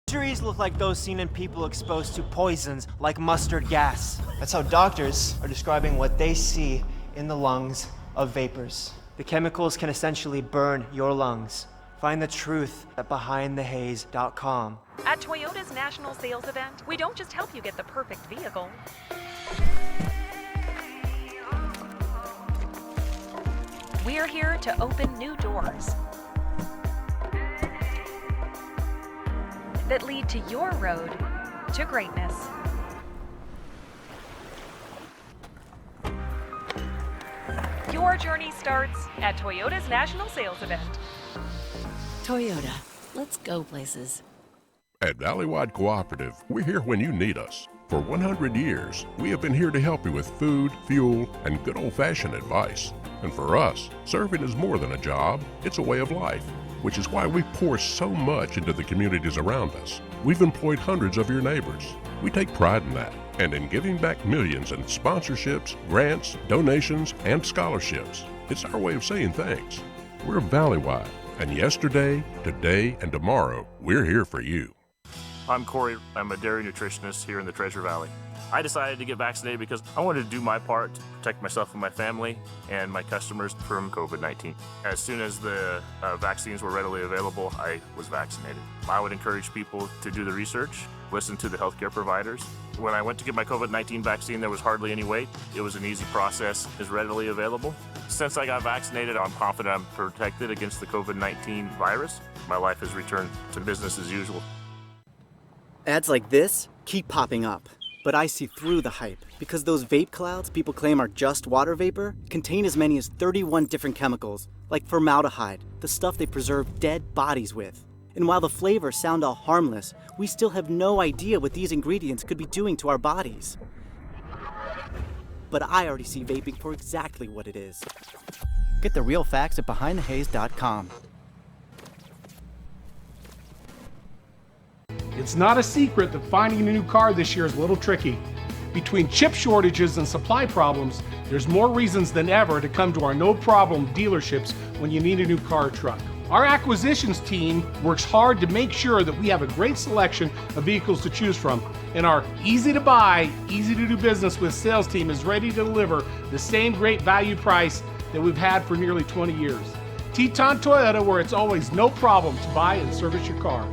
Injuries look like those seen in people exposed to poisons like mustard gas. That's how doctors are describing what they see in the lungs of vapors. The chemicals can essentially burn your lungs. Find the truth at BehindTheHaze.com. At Toyota's national sales event, we don't just help you get the perfect vehicle. We're here to open new doors that lead to your road to greatness. Your journey starts at Toyota's national sales event. Toyota, let's go places. At Valleywide Cooperative, we're here when you need us. For 100 years, we have been here to help you with food, fuel, and good old-fashioned advice. And for us, serving is more than a job, it's a way of life, which is why we pour so much into the communities around us. We've employed hundreds of your neighbors. We take pride in that, and in giving back millions in sponsorships, grants, donations, and scholarships. It's our way of saying thanks. We're Valleywide, and yesterday, today, and tomorrow, we're here for you. I'm Corey. I'm a dairy nutritionist here in the Treasure Valley. I decided to get vaccinated because I wanted to do my part to protect myself and my family and my customers from COVID-19. As soon as the vaccines were readily available, I was vaccinated. I would encourage people to do the research, listen to the healthcare providers. When I went to get my COVID-19 vaccine, there was hardly any wait. It was an easy process, is readily available. Since I got vaccinated, I'm confident I'm protected against the COVID-19 virus. My life has returned to business as usual. Ads like this keep popping up. But I see through the hype, because those vape clouds people claim are just water vapor contain as many as 31 different chemicals, like formaldehyde, the stuff they preserve dead bodies with. And while the flavors sound all harmless, we still have no idea what these ingredients could be doing to our bodies. But I already see vaping for exactly what it is. Get the real facts at BehindTheHaze.com. It's not a secret that finding a new car this year is a little tricky. Between chip shortages and supply problems, there's more reasons than ever to come to our no-problem dealerships when you need a new car or truck. Our acquisitions team works hard to make sure that we have a great selection of vehicles to choose from, and our easy-to-buy, easy-to-do business with sales team is ready to deliver the same great value price that we've had for nearly 20 years. Teton Toyota, where it's always no problem to buy and service your car.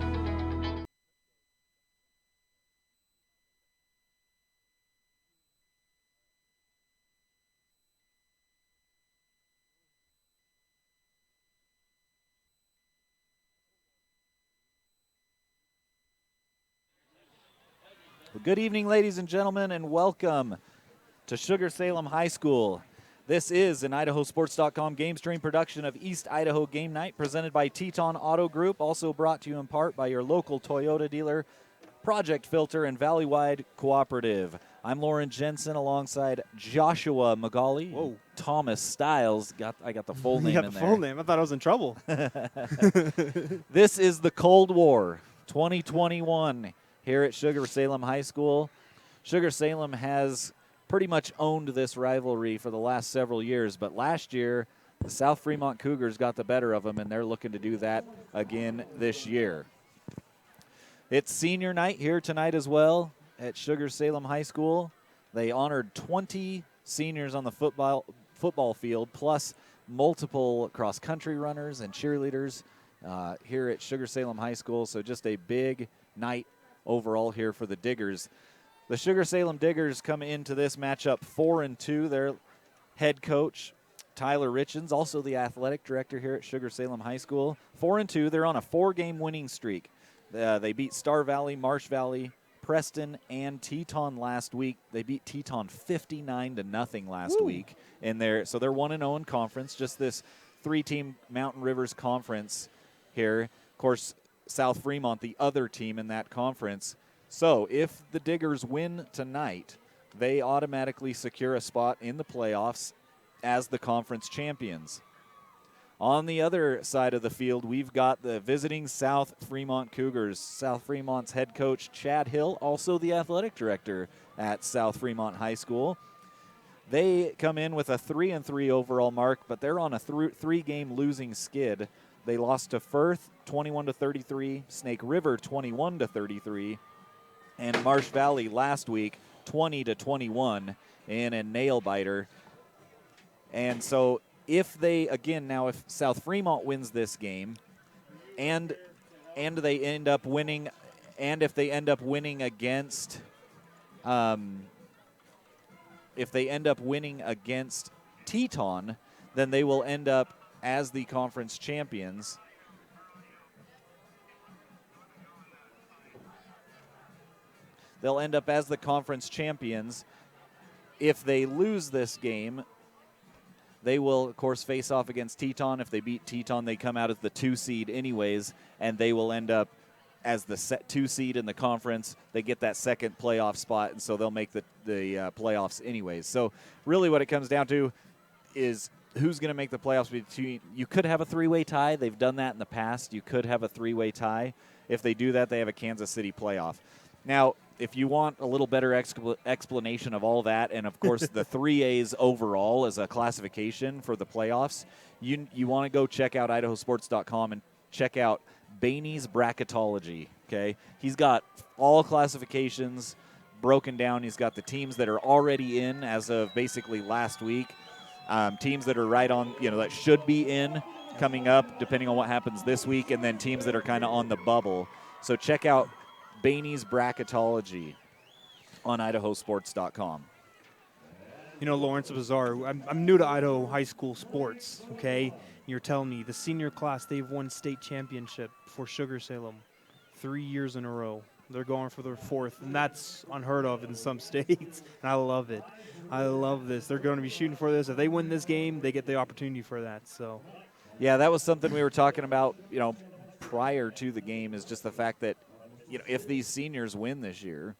Well, good evening, ladies and gentlemen, and welcome to Sugar-Salem High School. This is an IdahoSports.com game stream production of East Idaho Game Night, presented by Teton Auto Group, also brought to you in part by your local Toyota dealer, Project Filter, and Valleywide Cooperative. I'm Lauren Jensen alongside Joshua Magali. Whoa. Thomas Stiles. I got the full name You got in the there. full name. I thought I was in trouble. This is the Cold War 2021 here at Sugar-Salem High School. Sugar-Salem has pretty much owned this rivalry for the last several years, but last year the South-Fremont Cougars got the better of them, and they're looking to do that again this year. It's senior night here tonight as well at Sugar-Salem High School. They honored 20 seniors on the football field, plus multiple cross-country runners and cheerleaders here at Sugar-Salem High School, so just a big night overall here for the Diggers. The Sugar-Salem Diggers come into this matchup 4-2. Their head coach, Tyler Richens, also the athletic director here at Sugar-Salem High School. 4-2. They're on a 4-game winning streak. They beat Star Valley, Marsh Valley, Preston, and Teton last week. They beat Teton 59-0 last week. So they're 1-0 in conference, just this 3-team Mountain Rivers Conference here. Of course, South-Fremont, the other team in that conference. So if the Diggers win tonight, they automatically secure a spot in the playoffs as the conference champions. On the other side of the field, we've got the visiting South-Fremont Cougars. South-Fremont's head coach, Chad Hill, also the athletic director at South-Fremont High School. They come in with a 3-3 overall mark, but they're on a 3-game losing skid. They lost to Firth, 21-33, Snake River 21-33, and Marsh Valley last week 20-21 in a nail biter. And so if South-Fremont wins this game and they end up winning, and if they end up winning against Teton, then they will end up as the conference champions. They'll end up as the conference champions. If they lose this game, they will, of course, face off against Teton. If they beat Teton, they come out as the 2 seed anyways, and they will end up as the 2 seed in the conference. They get that second playoff spot, and so they'll make the playoffs anyways. So really what it comes down to is who's going to make the playoffs between. You could have a 3-way tie. They've done that in the past. You could have a 3-way tie. If they do that, they have a Kansas City playoff. Now, if you want a little better explanation of all that, and of course the 3As overall as a classification for the playoffs, you want to go check out IdahoSports.com and check out Bainey's bracketology. Okay, he's got all classifications broken down. He's got the teams that are already in as of basically last week, teams that are right on, that should be in coming up depending on what happens this week, and then teams that are kind of on the bubble. So check out Bainey's bracketology on IdahoSports.com. Lawrence Bazaar, I'm new to Idaho high school sports, okay? You're telling me the senior class, they've won state championship for Sugar-Salem 3 years in a row. They're going for their 4th, and that's unheard of in some states, and I love it. I love this. They're going to be shooting for this. If they win this game, they get the opportunity for that. So, yeah, that was something we were talking about, prior to the game, is just the fact that, if these seniors win this year,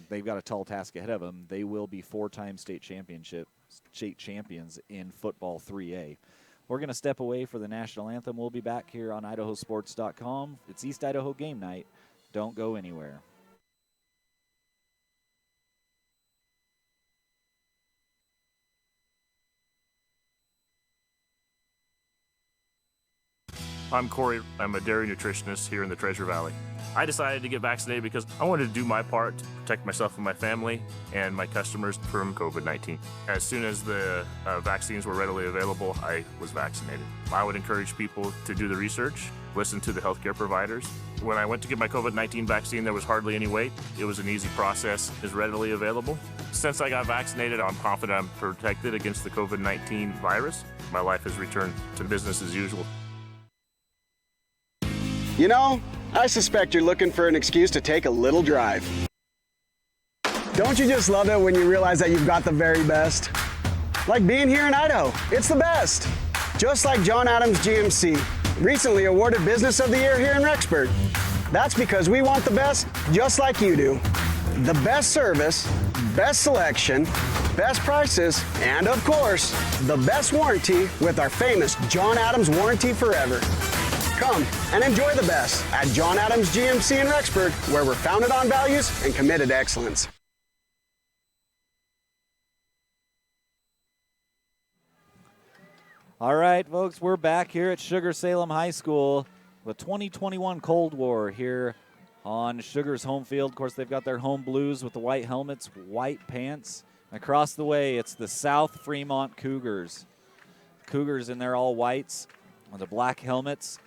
they've got a tall task ahead of them. They will be 4-time state champions in football 3A. We're going to step away for the national anthem. We'll be back here on IdahoSports.com. It's East Idaho game night. Don't go anywhere. I'm Corey. I'm a dairy nutritionist here in the Treasure Valley. I decided to get vaccinated because I wanted to do my part to protect myself and my family and my customers from COVID-19. As soon as the vaccines were readily available, I was vaccinated. I would encourage people to do the research, listen to the healthcare providers. When I went to get my COVID-19 vaccine, there was hardly any wait. It was an easy process, is readily available. Since I got vaccinated, I'm confident I'm protected against the COVID-19 virus. My life has returned to business as usual. I suspect you're looking for an excuse to take a little drive. Don't you just love it when you realize that you've got the very best? Like being here in Idaho, it's the best. Just like John Adams GMC, recently awarded Business of the Year here in Rexburg. That's because we want the best just like you do. The best service, best selection, best prices, and of course, the best warranty with our famous John Adams Warranty Forever. Come and enjoy the best at John Adams GMC in Rexburg, where we're founded on values and committed to excellence. All right, folks, we're back here at Sugar-Salem High School. The 2021 Cold War here on Sugar's home field. Of course, they've got their home blues with the white helmets, white pants. Across the way, it's the South-Fremont Cougars. Cougars in their all whites with the black helmets.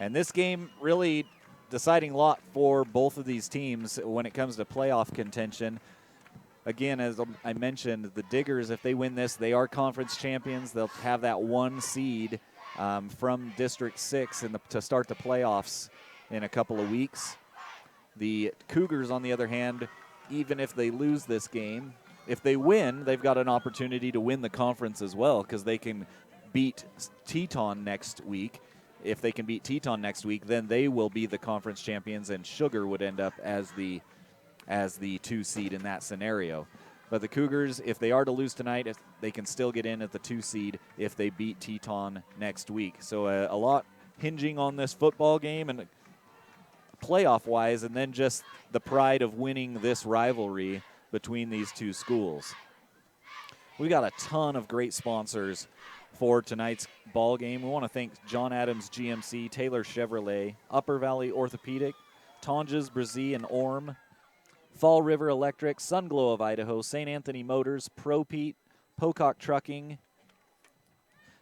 And this game really deciding a lot for both of these teams when it comes to playoff contention. Again, as I mentioned, the Diggers, if they win this, they are conference champions. They'll have that 1 seed from District 6 to start the playoffs in a couple of weeks. The Cougars, on the other hand, even if they lose this game, if they win, they've got an opportunity to win the conference as well, because they can beat Teton next week. If they can beat Teton next week, then they will be the conference champions, and Sugar would end up as the 2 seed in that scenario. But the Cougars, if they are to lose tonight, they can still get in at the 2 seed if they beat Teton next week. So a lot hinging on this football game and playoff-wise, and then just the pride of winning this rivalry between these two schools. We got a ton of great sponsors for tonight's ball game. We want to thank John Adams GMC, Taylor Chevrolet, Upper Valley Orthopedic, Tonjes, Brazee, and Orm, Fall River Electric, Sunglow of Idaho, St. Anthony Motors, ProPete, Pocock Trucking,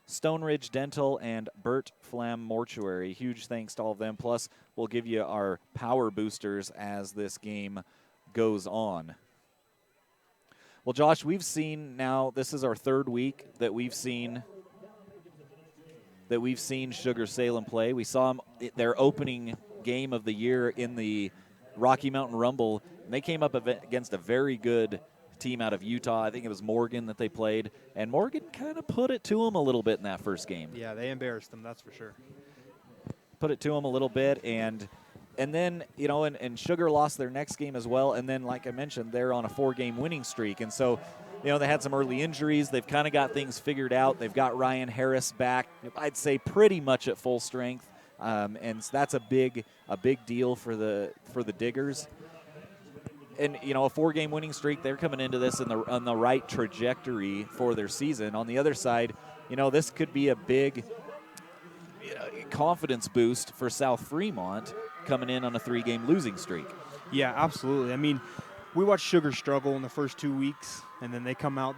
Stone Ridge Dental, and Burt Flam Mortuary. Huge thanks to all of them. Plus, we'll give you our power boosters as this game goes on. Well, Josh, we've seen now, this is our third week that we've seen Sugar-Salem play. We saw them their opening game of the year in the Rocky Mountain Rumble, and they came up against a very good team out of Utah. I think it was Morgan that they played, and Morgan kind of put it to them a little bit in that first game. Yeah, they embarrassed them, that's for sure. Put it to them a little bit, and then, you know, and Sugar lost their next game as well, and then, like I mentioned, they're on a 4-game winning streak, and so, you know, they had some early injuries. They've kind of got things figured out. They've got Ryan Harris back, I'd say pretty much at full strength, and that's a big deal for the Diggers. And, you know, a 4-game winning streak, they're coming into this on the right trajectory for their season. On the other side, you know, this could be a big confidence boost for South-Fremont coming in on a 3-game losing streak. Yeah, absolutely. I mean, we watched Sugar struggle in the first 2 weeks, and then they come out.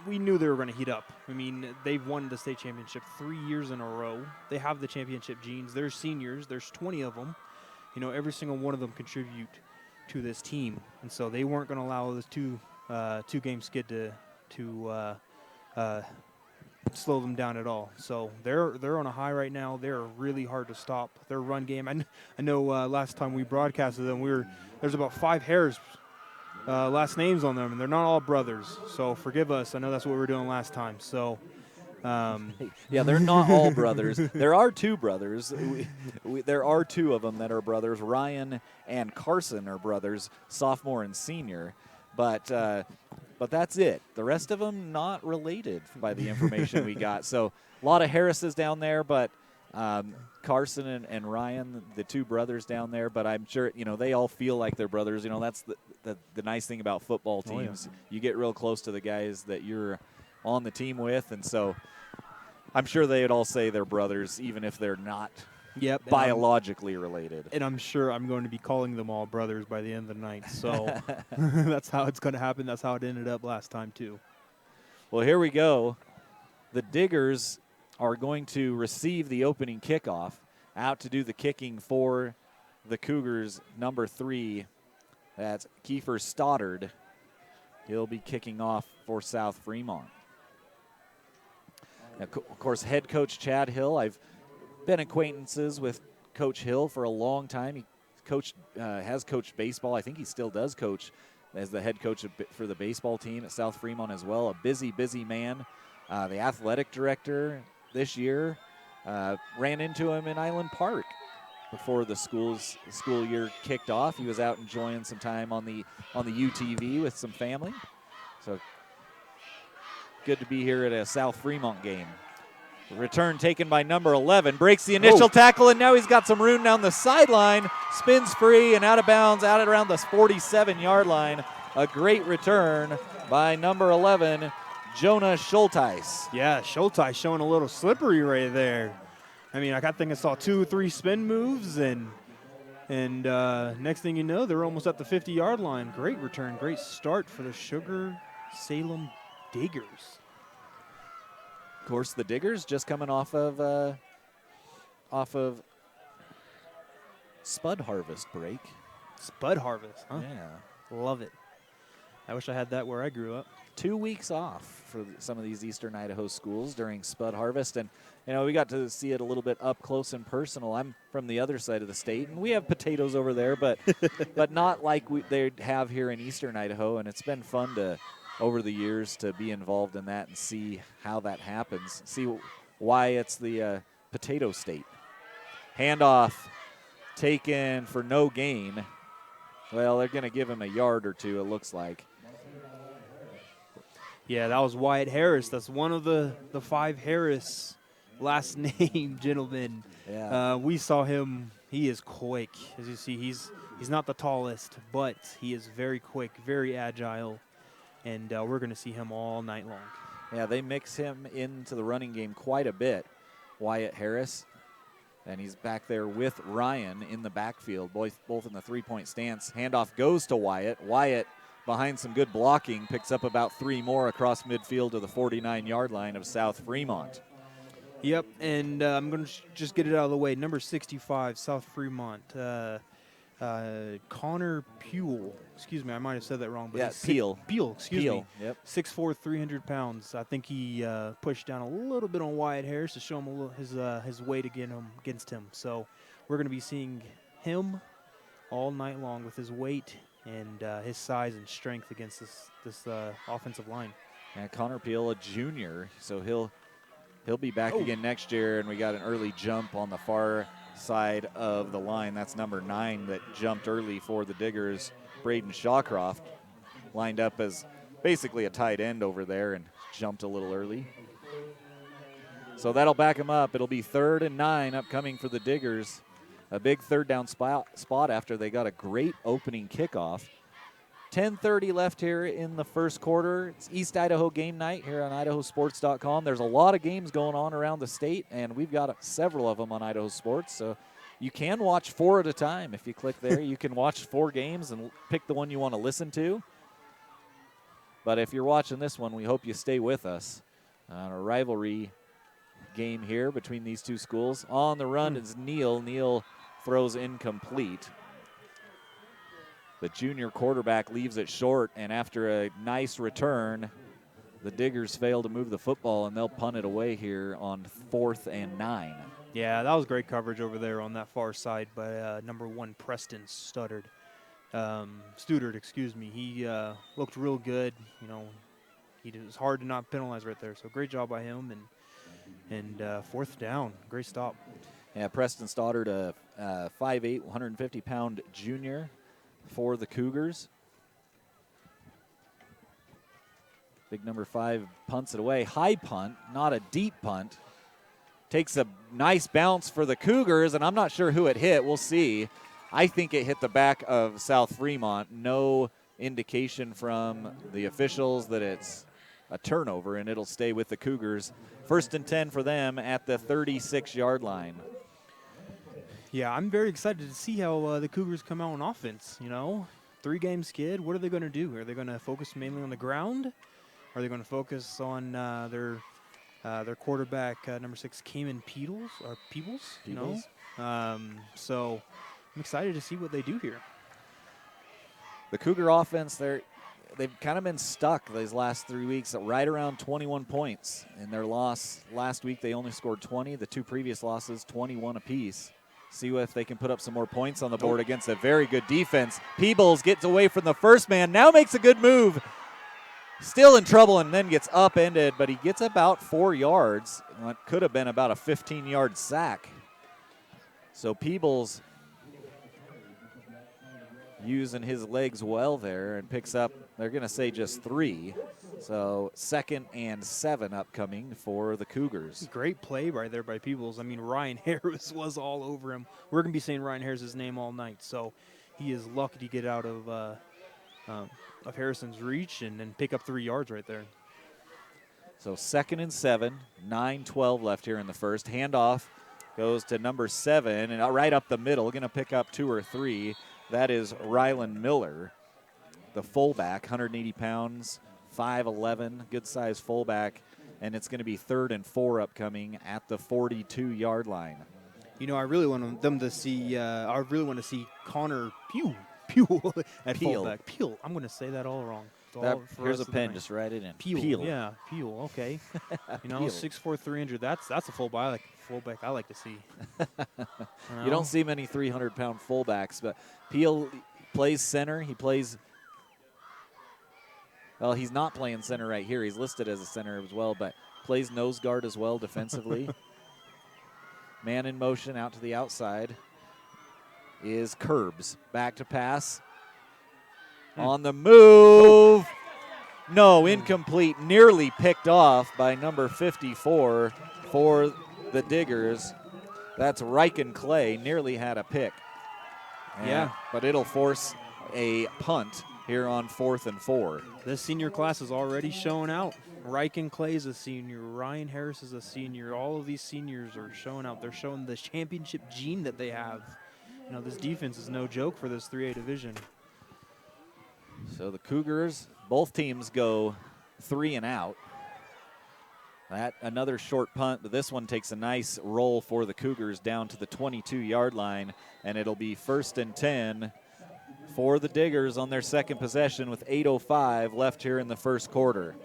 We knew they were going to heat up. I mean, they've won the state championship 3 years in a row. They have the championship genes. They're seniors. There's 20 of them. You know, every single one of them contribute to this team, and so they weren't going to allow this two-game skid to slow them down at all. So they're on a high right now. They're really hard to stop. Their run game. I know last time we broadcasted them, there's about 5 Harris last names on them, and they're not all brothers. So forgive us. I know that's what we were doing last time. So. Yeah, they're not all brothers. There are 2 brothers. There are 2 of them that are brothers. Ryan and Carson are brothers, sophomore and senior. But that's it. The rest of them not related by the information we got. So a lot of Harrises down there, but Carson and Ryan, the 2 brothers down there. But I'm sure, you know, they all feel like they're brothers. You know, that's the nice thing about football teams. Oh, yeah. You get real close to the guys that you're on the team with, and so I'm sure they'd all say they're brothers, even if they're not biologically related. And I'm sure I'm going to be calling them all brothers by the end of the night. So that's how it's going to happen. That's how it ended up last time, too. Well, here we go. The Diggers are going to receive the opening kickoff. Out to do the kicking for the Cougars, number 3. That's Kiefer Stoddard. He'll be kicking off for South-Fremont. Now, of course, head coach Chad Hill. I've been acquaintances with Coach Hill for a long time. He has coached baseball. I think he still does coach as the head coach for the baseball team at South-Fremont as well. A busy, busy man. The athletic director this year ran into him in Island Park before the school year kicked off. He was out enjoying some time on the UTV with some family. So good to be here at a South-Fremont game. The return taken by number 11. Breaks the initial tackle, and now he's got some room down the sideline. Spins free and out of bounds, out around the 47-yard line. A great return by number 11, Jonah Schulteis. Yeah, Schulteis showing a little slippery right there. I mean, I think I saw 2 or 3 spin moves, and next thing you know, they're almost at the 50-yard line. Great return, great start for the Sugar-Salem Diggers. Of course, the Diggers just coming off of Spud Harvest break. Spud Harvest, huh? Yeah. Love it. I wish I had that where I grew up. 2 weeks off for some of these Eastern Idaho schools during Spud Harvest, and you know, we got to see it a little bit up close and personal. I'm from the other side of the state, and we have potatoes over there, but but not like they have here in Eastern Idaho, and it's been fun to, over the years, to be involved in that and see how that happens, see why it's the potato state. Handoff taken for no gain. Well, they're going to give him a yard or 2, it looks like. Yeah, that was Wyatt Harris. That's one of the 5 Harris last name gentlemen. Yeah. We saw him. He is quick. As you see, he's not the tallest, but he is very quick, very agile, and we're going to see him all night long. Yeah, they mix him into the running game quite a bit. Wyatt Harris, and he's back there with Ryan in the backfield, both in the three-point stance. Handoff goes to Wyatt. Wyatt, behind some good blocking, picks up about 3 more across midfield to the 49-yard line of South-Fremont. Yep, and I'm going to just get it out of the way. Number 65, South-Fremont. Connor Puel. Excuse me, I might have said that wrong. But Yeah, Peel. Excuse me. Yep. 6'4", 300 pounds. I think he pushed down a little bit on Wyatt Harris to show him a little, his weight against him. So we're going to be seeing him all night long with his weight and his size and strength against this offensive line. And Connor Peel, a junior, so he'll be back again next year, and we got an early jump on the far side of the line. That's number 9 that jumped early for the Diggers. Braden Shawcroft lined up as basically a tight end over there and jumped a little early. So that'll back him up. It'll be 3rd and 9 upcoming for the Diggers. A big third down spot after they got a great opening kickoff. 10:30 left here in the first quarter. It's East Idaho game night here on IdahoSports.com. There's a lot of games going on around the state, and we've got several of them on Idaho Sports. So you can watch 4 at a time. If you click there, you can watch 4 games and pick the one you want to listen to. But if you're watching this one, we hope you stay with us on a rivalry game here between these two schools. On the run is Neal. Neal throws incomplete. The junior quarterback leaves it short, and after a nice return, the Diggers fail to move the football, and they'll punt it away here on 4th and 9. Yeah, that was great coverage over there on that far side by number 1 Preston Studdard. Studard, excuse me. He looked real good. You know, it was hard to not penalize right there. So great job by him, and 4th down, great stop. Yeah, Preston Stoddard, a 5'8", 150-pound junior for the Cougars. Big number 5 punts it away. High punt, not a deep punt. Takes a nice bounce for the Cougars, and I'm not sure who it hit. We'll see. I think it hit the back of South-Fremont. No indication from the officials that it's a turnover, and it'll stay with the Cougars. 1st and 10 for them at the 36-yard line. Yeah, I'm very excited to see how the Cougars come out on offense. You know, 3-game skid. What are they going to do? Are they going to focus mainly on the ground? Are they going to focus on their quarterback, number 6, Cayman Peebles? You know, so I'm excited to see what they do here. The Cougar offense, they've kind of been stuck these last 3 weeks at right around 21 points. In their loss last week, they only scored 20. The 2 previous losses, 21 apiece. See if they can put up some more points on the board against a very good defense. Peebles gets away from the first man, now makes a good move. Still in trouble and then gets upended, but he gets about 4 yards. What could have been about a 15-yard sack. So Peebles using his legs well there and picks up, they're going to say just 3. So 2nd and 7 upcoming for the Cougars. Great play right there by Peebles. I mean, Ryan Harris was all over him. We're going to be saying Ryan Harris's name all night, so he is lucky to get out of Harrison's reach and then pick up 3 yards right there. So 2nd and 7, 9:12 left here in the first. Handoff goes to number 7, and right up the middle, going to pick up 2 or 3. That is Rylan Miller, the fullback, 180 pounds, 5'11", good-sized fullback, and it's going to be 3rd and 4 upcoming at the 42-yard line. You know, I really want them to see. I really want to see Connor Pugh at fullback. Peel. I'm going to say that all wrong. Here's a pen. Just write it in. Peel. Yeah, Peel. Okay. You know, 6'4", 300. That's a fullback I like to see. You don't see many 300-pound fullbacks, but Peel plays center. He plays. Well, he's not playing center right here. He's listed as a center as well, but plays nose guard as well defensively. Man in motion out to the outside is Curbs. Back to pass. On the move. No, incomplete. Nearly picked off by number 54 for the Diggers. That's Riken Clay. Nearly had a pick. Yeah. But it'll force a punt here on 4th and 4. This senior class is already showing out. Ryken Clay is a senior. Ryan Harris is a senior. All of these seniors are showing out. They're showing the championship gene that they have. You know, this defense is no joke for this 3A division. So the Cougars, both teams go 3 and out. That another short punt, but this one takes a nice roll for the Cougars down to the 22-yard line, and it'll be 1st and 10 for the Diggers on their second possession with 8:05 left here in the first quarter.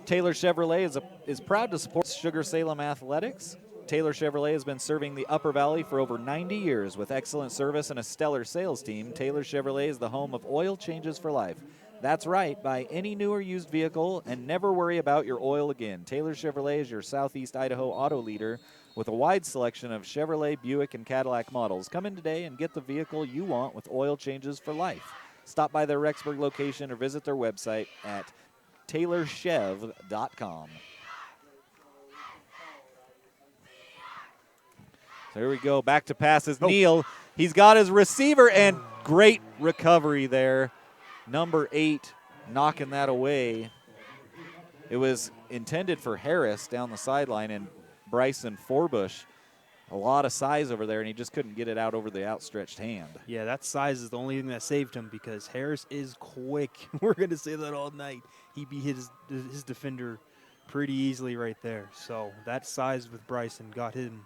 Taylor Chevrolet is proud to support Sugar-Salem athletics. Taylor Chevrolet has been serving the Upper Valley for over 90 years with excellent service and a stellar sales team. Taylor Chevrolet is the home of oil changes for life. That's right, buy any new or used vehicle and never worry about your oil again. Taylor Chevrolet is your Southeast Idaho auto leader with a wide selection of Chevrolet, Buick, and Cadillac models. Come in today and get the vehicle you want with oil changes for life. Stop by their Rexburg location or visit their website at TaylorChev.com. So here we go, back to passes. Neal, he's got his receiver, and great recovery there. Number 8 knocking that away. It was intended for Harris down the sideline, and Bryson Forbush, a lot of size over there, and he just couldn't get it out over the outstretched hand. Yeah, that size is the only thing that saved him because Harris is quick. We're going to say that all night. He beat his defender pretty easily right there. So that size with Bryson got him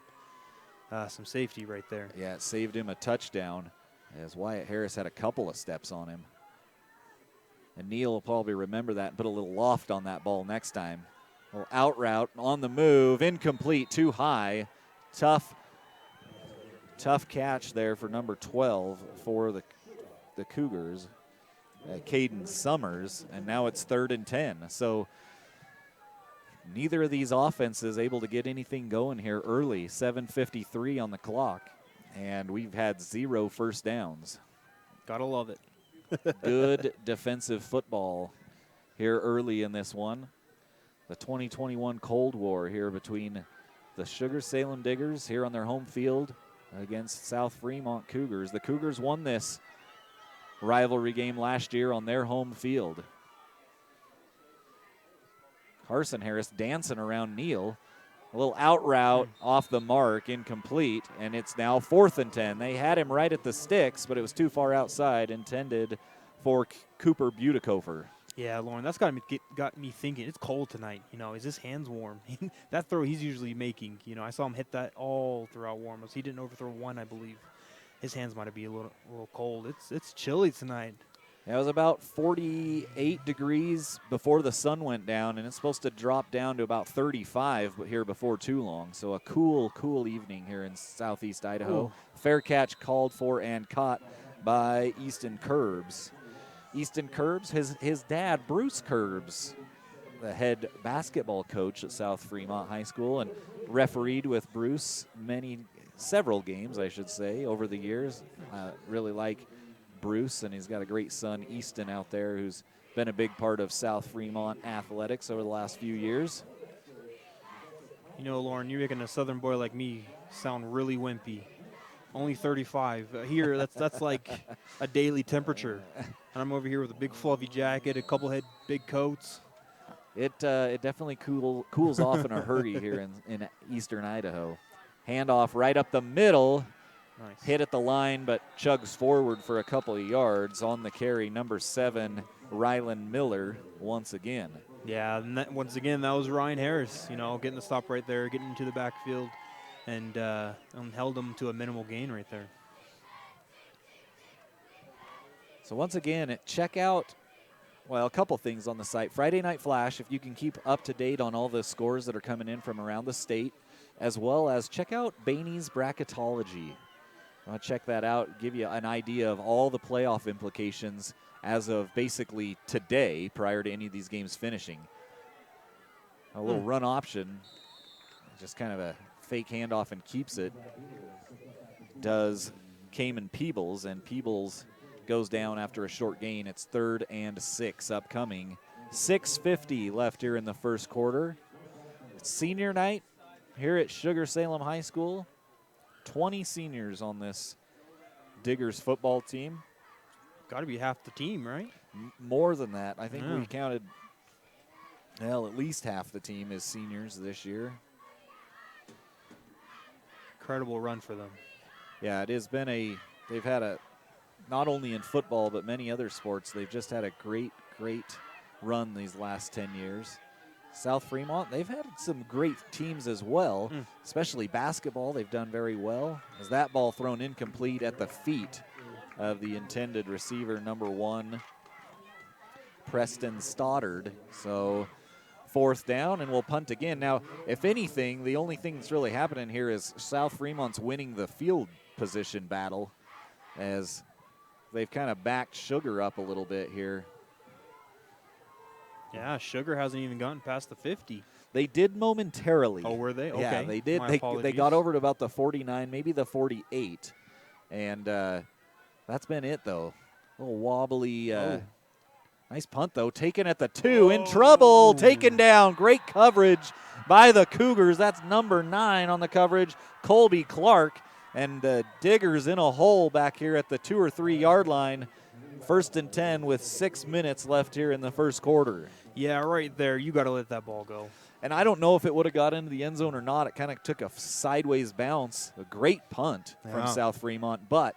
some safety right there. Yeah, it saved him a touchdown as Wyatt Harris had a couple of steps on him. And Neal will probably remember that and put a little loft on that ball next time. A little out route on the move, incomplete, too high. Tough catch there for number 12 for the Cougars, Caden Summers, and now it's 3rd and 10. So neither of these offenses able to get anything going here early. 7:53 on the clock, and we've had 0 first downs. Gotta love it. Good defensive football here early in this one. The 2021 Cold War here between the Sugar-Salem Diggers here on their home field against South-Fremont Cougars. The Cougars won this rivalry game last year on their home field. Carson Harris dancing around Neal. A little out route off the mark, incomplete, and it's now 4th and 10. They had him right at the sticks, but it was too far outside, intended for Cooper Butikofer. Yeah, Lauren, that's got me thinking. It's cold tonight. You know, is his hands warm? That throw he's usually making, you know, I saw him hit that all throughout warm-ups. He didn't overthrow one, I believe. His hands might be a little cold. It's chilly tonight. It was about 48 degrees before the sun went down, and it's supposed to drop down to about 35 here before too long. So a cool evening here in Southeast Idaho. Ooh. Fair catch called for and caught by Easton Curbs. Easton Curbs, his dad, Bruce Curbs, the head basketball coach at South-Fremont High School, and refereed with Bruce several games, I should say, over the years. Really like Bruce, and he's got a great son, Easton, out there who's been a big part of South-Fremont athletics over the last few years. You know, Lauren, you're making a southern boy like me sound really wimpy. Only 35. Here, that's like a daily temperature. And I'm over here with a big fluffy jacket, a couple big coats. It definitely cools off in a hurry here in eastern Idaho. Handoff right up the middle. Nice. Hit at the line, but chugs forward for a couple of yards. On the carry, number 7, Rylan Miller, once again. Yeah, and once again, that was Ryan Harris, you know, getting the stop right there, getting into the backfield, and held him to a minimal gain right there. So once again, check out, well, a couple things on the site. Friday Night Flash, if you can keep up to date on all the scores that are coming in from around the state, as well as check out Baney's Bracketology. I'll check that out, give you an idea of all the playoff implications as of basically today, prior to any of these games finishing. A little run option, just kind of a fake handoff and keeps it, does Cayman Peebles, and Peebles goes down after a short gain. It's 3rd and 6 upcoming. 6:50 left here in the first quarter. It's senior night here at Sugar-Salem High School. 20 seniors on this Diggers football team. got to be half the team, right? More than that. I think Yeah. we counted, well, at least half the team is seniors this year. Incredible run for them. Yeah, it has been they've had a, not only in football, but many other sports, they've just had a great, great run these last 10 years. South-Fremont, they've had some great teams as well, especially basketball. They've done very well. As that ball thrown incomplete at the feet of the intended receiver, number 1, Preston Stoddard. So 4th down, and we'll punt again. Now, if anything, the only thing that's really happening here is South-Fremont's winning the field position battle, as they've kind of backed Sugar up a little bit here. Yeah, Sugar hasn't even gotten past the 50. They did momentarily. Oh, were they? Okay. Yeah, they did. My They apologies. got over to about the 49, maybe the 48. And that's been it, though. A little wobbly. Nice punt, though. Taken at the 2. In trouble. Taken down. Great coverage by the Cougars. That's number 9 on the coverage, Colby Clark. And Diggers in a hole back here at the 2 or 3 yard line. 1st and 10 with 6 minutes left here in the first quarter. Yeah, right there. You got to let that ball go. And I don't know if it would have got into the end zone or not. It kind of took a sideways bounce. A great punt from South-Fremont, but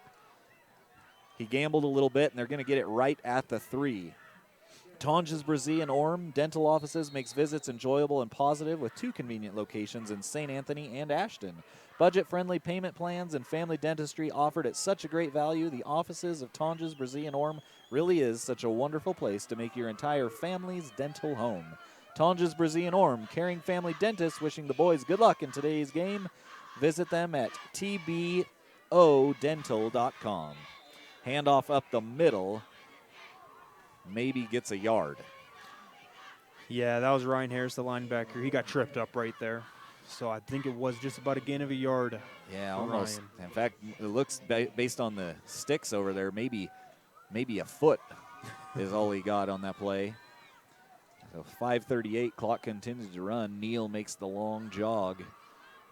he gambled a little bit, and they're going to get it right at the 3. Tonjes Brzee and Orm Dental Offices makes visits enjoyable and positive with 2 convenient locations in St. Anthony and Ashton. Budget-friendly payment plans and family dentistry offered at such a great value. The offices of Tonjes Brzee and Orm really is such a wonderful place to make your entire family's dental home. Tonjes Brzee and Orm, caring family dentists, wishing the boys good luck in today's game. Visit them at tbodental.com. Handoff up the middle. Maybe gets a yard. Yeah, that was Ryan Harris, the linebacker. He got tripped up right there. So I think it was just about a gain of a yard. Yeah, almost. Ryan. In fact, it looks based on the sticks over there, maybe a foot is all he got on that play. So 5:38, clock continues to run. Neal makes the long jog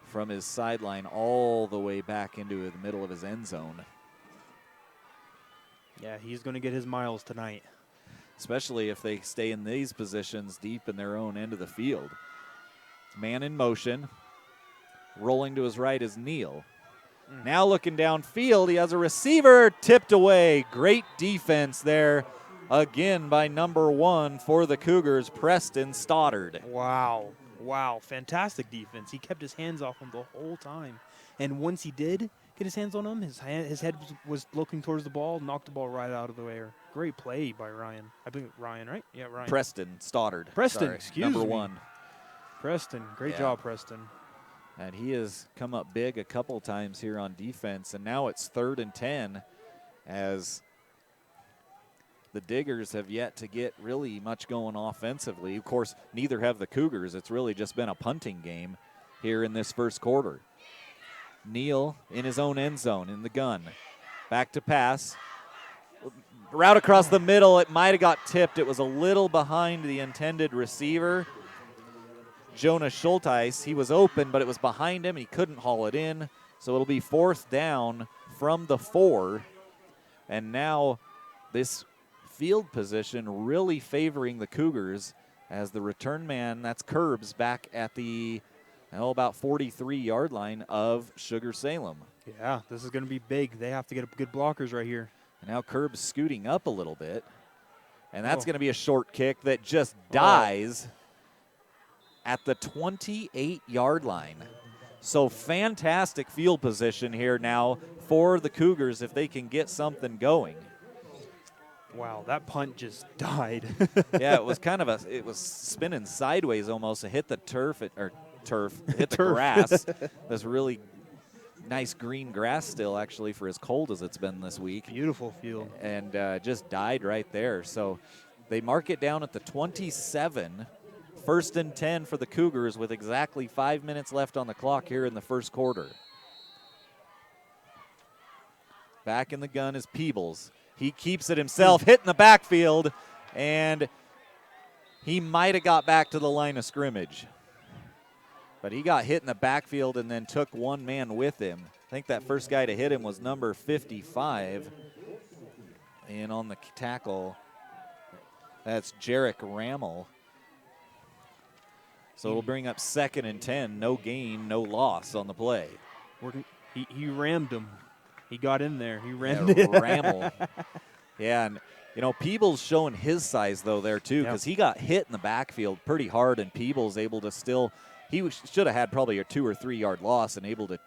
from his sideline all the way back into the middle of his end zone. Yeah, he's going to get his miles tonight. Especially if they stay in these positions deep in their own end of the field. Man in motion. Rolling to his right is Neal. Now looking downfield, he has a receiver tipped away. Great defense there again by number 1 for the Cougars, Preston Stoddard. Wow. Fantastic defense. He kept his hands off him the whole time. And once he did get his hands on him, his head was looking towards the ball, knocked the ball right out of the air. Great play by Ryan. I think Ryan, right? Yeah, Ryan. Preston Stoddard. Preston, sorry, excuse number me. 1. Preston, great job, Preston. And he has come up big a couple times here on defense. And now it's 3rd and 10 as the Diggers have yet to get really much going offensively. Of course, neither have the Cougars. It's really just been a punting game here in this first quarter. Neal in his own end zone in the gun. Back to pass. Route across the middle. It might have got tipped. It was a little behind the intended receiver. Jonas Schulteis, he was open, but it was behind him. He couldn't haul it in. So it'll be 4th down from the 4. And now this field position really favoring the Cougars as the return man, that's Curbs, back at the about 43-yard line of Sugar-Salem. Yeah, this is going to be big. They have to get good blockers right here. And now Curbs scooting up a little bit. And that's going to be a short kick that just dies at the 28-yard line. So fantastic field position here now for the Cougars if they can get something going. Wow, that punt just died. Yeah, it was kind of it was spinning sideways almost. It hit the hit the grass. This really nice green grass still, actually, for as cold as it's been this week. Beautiful field. And just died right there. So they mark it down at the 27. 1st and 10 for the Cougars with exactly 5 minutes left on the clock here in the first quarter. Back in the gun is Peebles. He keeps it himself, hitting the backfield, and he might have got back to the line of scrimmage. But he got hit in the backfield and then took one man with him. I think that first guy to hit him was number 55. in on the tackle. That's Jarek Rammel. So it'll bring up 2nd and 10. No gain, no loss on the play. He rammed him. He got in there. He rammed it. Rammel. Yeah, and Peebles showing his size though there too, because he got hit in the backfield pretty hard, and Peebles able to still. He should have had probably a 2 or 3 yard loss and able to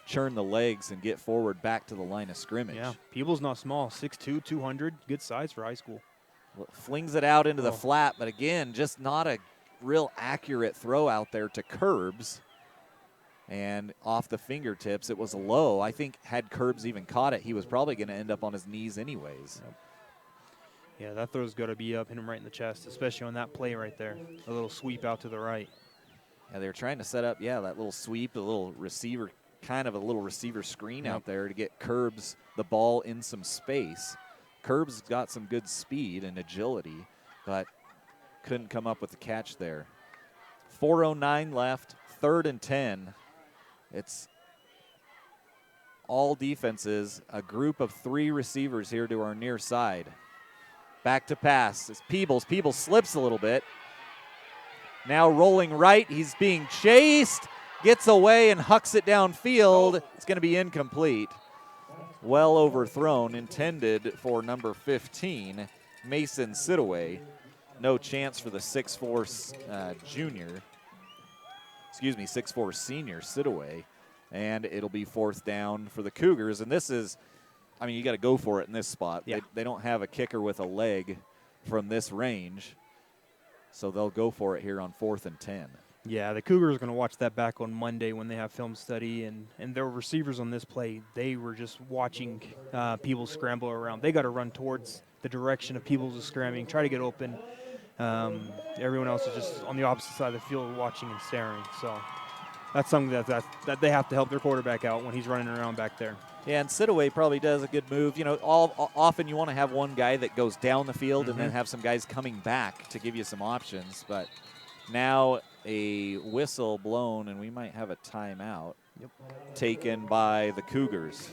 churn the legs and get forward back to the line of scrimmage. Yeah, Peebles not small, 6'2", 200, good size for high school. Flings it out into the flat, but again, just not a real accurate throw out there to Curbs. And off the fingertips, it was low. I think had Curbs even caught it, he was probably going to end up on his knees anyways. Yep. Yeah, that throw's got to be up, hit him right in the chest, especially on that play right there. A little sweep out to the right. Yeah, they were trying to set up, that little sweep, a little receiver, kind of a little receiver screen out there to get Curbs the ball in some space. Curbs got some good speed and agility, but couldn't come up with the catch there. 4:09 left, 3rd and 10. It's all defenses, a group of 3 receivers here to our near side. Back to pass. It's Peebles. Peebles slips a little bit. Now rolling right. He's being chased. Gets away and hucks it downfield. It's going to be incomplete. Well overthrown. Intended for number 15, Mason Sidaway. No chance for the 6'4" junior. Excuse me, 6'4" senior Sidaway. And it'll be 4th down for the Cougars. And this is, you got to go for it in this spot. Yeah. They don't have a kicker with a leg from this range. So they'll go for it here on 4th and 10. Yeah, the Cougars are going to watch that back on Monday when they have film study. And their receivers on this play, they were just watching Peebles scramble around. They got to run towards the direction of Peebles' scrambling, try to get open. Everyone else is just on the opposite side of the field watching and staring. So that's something that they have to help their quarterback out when he's running around back there. Yeah, and Sidaway probably does a good move. Often you want to have one guy that goes down the field and then have some guys coming back to give you some options. But now a whistle blown, and we might have a timeout taken by the Cougars.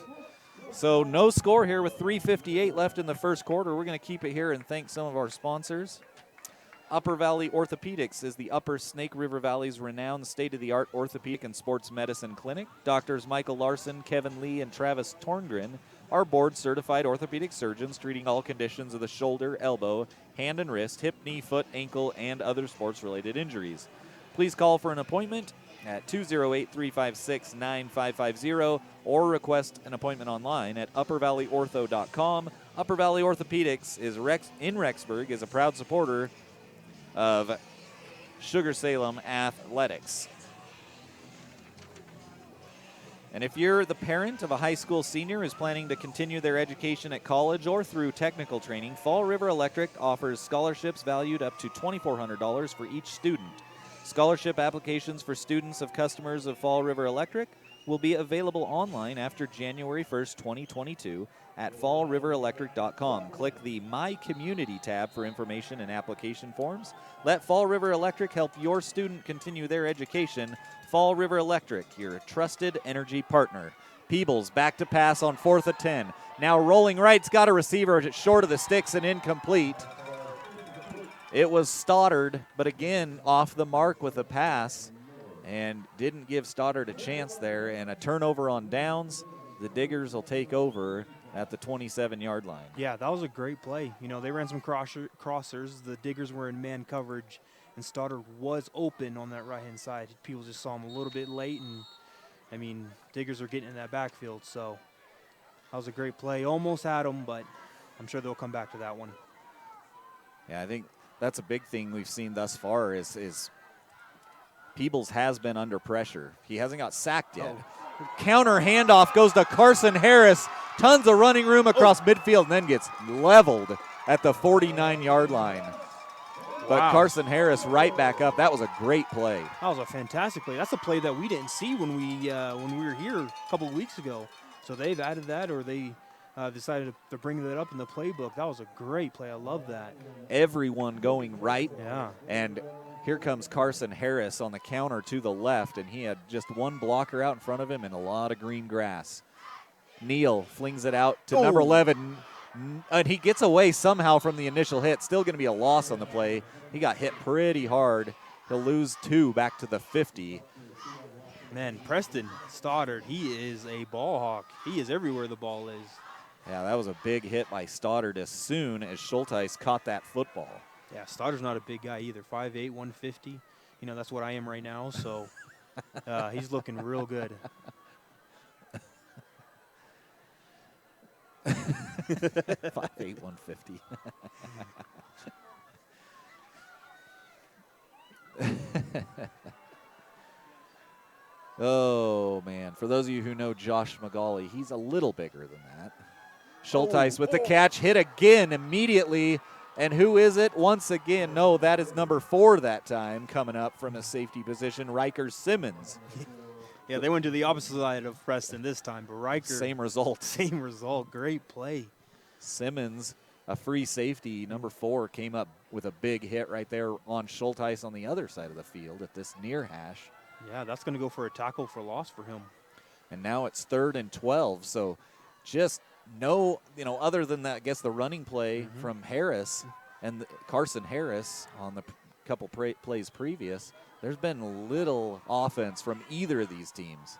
So no score here with 3:58 left in the first quarter. We're going to keep it here and thank some of our sponsors. Upper Valley Orthopedics is the Upper Snake River Valley's renowned state-of-the-art orthopedic and sports medicine clinic. Doctors Michael Larson, Kevin Lee, and Travis Torngren are board-certified orthopedic surgeons treating all conditions of the shoulder, elbow, hand and wrist, hip, knee, foot, ankle, and other sports-related injuries. Please call for an appointment at 208-356-9550 or request an appointment online at uppervalleyortho.com. Upper Valley Orthopedics is in Rexburg is a proud supporter of Sugar-Salem Athletics. And if you're the parent of a high school senior who's planning to continue their education at college or through technical training, Fall River Electric offers scholarships valued up to $2,400 for each student. Scholarship applications for students of customers of Fall River Electric will be available online after January 1st, 2022 at fallriverelectric.com. Click the My Community tab for information and application forms. Let Fall River Electric help your student continue their education. Fall River Electric, your trusted energy partner. Peebles back to pass on 4th and 10. Now rolling right's got a receiver short of the sticks and incomplete. It was Stoddard, but again off the mark with a pass and didn't give Stoddard a chance there, and a turnover on downs. The Diggers will take over at the 27-yard line. Yeah, that was a great play. They ran some crossers. The Diggers were in man coverage, and Stoddard was open on that right-hand side. People just saw him a little bit late, and, Diggers are getting in that backfield. So that was a great play. Almost had him, but I'm sure they'll come back to that one. Yeah, I think that's a big thing we've seen thus far is Peebles has been under pressure. He hasn't got sacked yet. Counter handoff goes to Carson Harris. Tons of running room across midfield and then gets leveled at the 49-yard line. But Carson Harris right back up. That was a great play. That was a fantastic play. That's a play that we didn't see when we were here a couple of weeks ago. So they've added that, or they decided to bring that up in the playbook. That was a great play. I love that. Everyone going right. Yeah. And here comes Carson Harris on the counter to the left, and he had just one blocker out in front of him and a lot of green grass. Neal flings it out to number 11, And he gets away somehow from the initial hit. Still going to be a loss on the play. He got hit pretty hard. He'll lose 2 back to the 50. Man, Preston Stoddard, he is a ball hawk. He is everywhere the ball is. Yeah, that was a big hit by Stoddard as soon as Schulteis caught that football. Yeah, Stoddard's not a big guy either. 5'8", 150. You know, that's what I am right now, so he's looking real good. 5'8", 150. Oh, man. For those of you who know Josh Magali, he's a little bigger than that. Schulteis with the catch, hit again immediately. And who is it? Once again, no, that is number 4 that time, coming up from a safety position, Riker Simmons. Yeah, they went to the opposite side of Preston this time, but Riker. Same result. Same result. Great play. Simmons, a free safety, number 4, came up with a big hit right there on Schulteis on the other side of the field at this near hash. Yeah, that's going to go for a tackle for loss for him. And now it's 3rd and 12, so just no, other than that, I guess the running play from Harris and Carson Harris on the couple plays previous, there's been little offense from either of these teams.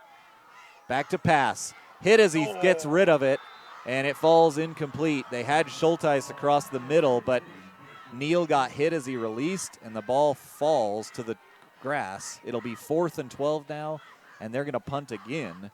Back to pass. Hit as he gets rid of it, and it falls incomplete. They had Schulteis across the middle, but Neal got hit as he released, and the ball falls to the grass. It'll be 4th and 12 now, and they're going to punt again,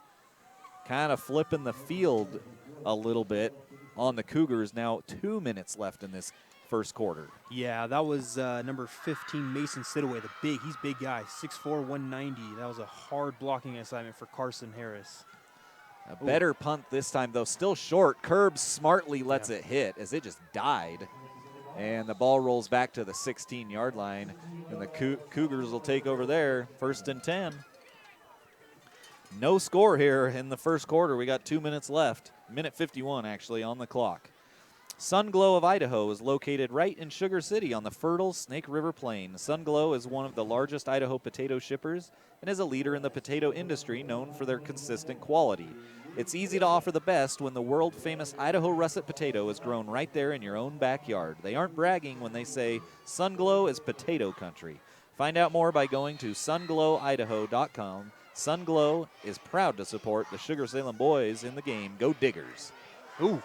kind of flipping the field a little bit on the Cougars. Now 2 minutes left in this first quarter. Yeah, that was number 15, Mason Sidaway, he's big guy, 6'4", 190. That was a hard blocking assignment for Carson Harris. A better punt this time, though, still short. Curbs smartly lets it hit as it just died. And the ball rolls back to the 16-yard line, and the Cougars will take over there, 1st and 10. No score here in the first quarter. We got 2 minutes left, minute 51 actually on the clock. Sunglow of Idaho is located right in Sugar City on the fertile Snake River Plain. Sunglow is one of the largest Idaho potato shippers and is a leader in the potato industry, known for their consistent quality. It's easy to offer the best when the world-famous Idaho russet potato is grown right there in your own backyard. They aren't bragging when they say Sunglow is potato country. Find out more by going to sunglowIdaho.com. Sunglow is proud to support the Sugar-Salem boys in the game. Go Diggers. Ooh.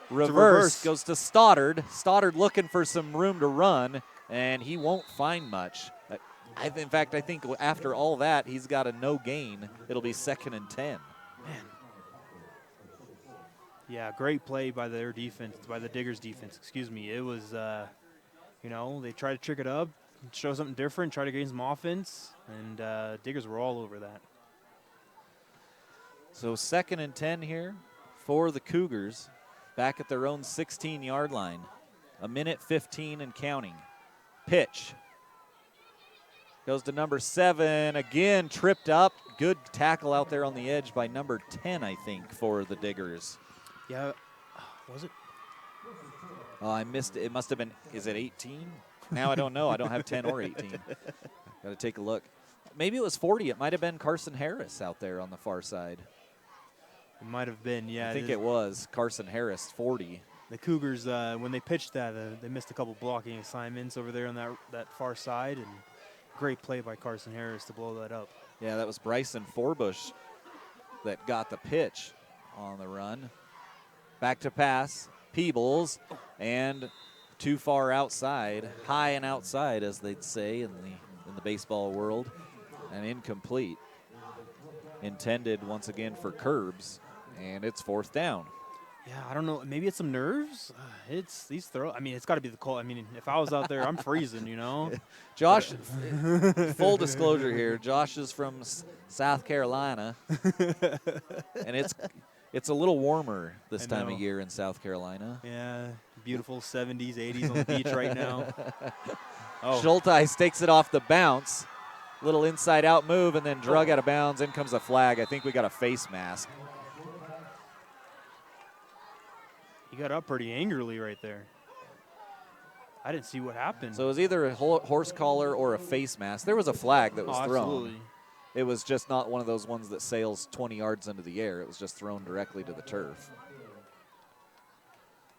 Reverse goes to Stoddard. Stoddard looking for some room to run, and he won't find much. In fact, I think after all that, he's got a no gain. It'll be 2nd and 10. Man. Yeah, great play by their defense, by the Diggers defense, excuse me. It was, they tried to trick it up, show something different, try to gain some offense, and Diggers were all over that. So 2nd and 10 here for the Cougars, back at their own 16-yard line. A minute 15 and counting. Pitch. Goes to number 7, again tripped up. Good tackle out there on the edge by number 10, I think, for the Diggers. Yeah, was it? Oh, I missed it. It must have been, is it 18? Now I don't know. I don't have 10 or 18. Got to take a look. Maybe it was 40. It might have been Carson Harris out there on the far side. It might have been, yeah. I think it was Carson Harris, 40. The Cougars, when they pitched that, they missed a couple blocking assignments over there on that far side, and great play by Carson Harris to blow that up. Yeah, that was Bryson Forbush that got the pitch on the run. Back to pass, Peebles, and too far outside, high and outside, as they'd say in the baseball world, and incomplete. Intended once again for Curbs, and it's 4th down. Yeah, I don't know. Maybe it's some nerves. It's these throw. I mean, it's got to be the cold. I mean, if I was out there, I'm freezing. Josh, full disclosure here. Josh is from South Carolina, and it's a little warmer this time of year in South Carolina. Yeah, beautiful 70s, 80s on the beach right now. Schulteis takes it off the bounce. Little inside-out move, and then drug out of bounds. In comes a flag. I think we got a face mask. He got up pretty angrily right there. I didn't see what happened. So it was either a horse collar or a face mask. There was a flag that was thrown. Absolutely. It was just not one of those ones that sails 20 yards into the air. It was just thrown directly to the turf.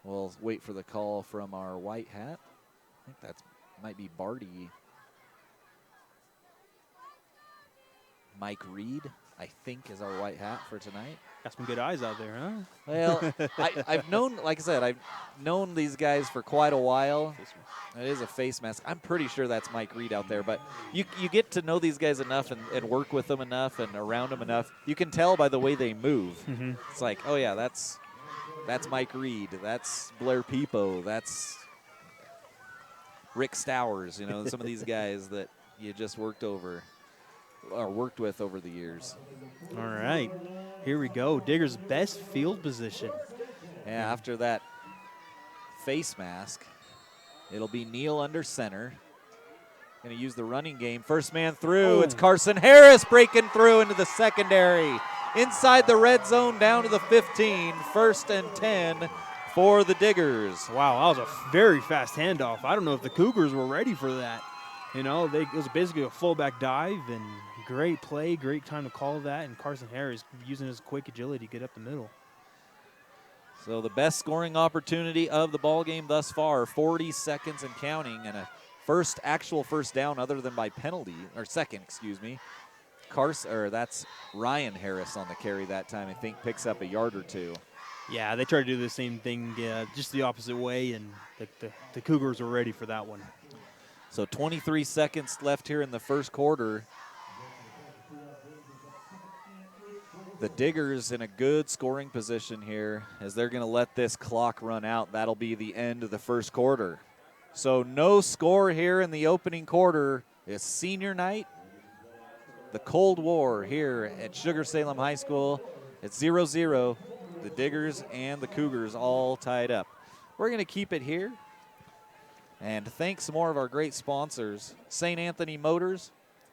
We'll wait for the call from our white hat. I think that might be Barty. Mike Reed, I think, is our white hat for tonight. Got some good eyes out there, huh? Well, I've known, like I said, I've known these guys for quite a while. It is a face mask. I'm pretty sure that's Mike Reed out there, but you get to know these guys enough and work with them enough and around them enough. You can tell by the way they move. Mm-hmm. It's like, oh yeah, that's Mike Reed. That's Blair Peepo. That's Rick Stowers. You know, some of these guys that you just worked with over the years. All right, here we go. Digger's best field position. Yeah, after that face mask, it'll be Neal under center. Going to use the running game. First man through. Oh. It's Carson Harris breaking through into the secondary. Inside the red zone down to the 15. 1st and 10 for the Diggers. Wow, that was a very fast handoff. I don't know if the Cougars were ready for that. You know, it was basically a fullback dive, and great play, great time to call that, and Carson Harris using his quick agility to get up the middle. So the best scoring opportunity of the ball game thus far, 40 seconds and counting, and a actual first down other than by penalty, or second, excuse me. That's Ryan Harris on the carry that time, I think, picks up a yard or two. Yeah, they tried to do the same thing, just the opposite way, and the Cougars were ready for that one. So 23 seconds left here in the first quarter. The Diggers in a good scoring position here as they're going to let this clock run out. That'll be the end of the first quarter. So no score here in the opening quarter. It's senior night. The Cold War here at Sugar-Salem High School. It's 0-0. The Diggers and the Cougars all tied up. We're going to keep it here. And thanks some more of our great sponsors. St. Anthony Motors.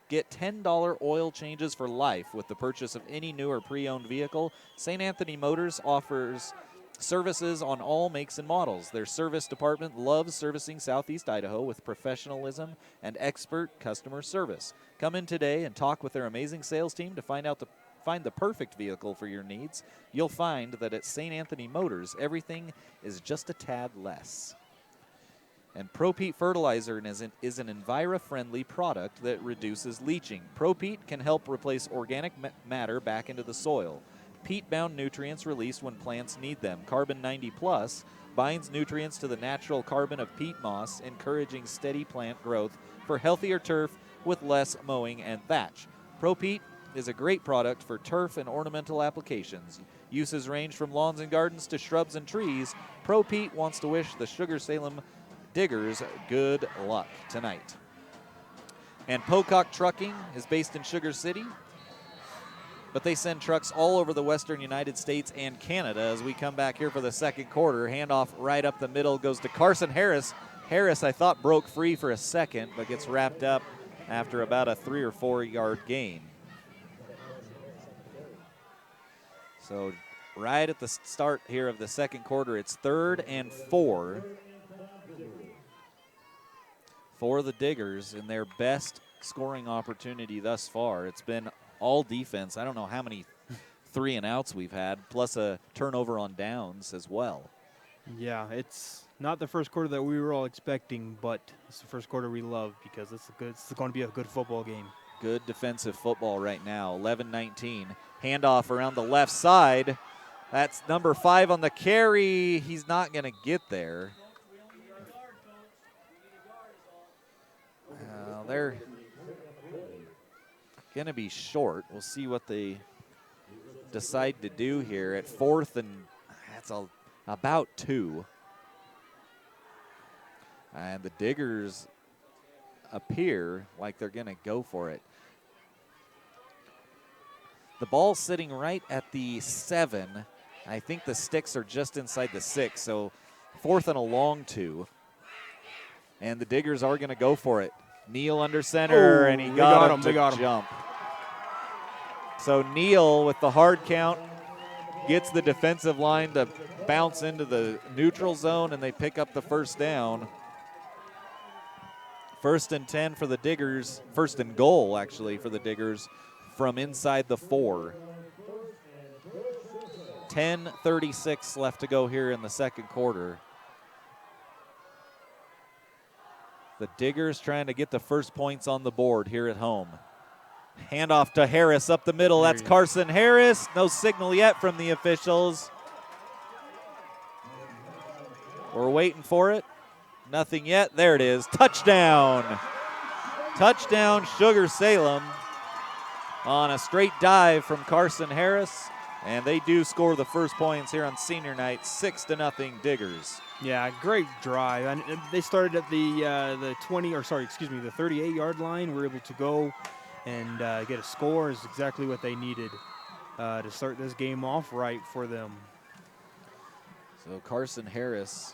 Get $10 oil changes for life with the purchase of any new or pre-owned vehicle. St. Anthony Motors offers services on all makes and models. Their service department loves servicing Southeast Idaho with professionalism and expert customer service. Come in today and talk with their amazing sales team to find the perfect vehicle for your needs. You'll find that at St. Anthony Motors, everything is just a tad less. And ProPete Fertilizer is an enviro-friendly product that reduces leaching. ProPete can help replace organic matter back into the soil. Peat-bound nutrients released when plants need them. Carbon 90 Plus binds nutrients to the natural carbon of peat moss, encouraging steady plant growth for healthier turf with less mowing and thatch. ProPete is a great product for turf and ornamental applications. Uses range from lawns and gardens to shrubs and trees. ProPete wants to wish the Sugar-Salem Diggers good luck tonight. And Pocock Trucking is based in Sugar City, but they send trucks all over the western United States and Canada. As we come back here for the second quarter, handoff right up the middle goes to Carson Harris. Harris, I thought, broke free for a second, but gets wrapped up after about a 3 or 4 yard gain. So right at the start here of the second quarter, it's 3rd and 4 for the Diggers in their best scoring opportunity thus far. It's been all defense. I don't know how many 3 and outs we've had, plus a turnover on downs as well. Yeah, it's not the first quarter that we were all expecting, but it's the first quarter we love because it's going to be a good football game. Good defensive football right now. 11-19. Handoff around the left side. That's number 5 on the carry. He's not going to get there. They're going to be short. We'll see what they decide to do here at 4th, and that's about 2. And the Diggers appear like they're going to go for it. The ball's sitting right at the 7. I think the sticks are just inside the 6, so 4th and a long 2. And the Diggers are going to go for it. Neal under center, and he got him to jump. So Neal with the hard count gets the defensive line to bounce into the neutral zone, and they pick up the first down. 1st and 10 for the Diggers. 1st and goal, actually, for the Diggers from inside the 4. 10:36 left to go here in the second quarter. The Diggers trying to get the first points on the board here at home. Handoff to Harris up the middle. That's Carson Harris. No signal yet from the officials. We're waiting for it. Nothing yet. There it is. Touchdown. Touchdown Sugar-Salem on a straight dive from Carson Harris. And they do score the first points here on senior night, 6-0 Diggers. Yeah, great drive. And they started at the 38-yard line. Were able to go and get a score. Is exactly what they needed to start this game off right for them. So Carson Harris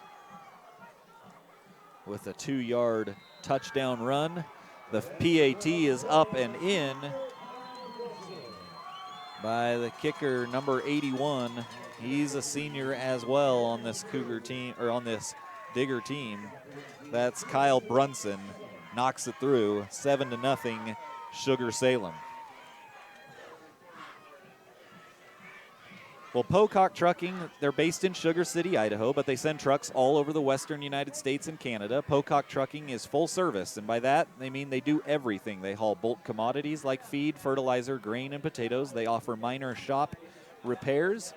with a 2-yard touchdown run. The PAT is up and in by the kicker, number 81. He's a senior as well on this Cougar team, or on this Digger team. That's Kyle Brunson. Knocks it through, 7-0 Sugar-Salem. Well, Pocock Trucking, they're based in Sugar City, Idaho, but they send trucks all over the western United States and Canada. Pocock Trucking is full service, and by that, they mean they do everything. They haul bulk commodities like feed, fertilizer, grain, and potatoes. They offer minor shop repairs,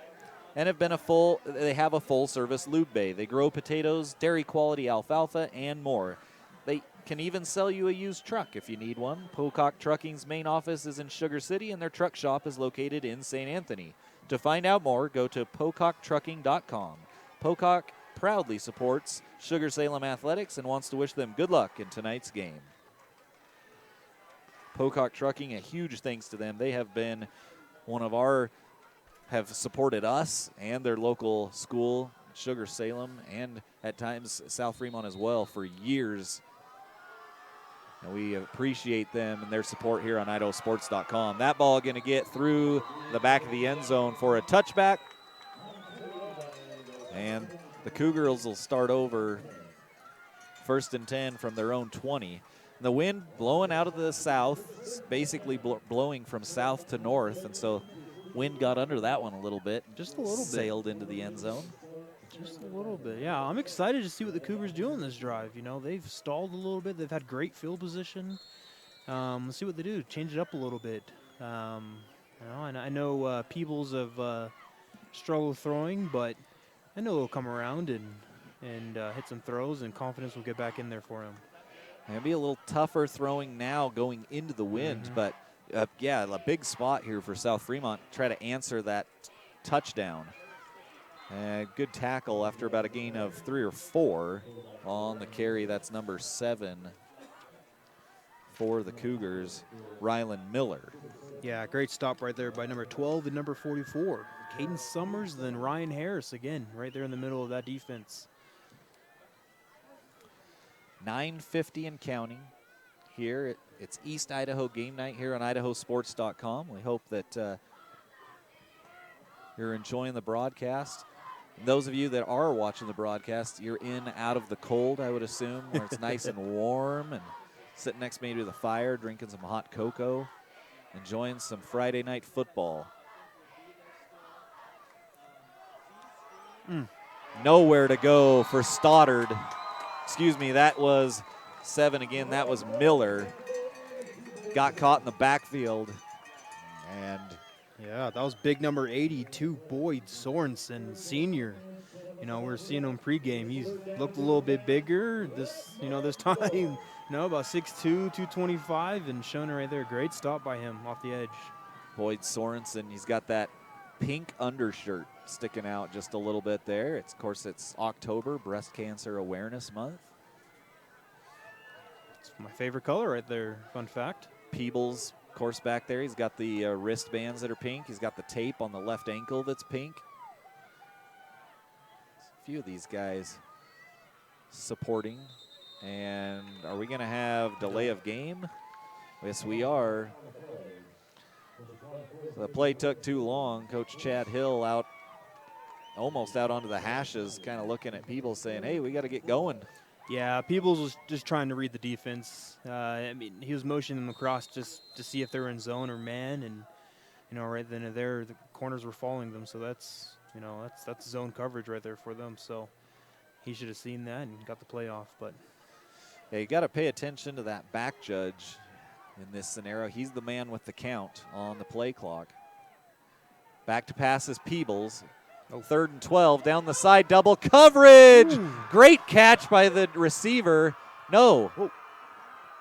and they have a full service lube bay. They grow potatoes, dairy quality alfalfa, and more. They can even sell you a used truck if you need one. Pocock Trucking's main office is in Sugar City, and their truck shop is located in St. Anthony. To find out more, go to PocockTrucking.com. Pocock proudly supports Sugar-Salem Athletics and wants to wish them good luck in tonight's game. Pocock Trucking, a huge thanks to them. They have been have supported us and their local school, Sugar-Salem, and at times South-Fremont as well for years. And we appreciate them and their support here on IdahoSports.com. That ball going to get through the back of the end zone for a touchback. And the Cougars will start over 1st and 10 from their own 20. The wind blowing out of the south, basically blowing from south to north. And so wind got under that one a little bit. Just a little bit. Sailed into the end zone. Just a little bit, yeah. I'm excited to see what the Cougars do on this drive. You know, they've stalled a little bit. They've had great field position. Let's see what they do. Change it up a little bit. And I know Peebles have struggled throwing, but I know he'll come around and hit some throws, and confidence will get back in there for him. It'll be a little tougher throwing now going into the wind, but yeah, a big spot here for South-Fremont. Try to answer that touchdown. Good tackle after about a gain of 3 or 4 on the carry. That's number 7 for the Cougars, Rylan Miller. Yeah, great stop right there by number 12 and number 44. Caden Summers, then Ryan Harris again, right there in the middle of that defense. 9:50 and counting here. It's East Idaho game night here on IdahoSports.com. We hope that you're enjoying the broadcast. And those of you that are watching the broadcast, you're in out of the cold, I would assume, where it's nice and warm and sitting next maybe to the fire, drinking some hot cocoa, enjoying some Friday night football. Nowhere to go for Stoddard. Excuse me, that was 7 again. That was Miller. Got caught in the backfield. And yeah, that was big number 82, Boyd Sorensen, senior. You know, we're seeing him pregame. He's looked a little bit bigger this time. About 6'2", 225, and shown right there. Great stop by him off the edge. Boyd Sorensen, he's got that pink undershirt sticking out just a little bit there. Of course, it's October, Breast Cancer Awareness Month. It's my favorite color right there, fun fact. Peebles, of course, back there. He's got the wristbands that are pink. He's got the tape on the left ankle that's pink. A few of these guys supporting. And are we going to have delay of game? Yes, we are. So the play took too long. Coach Chad Hill almost out onto the hashes, kind of looking at Peebles saying, hey, we got to get going. Yeah, Peebles was just trying to read the defense. I mean, he was motioning them across just to see if they were in zone or man, and right then and there, the corners were following them. So that's You know, that's zone coverage right there for them. So he should have seen that and got the play off. But yeah, you got to pay attention to that back judge in this scenario. He's the man with the count on the play clock. Back to pass is Peebles. 3rd and 12 down the side, double coverage. Ooh. Great catch by the receiver. No.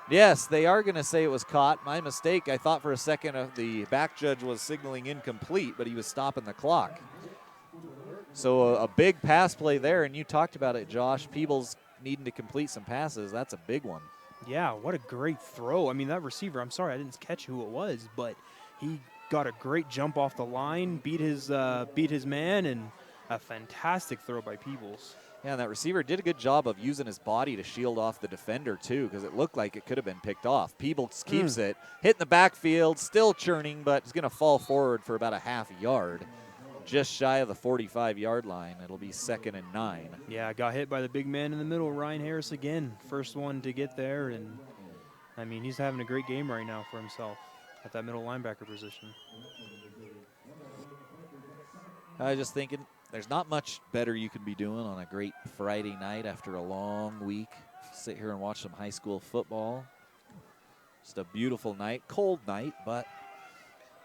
Yes, they are going to say it was caught. My mistake. I thought for a second the back judge was signaling incomplete, but he was stopping the clock. So a big pass play there, and you talked about it, Josh. Peebles needing to complete some passes. That's a big one. yeah, what a great throw. I mean, that receiver, I'm sorry I didn't catch who it was, but he got a great jump off the line, beat his man, and a fantastic throw by Peebles. Yeah, and that receiver did a good job of using his body to shield off the defender, too, because it looked like it could have been picked off. Peebles keeps it, hitting the backfield, still churning, but it's going to fall forward for about a half yard, just shy of the 45-yard line. It'll be 2nd and 9. Yeah, got hit by the big man in the middle, Ryan Harris again. First one to get there, and, I mean, he's having a great game right now for himself at that middle linebacker position. I was just thinking, there's not much better you can be doing on a great Friday night after a long week. Sit here and watch some high school football. Just a beautiful night, cold night, but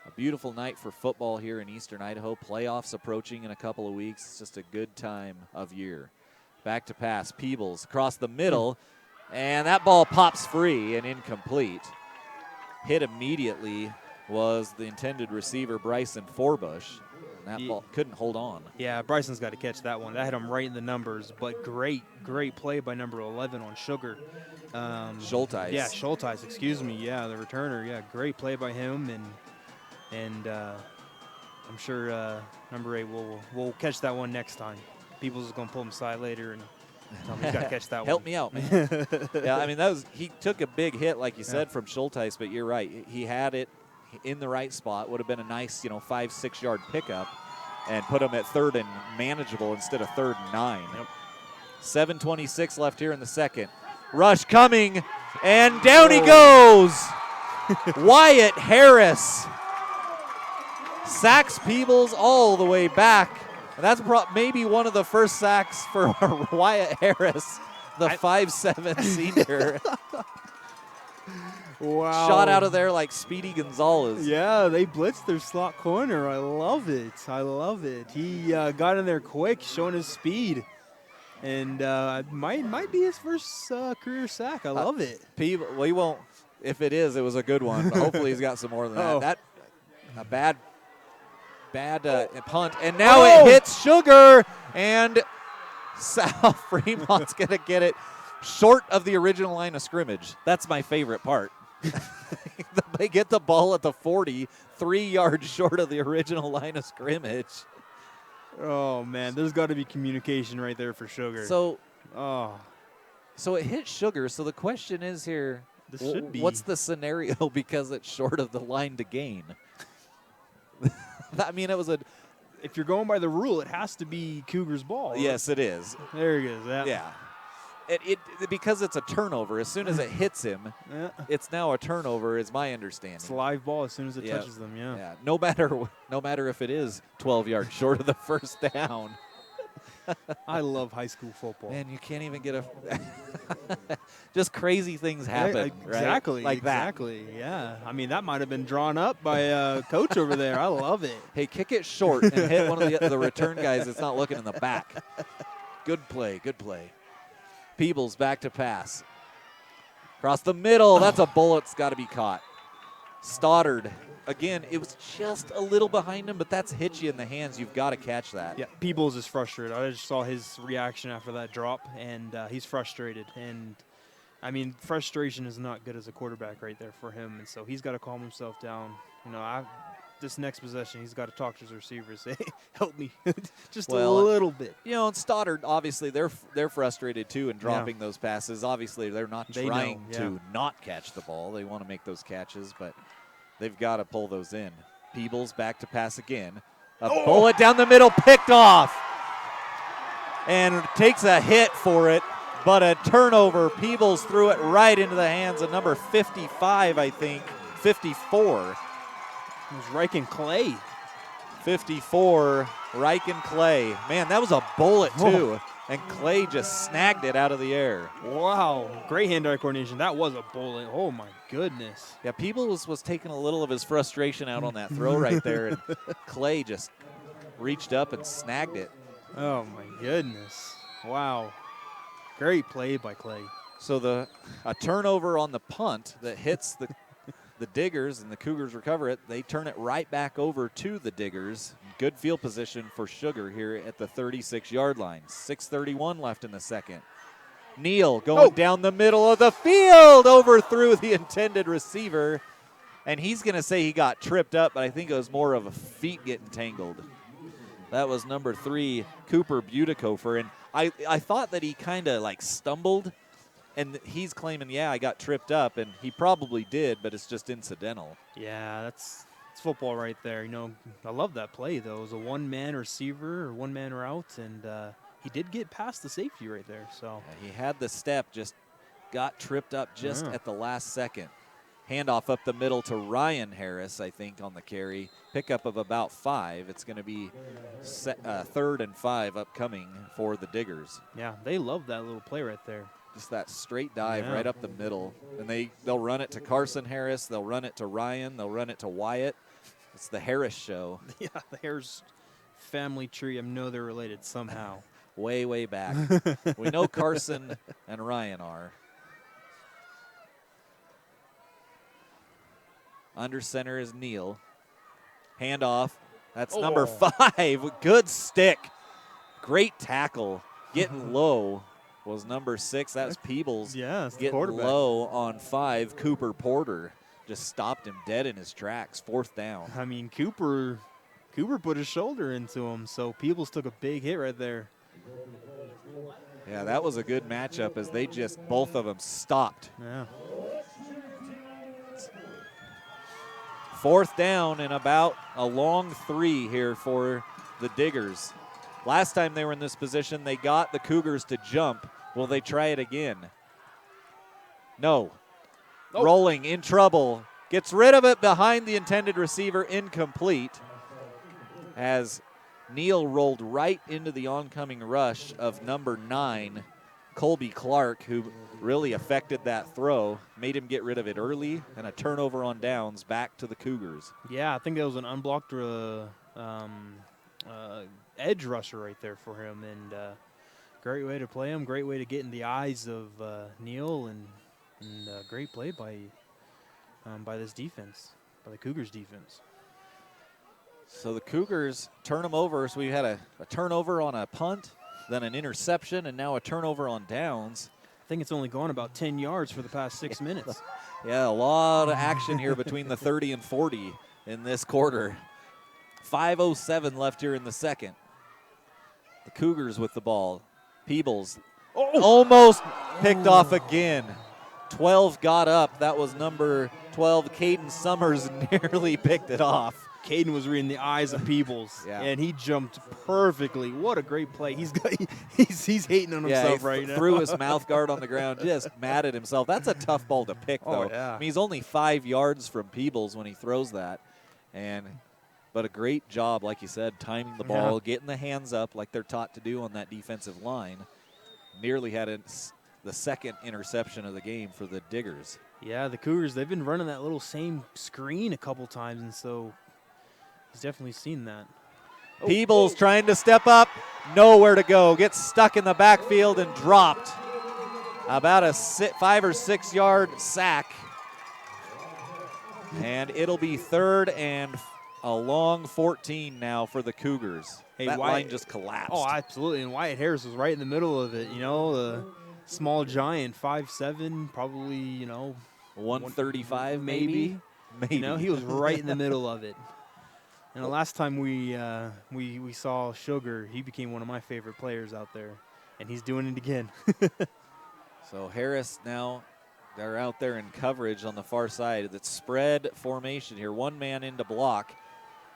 a beautiful night for football here in Eastern Idaho. Playoffs approaching in a couple of weeks. It's just a good time of year. Back to pass, Peebles across the middle, and that ball pops free and incomplete. Hit immediately was the intended receiver, Bryson Forbush. And that ball couldn't hold on. Yeah, Bryson's got to catch that one. That hit him right in the numbers, but great play by number 11 on Sugar. Schulteis. Yeah, Schulteis, excuse me. Yeah, the returner. Yeah, great play by him, and I'm sure number 8 will catch that one next time. People's is going to pull him aside later and tell him he's got to catch that one. Help me out, man. Yeah, I mean, he took a big hit, like you said, from Schulteis, but you're right. He had it in the right spot. Would have been a nice, 5-6 yard pickup and put him at 3rd and manageable instead of 3rd and 9. Yep. 7:26 left here in the second. Rush coming, and down he goes. Wyatt Harris sacks Peebles all the way back. And that's maybe one of the first sacks for Wyatt Harris, the 5'7" senior. Wow. Shot out of there like Speedy Gonzalez. Yeah, they blitzed their slot corner. I love it. He got in there quick, showing his speed. And might be his first career sack. I love it. Well, he won't. If it is, it was a good one. But hopefully he's got some more than that. A bad punt. And now it hits Sugar. And South-Fremont's going to get it short of the original line of scrimmage. That's my favorite part. They get the ball at the 40, 3 yards short of the original line of scrimmage. Oh, man, there's got to be communication right there for Sugar. So it hit Sugar. So the question is here, what's the scenario because it's short of the line to gain? I mean, it was if you're going by the rule, it has to be Cougars' ball. Yes, it is. There he goes. Yeah. It because it's a turnover. As soon as it hits him, it's now a turnover. Is my understanding. It's a live ball as soon as it touches them. Yeah. Yeah. No matter if it is 12 yards short of the first down. I love high school football. Man, you can't even get just crazy things happen. Exactly. Right? Like that. Exactly. Yeah. I mean, that might have been drawn up by a coach over there. I love it. Hey, kick it short and hit one of the return guys that's not looking in the back. Good play. Good play. Peebles back to pass. Across the middle. That's a bullet's got to be caught. Stoddard. Again, it was just a little behind him, but that's hit you in the hands. You've got to catch that. Yeah, Peebles is frustrated. I just saw his reaction after that drop, and he's frustrated. And, I mean, frustration is not good as a quarterback right there for him, and so he's got to calm himself down. This next possession, he's got to talk to his receivers. Say, help me just a little bit. And Stoddard, obviously, they're frustrated, too, in dropping those passes. Obviously, they're not trying to not catch the ball. They want to make those catches, but they've got to pull those in. Peebles back to pass again. A bullet down the middle, picked off. And takes a hit for it, but a turnover. Peebles threw it right into the hands of number 55, I think, 54. It was Riken Clay. 54 Reich and Clay. Man, that was a bullet, too. And Clay just snagged it out of the air. Wow, great hand-eye coordination. That was a bullet. Oh, my goodness. Yeah, Peebles was taking a little of his frustration out on that throw right there, and Clay just reached up and snagged it. Oh, my goodness. Wow. Great play by Clay. So a turnover on the punt that hits the Diggers, and the Cougars recover it. They turn it right back over to the Diggers. Good field position for Sugar here at the 36-yard line. 6:31 left in the second. Neal going down the middle of the field, overthrew the intended receiver. And he's going to say he got tripped up, but I think it was more of a feet getting tangled. That was number 3, Cooper Butikofer. And I thought that he kind of like stumbled. And he's claiming, yeah, I got tripped up, and he probably did, but it's just incidental. Yeah, it's football right there. You know, I love that play, though. It was a one-man receiver or one-man route, and he did get past the safety right there. So he had the step, just got tripped up just at the last second. Handoff up the middle to Ryan Harris, I think, on the carry. Pickup of about 5. It's going to be 3rd and 5 upcoming for the Diggers. Yeah, they love that little play right there. Just that straight dive right up the middle. And they'll run it to Carson Harris. They'll run it to Ryan. They'll run it to Wyatt. It's the Harris show. Yeah, the Harris family tree. I know they're related somehow. Way, way back. We know Carson and Ryan are. Under center is Neal. Handoff. That's number 5. Good stick. Great tackle. Getting low was number 6. That was Peebles. Yeah, it's the getting quarterback. low on 5. Cooper Porter just stopped him dead in his tracks. 4th down. I mean, Cooper put his shoulder into him, so Peebles took a big hit right there. Yeah, that was a good matchup as they just, both of them stopped. Yeah. 4th down and about a long 3 here for the Diggers. Last time they were in this position, they got the Cougars to jump. Will they try it again? No. Rolling, in trouble. Gets rid of it behind the intended receiver, incomplete. As Neal rolled right into the oncoming rush of number 9, Colby Clark, who really affected that throw, made him get rid of it early, and a turnover on downs back to the Cougars. Yeah, I think that was an unblocked edge rusher right there for him, and great way to play him, great way to get in the eyes of Neal, and great play by this defense, by the Cougars defense. So the Cougars turn them over. So we had a turnover on a punt, then an interception, and now a turnover on downs. I think it's only gone about 10 yards for the past 6 minutes. Yeah, a lot of action here between the 30 and 40 in this quarter. 5:07 left here in the second. The Cougars with the ball. Peebles almost picked off again. 12 got up. That was number 12. Caden Summers nearly picked it off. Caden was reading the eyes of Peebles, and he jumped perfectly. What a great play. He's hating on himself right now. Threw his mouth guard on the ground, just mad at himself. That's a tough ball to pick, though. Yeah. I mean, he's only 5 yards from Peebles when he throws that. But a great job, like you said, timing the ball, getting the hands up like they're taught to do on that defensive line. Nearly had the second interception of the game for the Diggers. Yeah, the Cougars, they've been running that little same screen a couple times, and so he's definitely seen that. Peebles trying to step up, nowhere to go. Gets stuck in the backfield and dropped. About a 5 or 6 yard sack. And it'll be 3rd and a long 14 now for the Cougars. Hey, that Wyatt, line just collapsed. Oh, absolutely. And Wyatt Harris was right in the middle of it. You know, the small giant, 5'7", probably, 135 maybe. You know, he was right in the middle of it. And the last time we saw Sugar, he became one of my favorite players out there. And he's doing it again. So Harris now, they're out there in coverage on the far side. It's spread formation here. One man into block.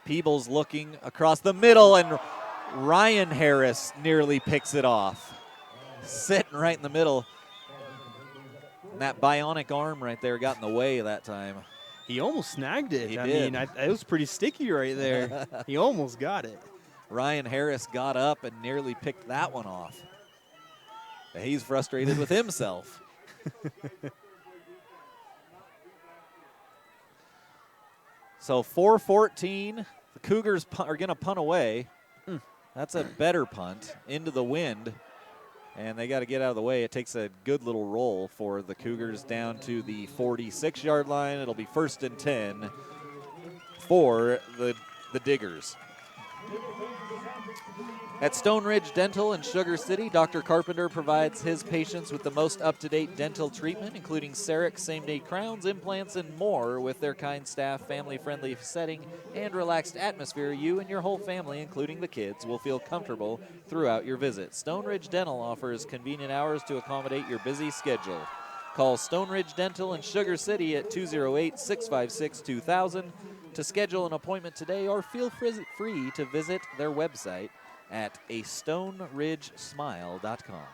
Peebles looking across the middle, and Ryan Harris nearly picks it off. Sitting right in the middle. And that bionic arm right there got in the way that time. He almost snagged it. He I did. mean, it was pretty sticky right there. He almost got it. Ryan Harris got up and nearly picked that one off. He's frustrated with himself. So 4:14, the Cougars are going to punt away. That's a better punt into the wind, and they got to get out of the way. It takes a good little roll for the Cougars down to the 46-yard line. It'll be 1st and 10 for the Diggers. At Stone Ridge Dental in Sugar City, Dr. Carpenter provides his patients with the most up-to-date dental treatment, including CEREC, same-day crowns, implants, and more. With their kind staff, family-friendly setting, and relaxed atmosphere, you and your whole family, including the kids, will feel comfortable throughout your visit. Stone Ridge Dental offers convenient hours to accommodate your busy schedule. Call Stone Ridge Dental in Sugar City at 208-656-2000 to schedule an appointment today, or feel free to visit their website at astoneridgesmile.com.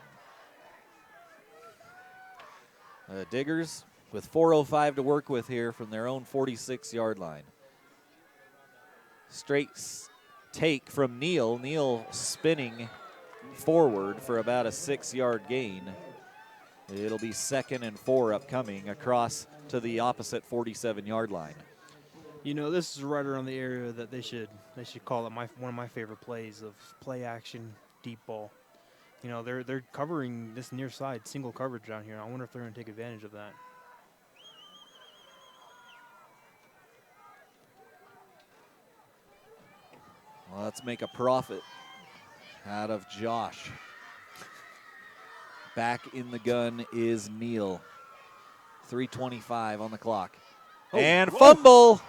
Diggers with 4:05 to work with here from their own 46-yard line. Straight take from Neal. Neal spinning forward for about a 6-yard gain. It'll be 2nd and 4 upcoming across to the opposite 47-yard line. You know, this is right around the area that they should call it one of my favorite plays of play action deep ball. You know, they're covering this near side single coverage down here. I wonder if they're going to take advantage of that. Well, let's make a profit out of Josh. Back in the gun is Neal. 3:25 on the clock. And fumble.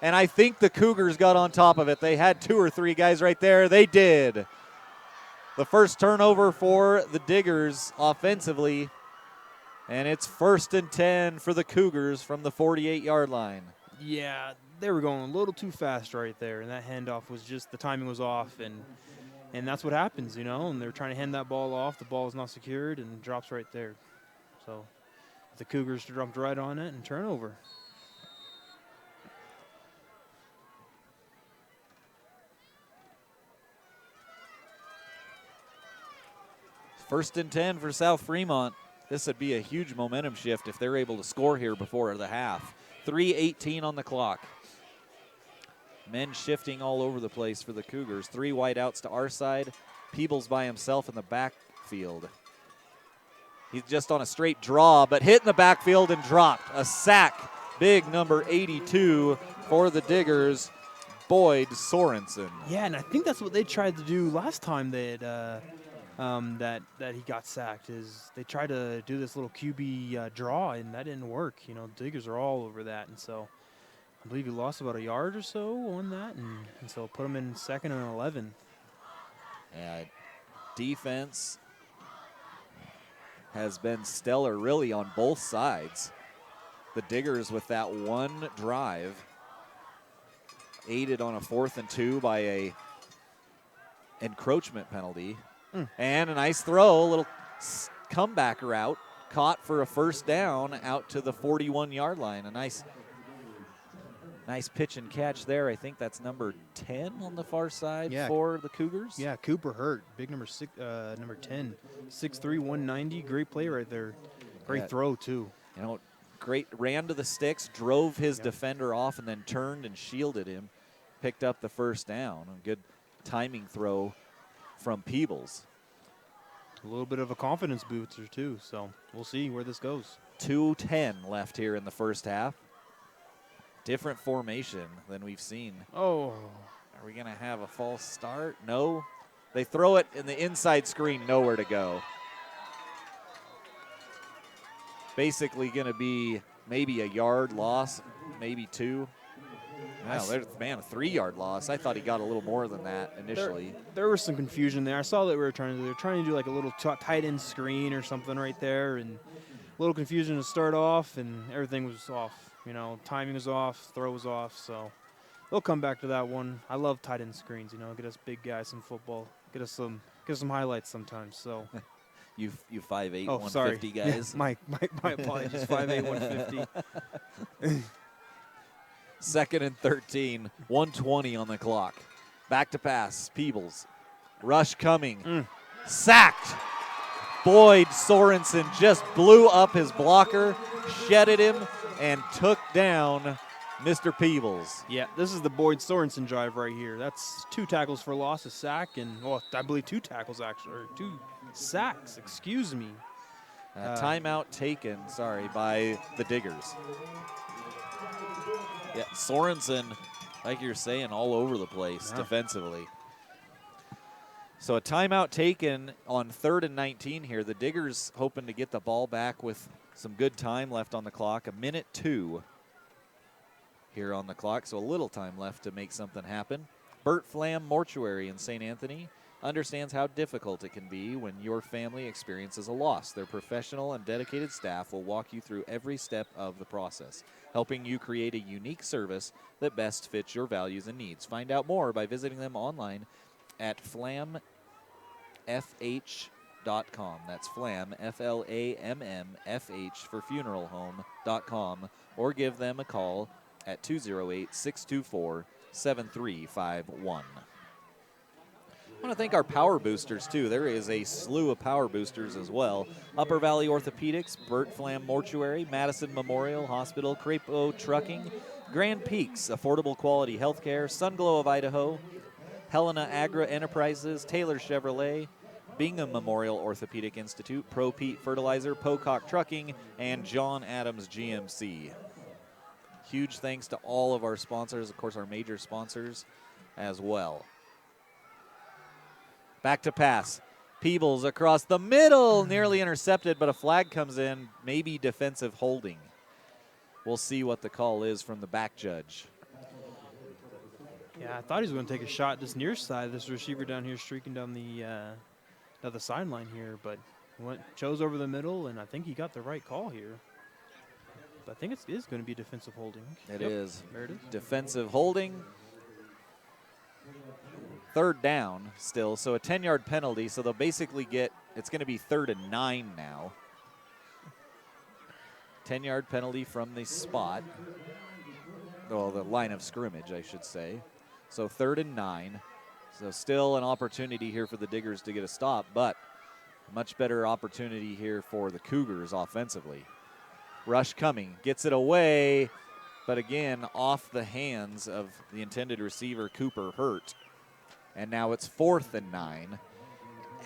And I think the Cougars got on top of it. They had 2 or 3 guys right there. They did. The first turnover for the Diggers offensively. And it's 1st and 10 for the Cougars from the 48-yard line. Yeah, they were going a little too fast right there, and that handoff was just, the timing was off, and that's what happens, you know, and they're trying to hand that ball off. The ball is not secured and drops right there. So the Cougars jumped right on it and turnover. 1st and 10 for South-Fremont. This would be a huge momentum shift if they're able to score here before the half. 3:18 on the clock. Men shifting all over the place for the Cougars. 3 wide outs to our side. Peebles by himself in the backfield. He's just on a straight draw, but hit in the backfield and dropped. A sack. Big number 82 for the Diggers, Boyd Sorensen. Yeah, and I think that's what they tried to do last time that he got sacked. Is they tried to do this little QB draw, and that didn't work. You know, Diggers are all over that, and so I believe he lost about a yard or so on that, and so put him in 2nd and 11. Yeah, defense has been stellar really on both sides. The Diggers with that one drive, aided on a 4th and 2 by a encroachment penalty. And a nice throw, a little comeback route, caught for a 1st down out to the 41-yard line. A nice pitch and catch there. I think that's number 10 on the far side for the Cougars. Yeah, Cooper Hurt, big number 10, 6'3", 190. Great play right there. Great throw too. You know, great, ran to the sticks, drove his defender off, and then turned and shielded him. Picked up the 1st down. A good timing throw from Peebles. A little bit of a confidence booster too, so we'll see where this goes. 2:10 left here in the 1st half. Different formation than we've seen. Oh. Are we going to have a false start? No. They throw it in the inside screen, nowhere to go. Basically going to be maybe a yard loss, maybe 2. Wow, there's, man, a 3-yard loss. I thought he got a little more than that initially. There was some confusion there. I saw that they were trying to do like a little tight end screen or something right there, and a little confusion to start off, and everything was off. You know, timing was off, throw was off, so they'll come back to that one. I love tight end screens. You know, get us big guys in football, get us some highlights sometimes. So. You 5'8", oh, 150 sorry. guys. my apologies. 5'8", 150. 2nd and 13, 1:20 on the clock. Back to pass, Peebles. Rush coming. Sacked. Boyd Sorensen just blew up his blocker, shedded him, and took down Mr. Peebles. Yeah, this is the Boyd Sorensen drive right here. That's 2 tackles for loss, a sack, and, well, I believe 2 tackles, actually, or 2 sacks, excuse me. Timeout taken, by the Diggers. Yeah, Sorensen, like you're saying, all over the place defensively. So a timeout taken on 3rd and 19 here. The Diggers hoping to get the ball back with some good time left on the clock. 1:02 here on the clock, so a little time left to make something happen. Burt Flam Mortuary in St. Anthony understands how difficult it can be when your family experiences a loss. Their professional and dedicated staff will walk you through every step of the process, helping you create a unique service that best fits your values and needs. Find out more by visiting them online at flammfh.com. That's Flam, F-L-A-M-M-F-H for funeralhome.com, or give them a call at 208-624-7351. I want to thank our power boosters, too. There is a slew of power boosters as well. Upper Valley Orthopedics, Burt Flam Mortuary, Madison Memorial Hospital, Crapo Trucking, Grand Peaks, Affordable Quality Healthcare, Sunglow of Idaho, Helena Agra Enterprises, Taylor Chevrolet, Bingham Memorial Orthopedic Institute, Pro Pete Fertilizer, Pocock Trucking, and John Adams GMC. Huge thanks to all of our sponsors, of course, our major sponsors as well. Back to pass. Peebles across the middle, nearly intercepted, but a flag comes in, maybe defensive holding. We'll see what the call is from the back judge. Yeah, I thought he was going to take a shot this near side. This receiver down here streaking down the sideline here, but chose over the middle, and I think he got the right call here. But I think it is going to be defensive holding. It is. There it is. Defensive holding. 3rd down still, so a 10-yard penalty. So they'll basically get, it's going to be 3rd and 9 now. 10-yard penalty from the spot. Well, the line of scrimmage, I should say. So 3rd and 9. So still an opportunity here for the Diggers to get a stop, but much better opportunity here for the Cougars offensively. Rush coming, gets it away, but again, off the hands of the intended receiver, Cooper Hurt. And now it's 4th and 9.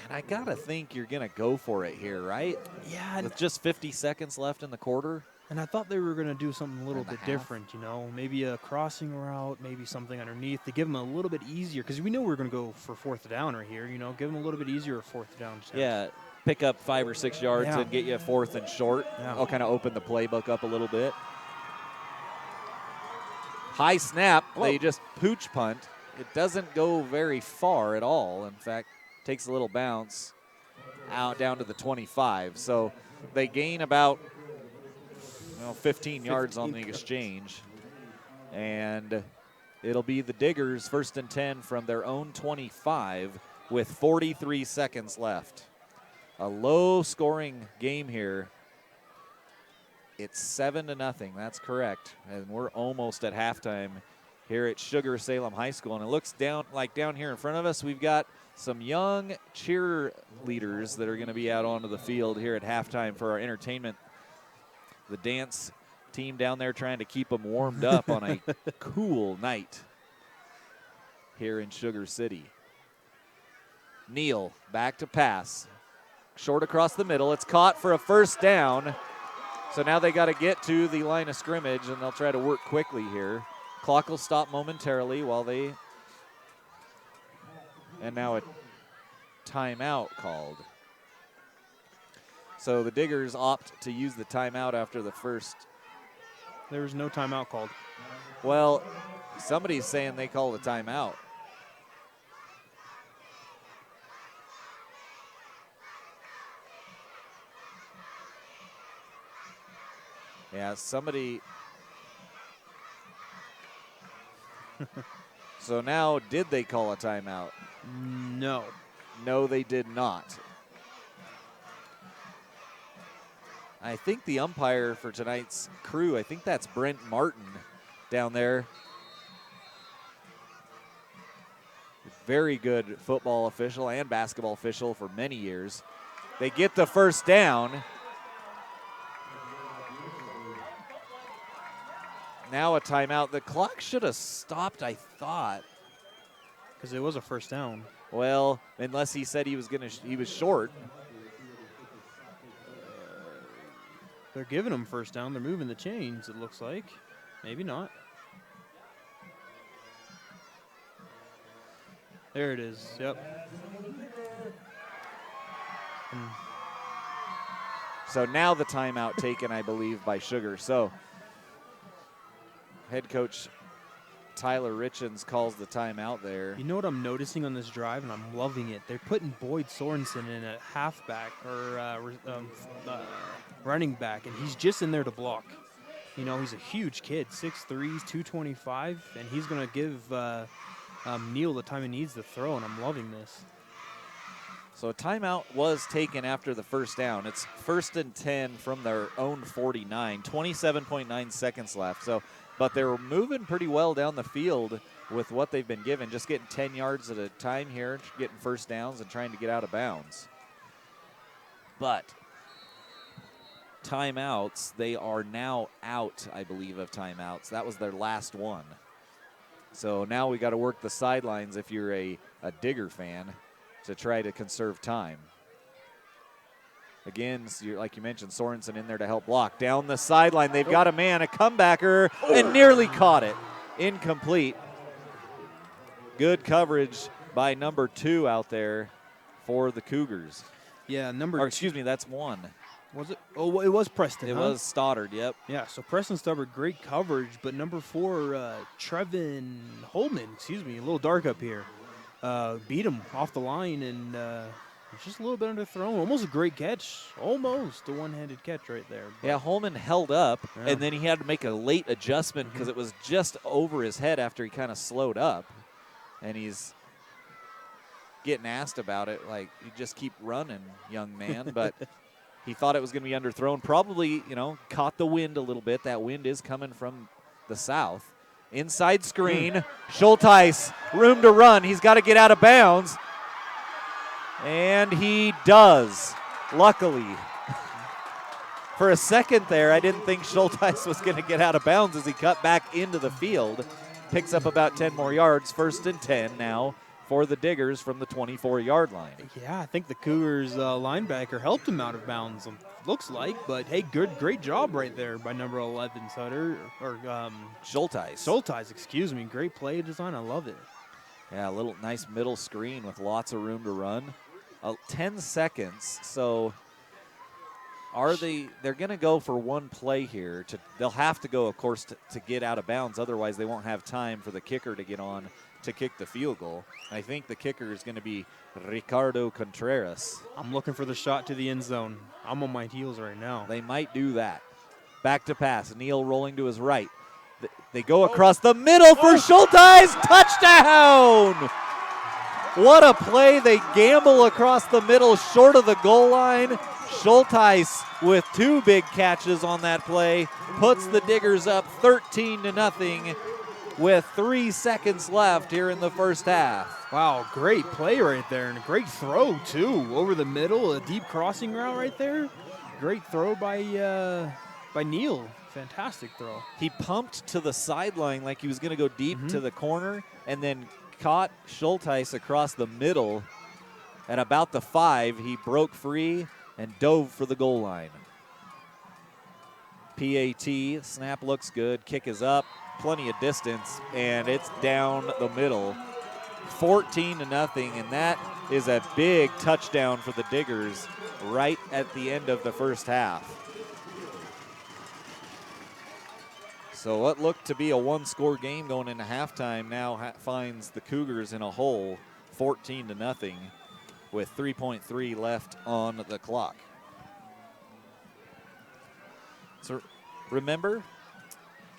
And I got to think you're going to go for it here, right? Yeah. With just 50 seconds left in the quarter. And I thought they were going to do something a little bit different, you know, maybe a crossing route, maybe something underneath to give them a little bit easier, because we know we're going to go for 4th down right here, you know, give them a little bit easier 4th down. Yeah, pick up 5 or 6 yards and get you a 4th and short. I'll kind of open the playbook up a little bit. High snap, they just pooch punt. It doesn't go very far at all. In fact, takes a little bounce out down to the 25. So they gain about 15 yards on the exchange. And it'll be the Diggers 1st and 10 from their own 25 with 43 seconds left. A low-scoring game here. It's 7-0. That's correct. And we're almost at halftime here at Sugar-Salem High School. And it looks down here in front of us, we've got some young cheerleaders that are going to be out onto the field here at halftime for our entertainment. The dance team down there trying to keep them warmed up on a cool night here in Sugar City. Neal back to pass. Short across the middle. It's caught for a 1st down. So now they got to get to the line of scrimmage, and they'll try to work quickly here. Clock will stop momentarily while they, and now a timeout called. So the Diggers opt to use the timeout after the first. There was no timeout called. Well, somebody's saying they called a timeout. Yeah, somebody. So now, did they call a timeout? No. No, they did not. I think the umpire for tonight's crew, I think that's Brent Martin down there. very good football official and basketball official for many years. They get the first down. Now a timeout. The clock should have stopped, I thought. Because it was a first down. Well, unless he said he was short. They're giving him first down. They're moving the chains, it looks like. Maybe not. There it is. Yep. So now the timeout taken, I believe, by Sugar. So head coach Tyler Richens calls the timeout there. You know what I'm noticing on this drive, and I'm loving it? They're putting Boyd Sorensen in at halfback or running back, and he's just in there to block. You know, he's a huge kid, 6'3", 225, and he's going to give Neal the time he needs to throw, and I'm loving this. So a timeout was taken after the first down. It's 1st and 10 from their own 49, 27.9 seconds left. So, but they're moving pretty well down the field with what they've been given, just getting 10 yards at a time here, getting first downs and trying to get out of bounds. But timeouts, they are now out, I believe, of timeouts. That was their last one. So now we got to work the sidelines if you're a Digger fan to try to conserve time. Again, like you mentioned, Sorensen in there to help block. Down the sideline, they've got a man, a comebacker, and nearly caught it. Incomplete. Good coverage by number 2 out there for the Cougars. Yeah, excuse me, that's 1. Was it? Oh, it was Preston. It was Stoddard, yep. Yeah, so Preston Stoddard, great coverage, but number 4, Trevin Holman, a little dark up here, beat him off the line, and just a little bit underthrown. Almost a great catch. Almost a one-handed catch right there. But yeah, Holman held up, and then he had to make a late adjustment because it was just over his head after he kind of slowed up, and he's getting asked about it, like, you just keep running, young man, but he thought it was going to be underthrown. Probably, caught the wind a little bit. That wind is coming from the south. Inside screen. Schulteis, room to run. He's got to get out of bounds. And he does, luckily. For a second there, I didn't think Schulteis was going to get out of bounds as he cut back into the field. Picks up about 10 more yards. 1st and 10 now for the Diggers from the 24-yard line. Yeah, I think the Cougars linebacker helped him out of bounds, looks like. But, hey, great job right there by number 11, Sutter. Schulteis. Schulteis, excuse me. Great play design. I love it. Yeah, a little nice middle screen with lots of room to run. 10 seconds, so they're going to go for one play here. They'll have to go, of course, to get out of bounds. Otherwise, they won't have time for the kicker to get on to kick the field goal. I think the kicker is going to be Ricardo Contreras. I'm looking for the shot to the end zone. I'm on my heels right now. They might do that. Back to pass. Neal rolling to his right. They go across the middle for Schulteis. Touchdown! What a play. They gamble across the middle short of the goal line. Schulteis with 2 big catches on that play puts the Diggers up 13-0 with 3 seconds left here in the first half. Wow, great play right there, and a great throw too over the middle, a deep crossing route right there. Great throw by Neal. Fantastic throw. He pumped to the sideline like he was going to go deep to the corner, and then caught Schulteis across the middle. At about the 5, he broke free and dove for the goal line. PAT, snap looks good, kick is up, plenty of distance, and it's down the middle. 14-0, and that is a big touchdown for the Diggers right at the end of the first half. So what looked to be a 1-score game going into halftime now finds the Cougars in a hole, 14-0, with 3.3 left on the clock. So remember,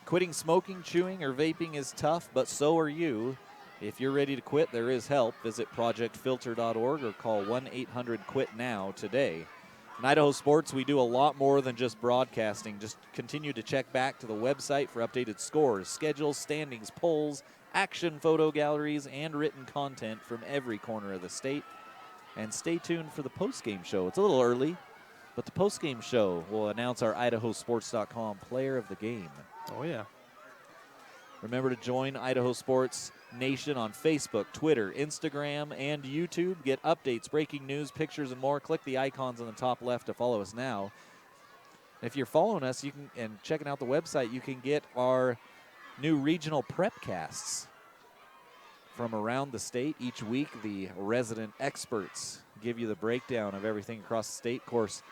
quitting smoking, chewing, or vaping is tough, but so are you. If you're ready to quit, there is help. Visit projectfilter.org or call 1-800-QUIT-NOW today. In Idaho Sports, we do a lot more than just broadcasting. Just continue to check back to the website for updated scores, schedules, standings, polls, action photo galleries, and written content from every corner of the state. And stay tuned for the postgame show. It's a little early, but the postgame show will announce our IdahoSports.com player of the game. Oh, yeah. Remember to join Idaho Sports Nation on Facebook, Twitter, Instagram, and YouTube. Get updates, breaking news, pictures, and more. Click the icons on the top left to follow us now. If you're following us and checking out the website, you can get our new regional prep casts from around the state. Each week, the resident experts give you the breakdown of everything across the state. Of course,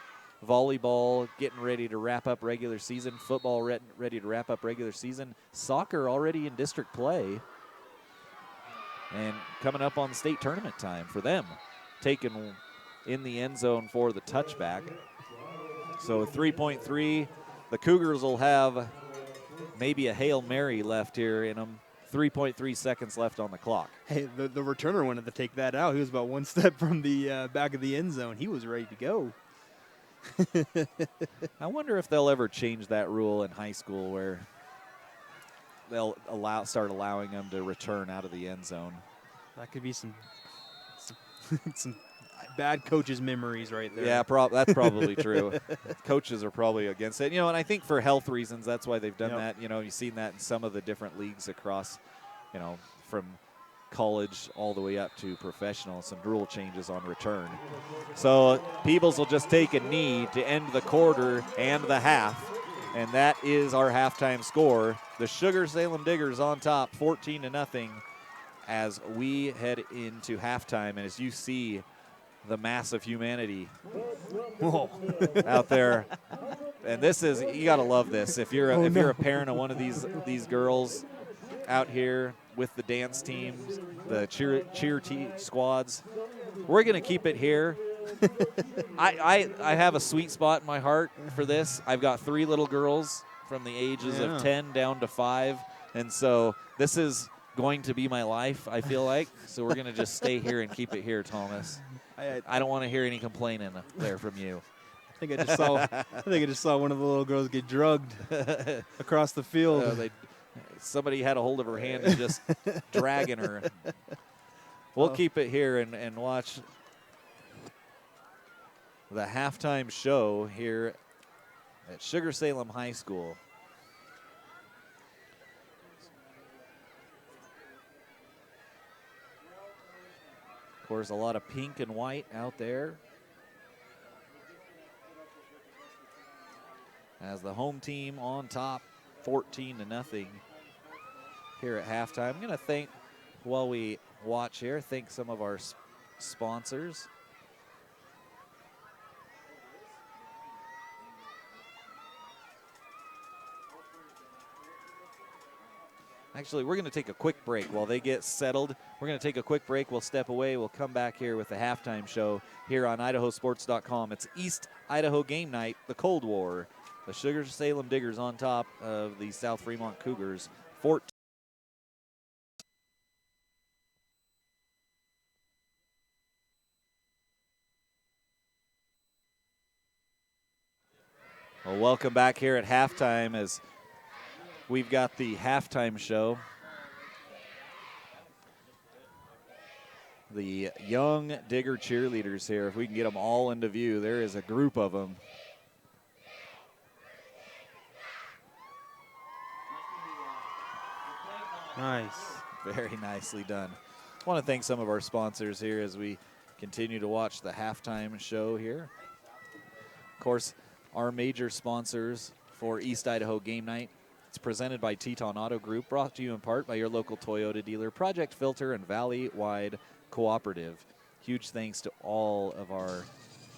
volleyball getting ready to wrap up regular season, football ready to wrap up regular season, soccer already in district play, and coming up on state tournament time for them, taken in the end zone for the touchback. So 3.3, the Cougars will have maybe a Hail Mary left here in them. 3.3 seconds left on the clock. Hey, the returner wanted to take that out. He was about one step from the back of the end zone. He was ready to go. I wonder if they'll ever change that rule in high school where they'll start allowing them to return out of the end zone. That could be some bad coaches' memories right there. Yeah, that's probably true. Coaches are probably against it. And I think for health reasons, that's why they've done that. You've seen that in some of the different leagues across, from college all the way up to professional, some rule changes on return. So Peebles will just take a knee to end the quarter and the half, and that is our halftime score. The Sugar-Salem Diggers on top, 14-0, as we head into halftime. And as you see the mass of humanity out there, and this is, you got to love this. If you're a parent of one of these girls out here with the dance teams, the cheer squads, we're going to keep it here. I have a sweet spot in my heart for this. I've got 3 little girls from the ages of 10 down to 5, and so this is going to be my life, I feel like. So we're going to just stay here and keep it here, Thomas. I don't want to hear any complaining there from you. I think I just saw one of the little girls get drugged across the field. Somebody had a hold of her hand and just dragging her. We'll keep it here and watch the halftime show here at Sugar-Salem High School. Of course, a lot of pink and white out there as the home team on top, 14-0 here at halftime. I'm going to thank, while we watch here, thank some of our sponsors. Actually, we're going to take a quick break while they get settled. We're going to take a quick break. We'll step away. We'll come back here with the halftime show here on IdahoSports.com. It's East Idaho game night, the Cold War. The Sugar-Salem Diggers on top of the South-Fremont Cougars, 14. Well, welcome back here at halftime as we've got the halftime show. The young Digger cheerleaders here, if we can get them all into view, there is a group of them. Nice. Very nicely done. I want to thank some of our sponsors here as we continue to watch the halftime show here. Of course, our major sponsors for East Idaho Game Night. It's presented by Teton Auto Group, brought to you in part by your local Toyota dealer, Project Filter, and Valley-Wide Cooperative. Huge thanks to all of our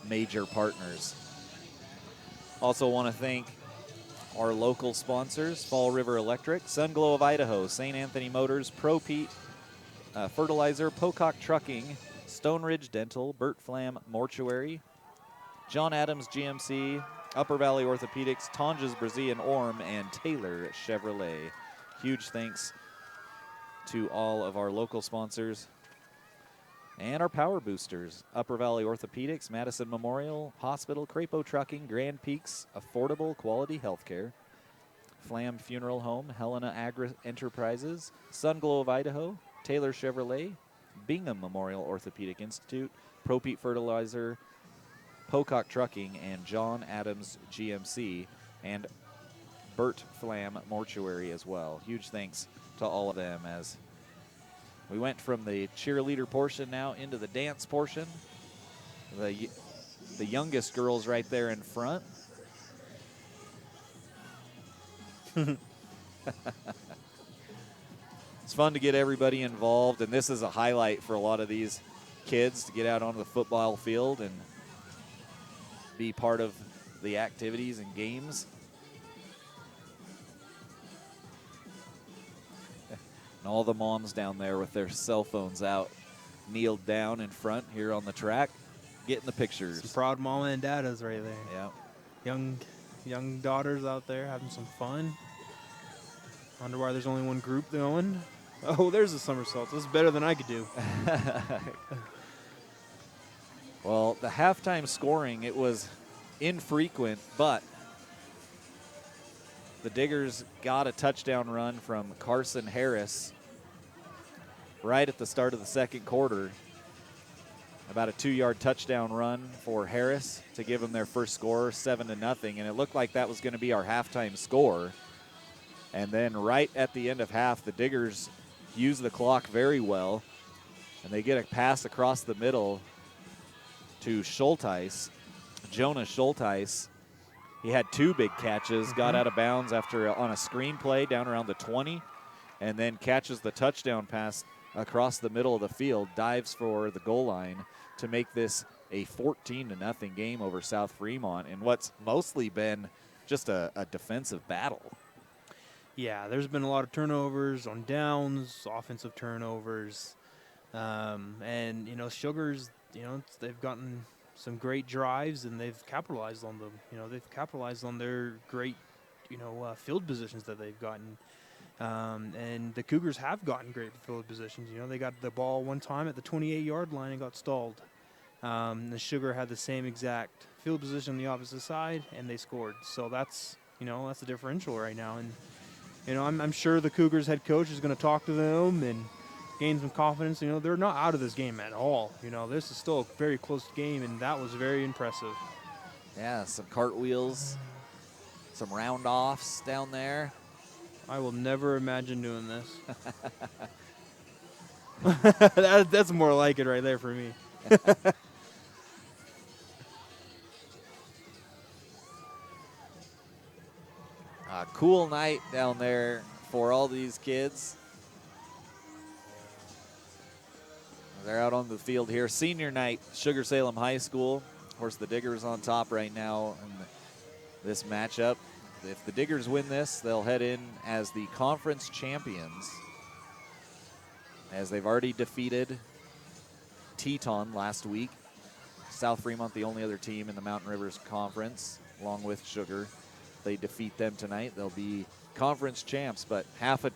major partners. Also want to thank our local sponsors, Fall River Electric, Sunglow of Idaho, St. Anthony Motors, Pro Pete Fertilizer, Pocock Trucking, Stone Ridge Dental, Burt Flam Mortuary, John Adams GMC, Upper Valley Orthopedics, Tonja's Brazilian Orm, and Taylor Chevrolet. Huge thanks to all of our local sponsors. And our power boosters, Upper Valley Orthopedics, Madison Memorial Hospital, Crapo Trucking, Grand Peaks, Affordable Quality Healthcare, Flam Funeral Home, Helena Agri Enterprises, Sunglow of Idaho, Taylor Chevrolet, Bingham Memorial Orthopedic Institute, Propete Fertilizer, Pocock Trucking, and John Adams GMC, and Burt Flam Mortuary as well. Huge thanks to all of them as we went from the cheerleader portion now into the dance portion. The youngest girls right there in front. It's fun to get everybody involved, and this is a highlight for a lot of these kids to get out onto the football field and be part of the activities and games. And all the moms down there with their cell phones out, kneeled down in front here on the track, getting the pictures. Some proud mama and daddas right there. Yeah. Young daughters out there having some fun. Wonder why there's only one group going. Oh, there's a somersault. This is better than I could do. Well, the halftime scoring, it was infrequent, but the Diggers got a touchdown run from Carson Harris right at the start of the second quarter. About a 2-yard touchdown run for Harris to give them their first score, 7-0, and it looked like that was going to be our halftime score. And then right at the end of half, the Diggers use the clock very well, and they get a pass across the middle to Schulteis, Jonas Schulteis. He had 2 big catches, got out of bounds on a screen play down around the 20, and then catches the touchdown pass across the middle of the field, dives for the goal line to make this a 14-0 game over South-Fremont in what's mostly been just a defensive battle. Yeah, there's been a lot of turnovers on downs, offensive turnovers. And, Sugars, they've gotten some great drives, and they've capitalized on them. They've capitalized on their great, field positions that they've gotten. And the Cougars have gotten great field positions. They got the ball one time at the 28-yard line and got stalled. The Sugar had the same exact field position on the opposite side, and they scored. So that's the differential right now. And, I'm sure the Cougars head coach is going to talk to them and gain some confidence. They're not out of this game at all. This is still a very close game, and that was very impressive. Yeah, some cartwheels, some round-offs down there. I will never imagine doing this. That's more like it right there for me. A cool night down there for all these kids. They're out on the field here. Senior night, Sugar-Salem High School. Of course, the Diggers on top right now in this matchup. If the Diggers win this, they'll head in as the conference champions, as they've already defeated Teton last week. South-Fremont, the only other team in the Mountain Rivers Conference, along with Sugar. They defeat them tonight, they'll be conference champs, but half a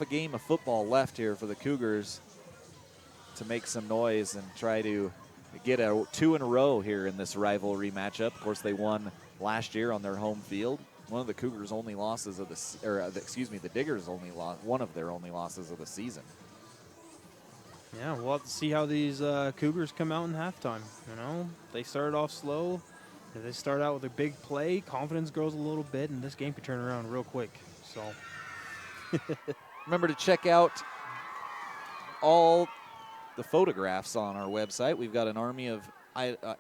game of football left here for the Cougars to make some noise and try to get 2 in a row here in this rivalry matchup. Of course, they won last year on their home field. One of the Cougars' only losses of the Diggers' only one of their only losses of the season. Yeah, we'll have to see how these Cougars come out in halftime. They started off slow. If they start out with a big play, confidence grows a little bit, and this game could turn around real quick. So, remember to check out all the photographs on our website. We've got an army of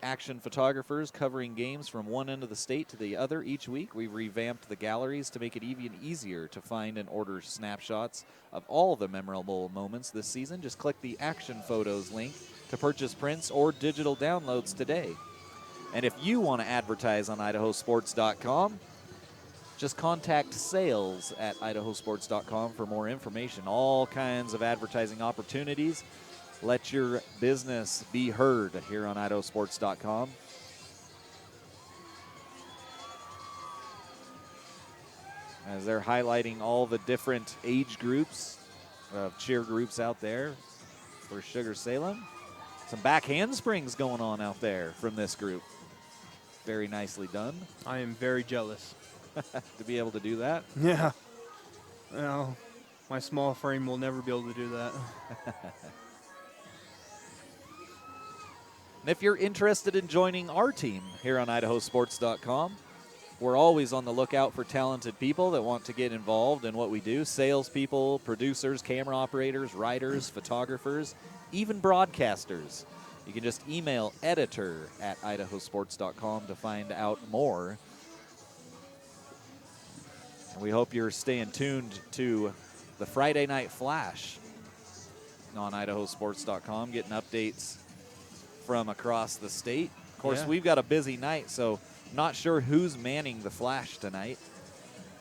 action photographers covering games from one end of the state to the other each week. We've revamped the galleries to make it even easier to find and order snapshots of all the memorable moments this season. Just click the Action Photos link to purchase prints or digital downloads today. And if you want to advertise on IdahoSports.com, just contact sales at IdahoSports.com for more information. All kinds of advertising opportunities. Let your business be heard here on IdahoSports.com. As they're highlighting all the different age groups of cheer groups out there. for Sugar-Salem. Some back handsprings going on out there from this group. Very nicely done. I am very jealous. To be able to do that. Yeah. Well, my small frame will never be able to do that. And if you're interested in joining our team here on IdahoSports.com, we're always on the lookout for talented people that want to get involved in what we do. Salespeople, producers, camera operators, writers, photographers, even broadcasters. You can just email editor@IdahoSports.com to find out more. And we hope you're staying tuned to the Friday Night Flash on IdahoSports.com, getting updates from across the state. Of course, Yeah. we've got a busy night, so not sure who's manning the Flash tonight.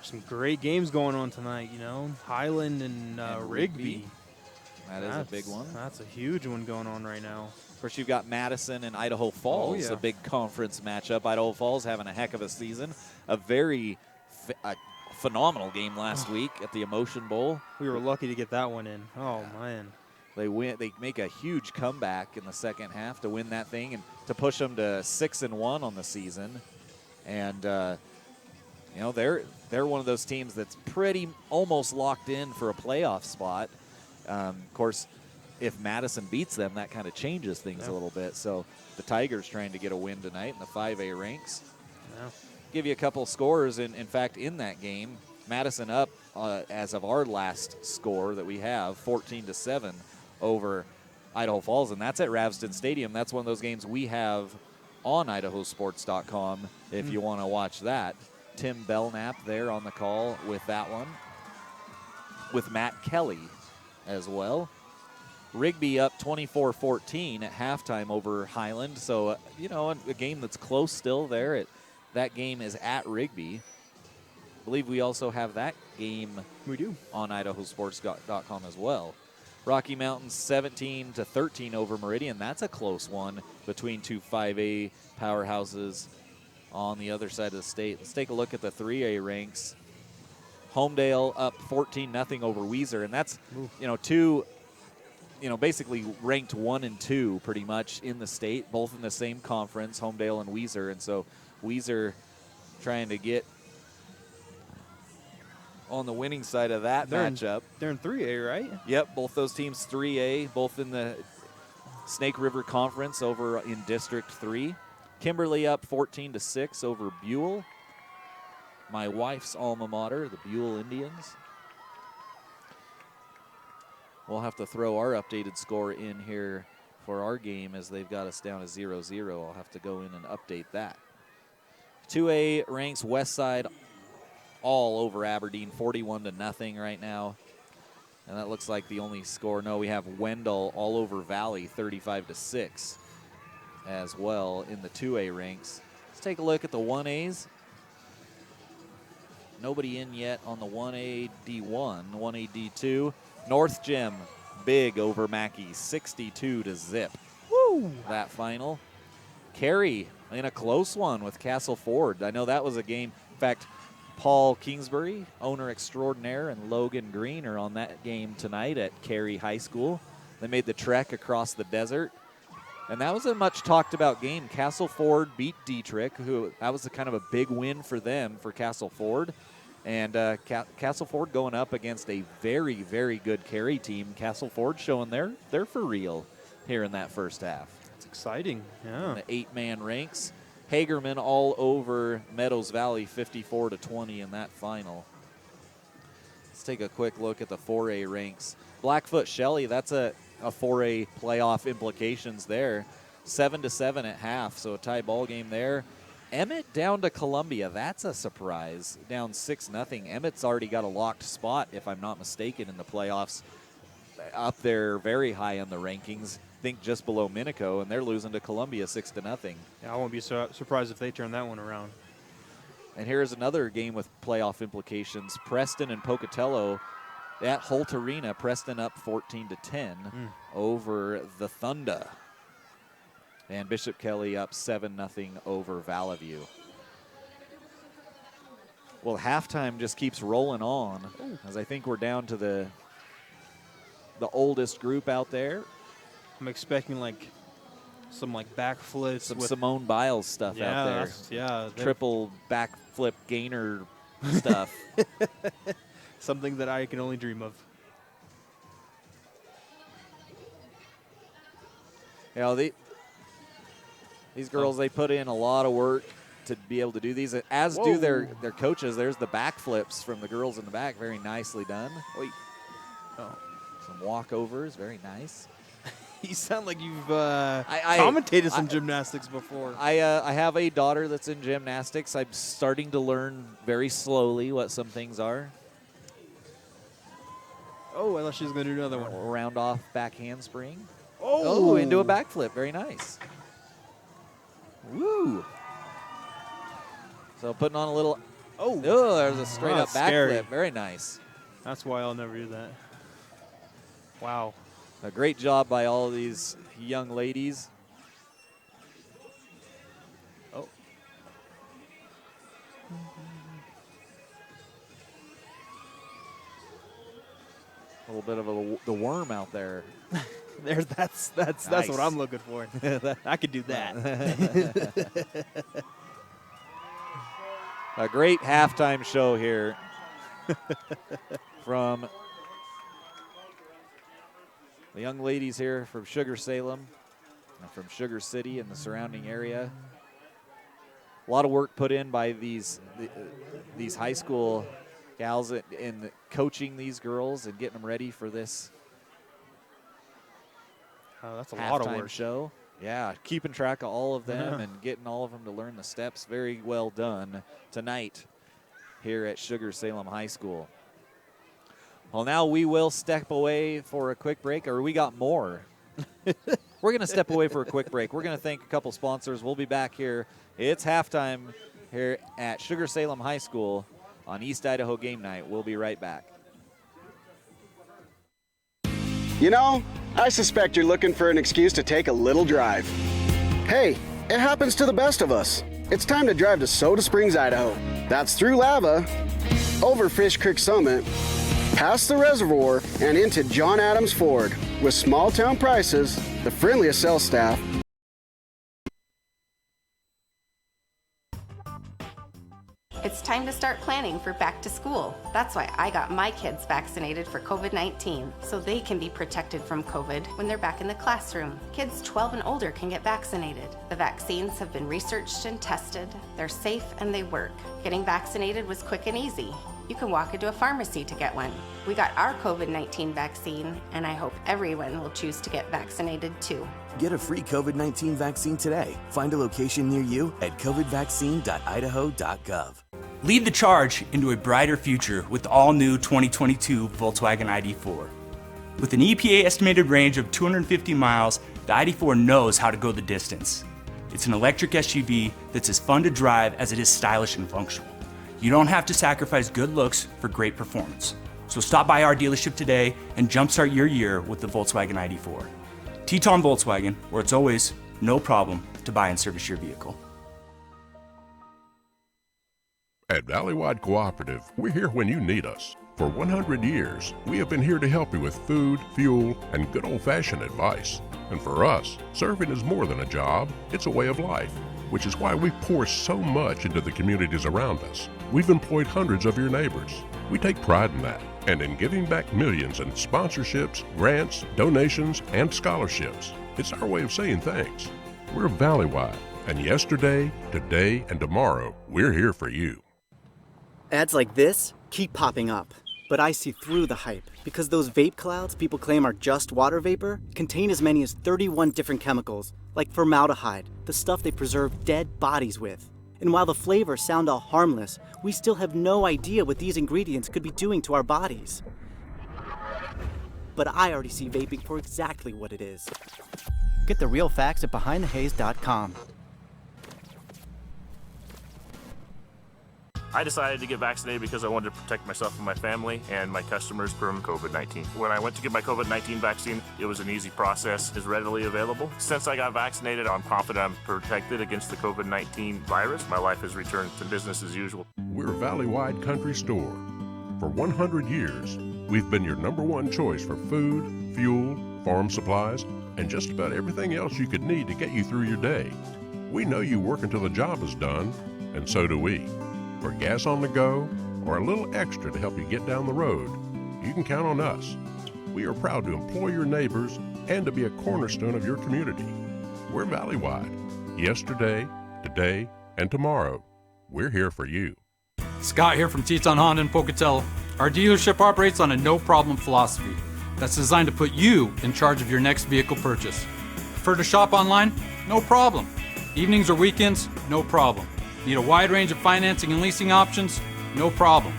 Some great games going on tonight, you know. Highland and Rigby. That is a big one. That's a huge one going on right now. Of course, you've got Madison and Idaho Falls, yeah. a big conference matchup. Idaho Falls having a heck of a season. A very phenomenal game last week at the Emotion Bowl. We were lucky to get that one in. Oh, man. They win. They make a huge comeback in the second half to win that thing and to push them to 6-1 on the season. And you know, they're one of those teams that's pretty almost locked in for a playoff spot. Of course, if Madison beats them, that kind of changes things a little bit. So the Tigers trying to get a win tonight in the 5A ranks. Yeah. Give you a couple scores. In fact, in that game, Madison up as of our last score that we have, 14-7 over Idaho Falls, and that's at Ravsden Stadium. That's one of those games we have on IdahoSports.com if you want to watch that. Tim Belknap there on the call with that one, with Matt Kelly as well. Rigby up 24-14 at halftime over Highland. So, you know, a game that's close still there. That game is at Rigby. I believe we also have that game on IdahoSports.com as well. Rocky Mountains 17-13 over Meridian. That's a close one between two 5A powerhouses on the other side of the state. Let's take a look at the 3A ranks. Homedale up 14-0 over Weiser, and that's two, basically ranked 1 and 2 pretty much in the state, both in the same conference, Homedale and Weiser, and so Weiser trying to get on the winning side of that matchup. They're in 3A, right? Yep, both those teams 3A, both in the Snake River Conference over in District 3. Kimberly up 14-6 over Buell. My wife's alma mater, the Buell Indians. We'll have to throw our updated score in here for our game as they've got us down to 0-0. I'll have to go in and update that. 2A ranks Westside all over Aberdeen, 41-0 right now. And that looks like the only score. No, we have Wendell all over Valley, 35-6 as well in the 2A ranks. Let's take a look at the 1As. Nobody in yet on the 1A D1, 1A D2. North Gym, big over Mackey, 62-0. Woo! That final. Cary in a close one with Castle Ford. I know that was a game. In fact, Paul Kingsbury, owner extraordinaire, and Logan Green are on that game tonight at Cary High School. They made the trek across the desert. And that was a much talked about game. Castle Ford beat Dietrich, that was kind of a big win for them, for Castle Ford. And Castle Ford going up against a very, very good Cary team. Castle Ford showing they're for real here in that first half. It's exciting, yeah. In the 8-man ranks. Hagerman all over Meadows Valley, 54-20 in that final. Let's take a quick look at the 4A ranks. Blackfoot Shelley, that's a 4A playoff implications there. 7-7 at half, so a tie ball game there. Emmett down to Columbia. That's a surprise. Down 6-0. Emmett's already got a locked spot, if I'm not mistaken, in the playoffs. Up there very high on the rankings. I think just below Minico, and they're losing to Columbia 6-0. Yeah, I won't be surprised if they turn that one around. And here's another game with playoff implications. Preston and Pocatello at Holt Arena. Preston up 14-10 over the Thunder. And Bishop Kelly up 7-0 over Valley View. Well, halftime just keeps rolling on, as I think we're down to the oldest group out there. I'm expecting like some like backflips. Some with, Simone Biles stuff out there. Yeah. Triple backflip gainer stuff. Something that I can only dream of. You know, these girls, they put in a lot of work to be able to do these, as do their coaches. There's the backflips from the girls in the back. Very nicely done. Wait. Oh. Some walkovers. Very nice. You sound like you've commentated some gymnastics before. I have a daughter that's in gymnastics. I'm starting to learn very slowly what some things are. Oh, I thought she was going to do another one. Round off back handspring. Oh, into a backflip. Very nice. Woo. So putting on a little. Oh, there's a straight up backflip. Scary. Very nice. That's why I'll never do that. Wow. A great job by all of these young ladies. Oh. A little bit of the worm out there. That's Nice. what I'm looking for. I could do that. A great halftime show here from the young ladies here from Sugar-Salem and from Sugar City and the surrounding area. A lot of work put in by these high school gals in coaching these girls and getting them ready for this that's a lot of halftime work. show. Yeah, keeping track of all of them and getting all of them to learn the steps. Very well done tonight here at Sugar-Salem High School. Well, now we will step away for a quick break, or we got more. We're going to step away for a quick break. We're going to thank a couple sponsors. We'll be back here. It's halftime here at Sugar-Salem High School on East Idaho Game Night. We'll be right back. You know, I suspect you're looking for an excuse to take a little drive. Hey, it happens to the best of us. It's time to drive to Soda Springs, Idaho. That's through Lava, over Fish Creek Summit, past the reservoir, and into John Adams Ford. With small town prices, the friendliest sales staff, It's time to start planning for back to school. That's why I got my kids vaccinated for COVID-19, so they can be protected from COVID when they're back in the classroom. Kids 12 and older can get vaccinated. The vaccines have been researched and tested. They're safe and they work. Getting vaccinated was quick and easy. You can walk into a pharmacy to get one. We got our COVID-19 vaccine, and I hope everyone will choose to get vaccinated too. Get a free COVID-19 vaccine today. Find a location near you at covidvaccine.idaho.gov. Lead the charge into a brighter future with the all-new 2022 Volkswagen ID4. With an EPA estimated range of 250 miles, the ID4 knows how to go the distance. It's an electric SUV that's as fun to drive as it is stylish and functional. You don't have to sacrifice good looks for great performance. So stop by our dealership today and jumpstart your year with the Volkswagen ID4. Teton Volkswagen, where it's always no problem to buy and service your vehicle. At Valleywide Cooperative, we're here when you need us. For 100 years, we have been here to help you with food, fuel, and good old-fashioned advice. And for us, serving is more than a job, it's a way of life, which is why we pour so much into the communities around us. We've employed hundreds of your neighbors. We take pride in that, and in giving back millions in sponsorships, grants, donations, and scholarships. It's our way of saying thanks. We're Valleywide, and yesterday, today, and tomorrow, we're here for you. Ads like this keep popping up, but I see through the hype because those vape clouds people claim are just water vapor contain as many as 31 different chemicals, like formaldehyde, the stuff they preserve dead bodies with. And while the flavors sound all harmless, we still have no idea what these ingredients could be doing to our bodies. But I already see vaping for exactly what it is. Get the real facts at BehindTheHaze.com. I decided to get vaccinated because I wanted to protect myself and my family and my customers from COVID-19. When I went to get my COVID-19 vaccine, it was an easy process, is readily available. Since I got vaccinated, I'm confident I'm protected against the COVID-19 virus. My life has returned to business as usual. We're a Valleywide Country Store. For 100 years, we've been your #1 choice for food, fuel, farm supplies, and just about everything else you could need to get you through your day. We know you work until the job is done, and so do we. For gas on the go or a little extra to help you get down the road, you can count on us. We are proud to employ your neighbors and to be a cornerstone of your community. We're Valley-wide. Yesterday, today, and tomorrow. We're here for you. Scott here from Teton Honda in Pocatello. Our dealership operates on a no-problem philosophy that's designed to put you in charge of your next vehicle purchase. Prefer to shop online? No problem. Evenings or weekends? No problem. Need a wide range of financing and leasing options? No problem.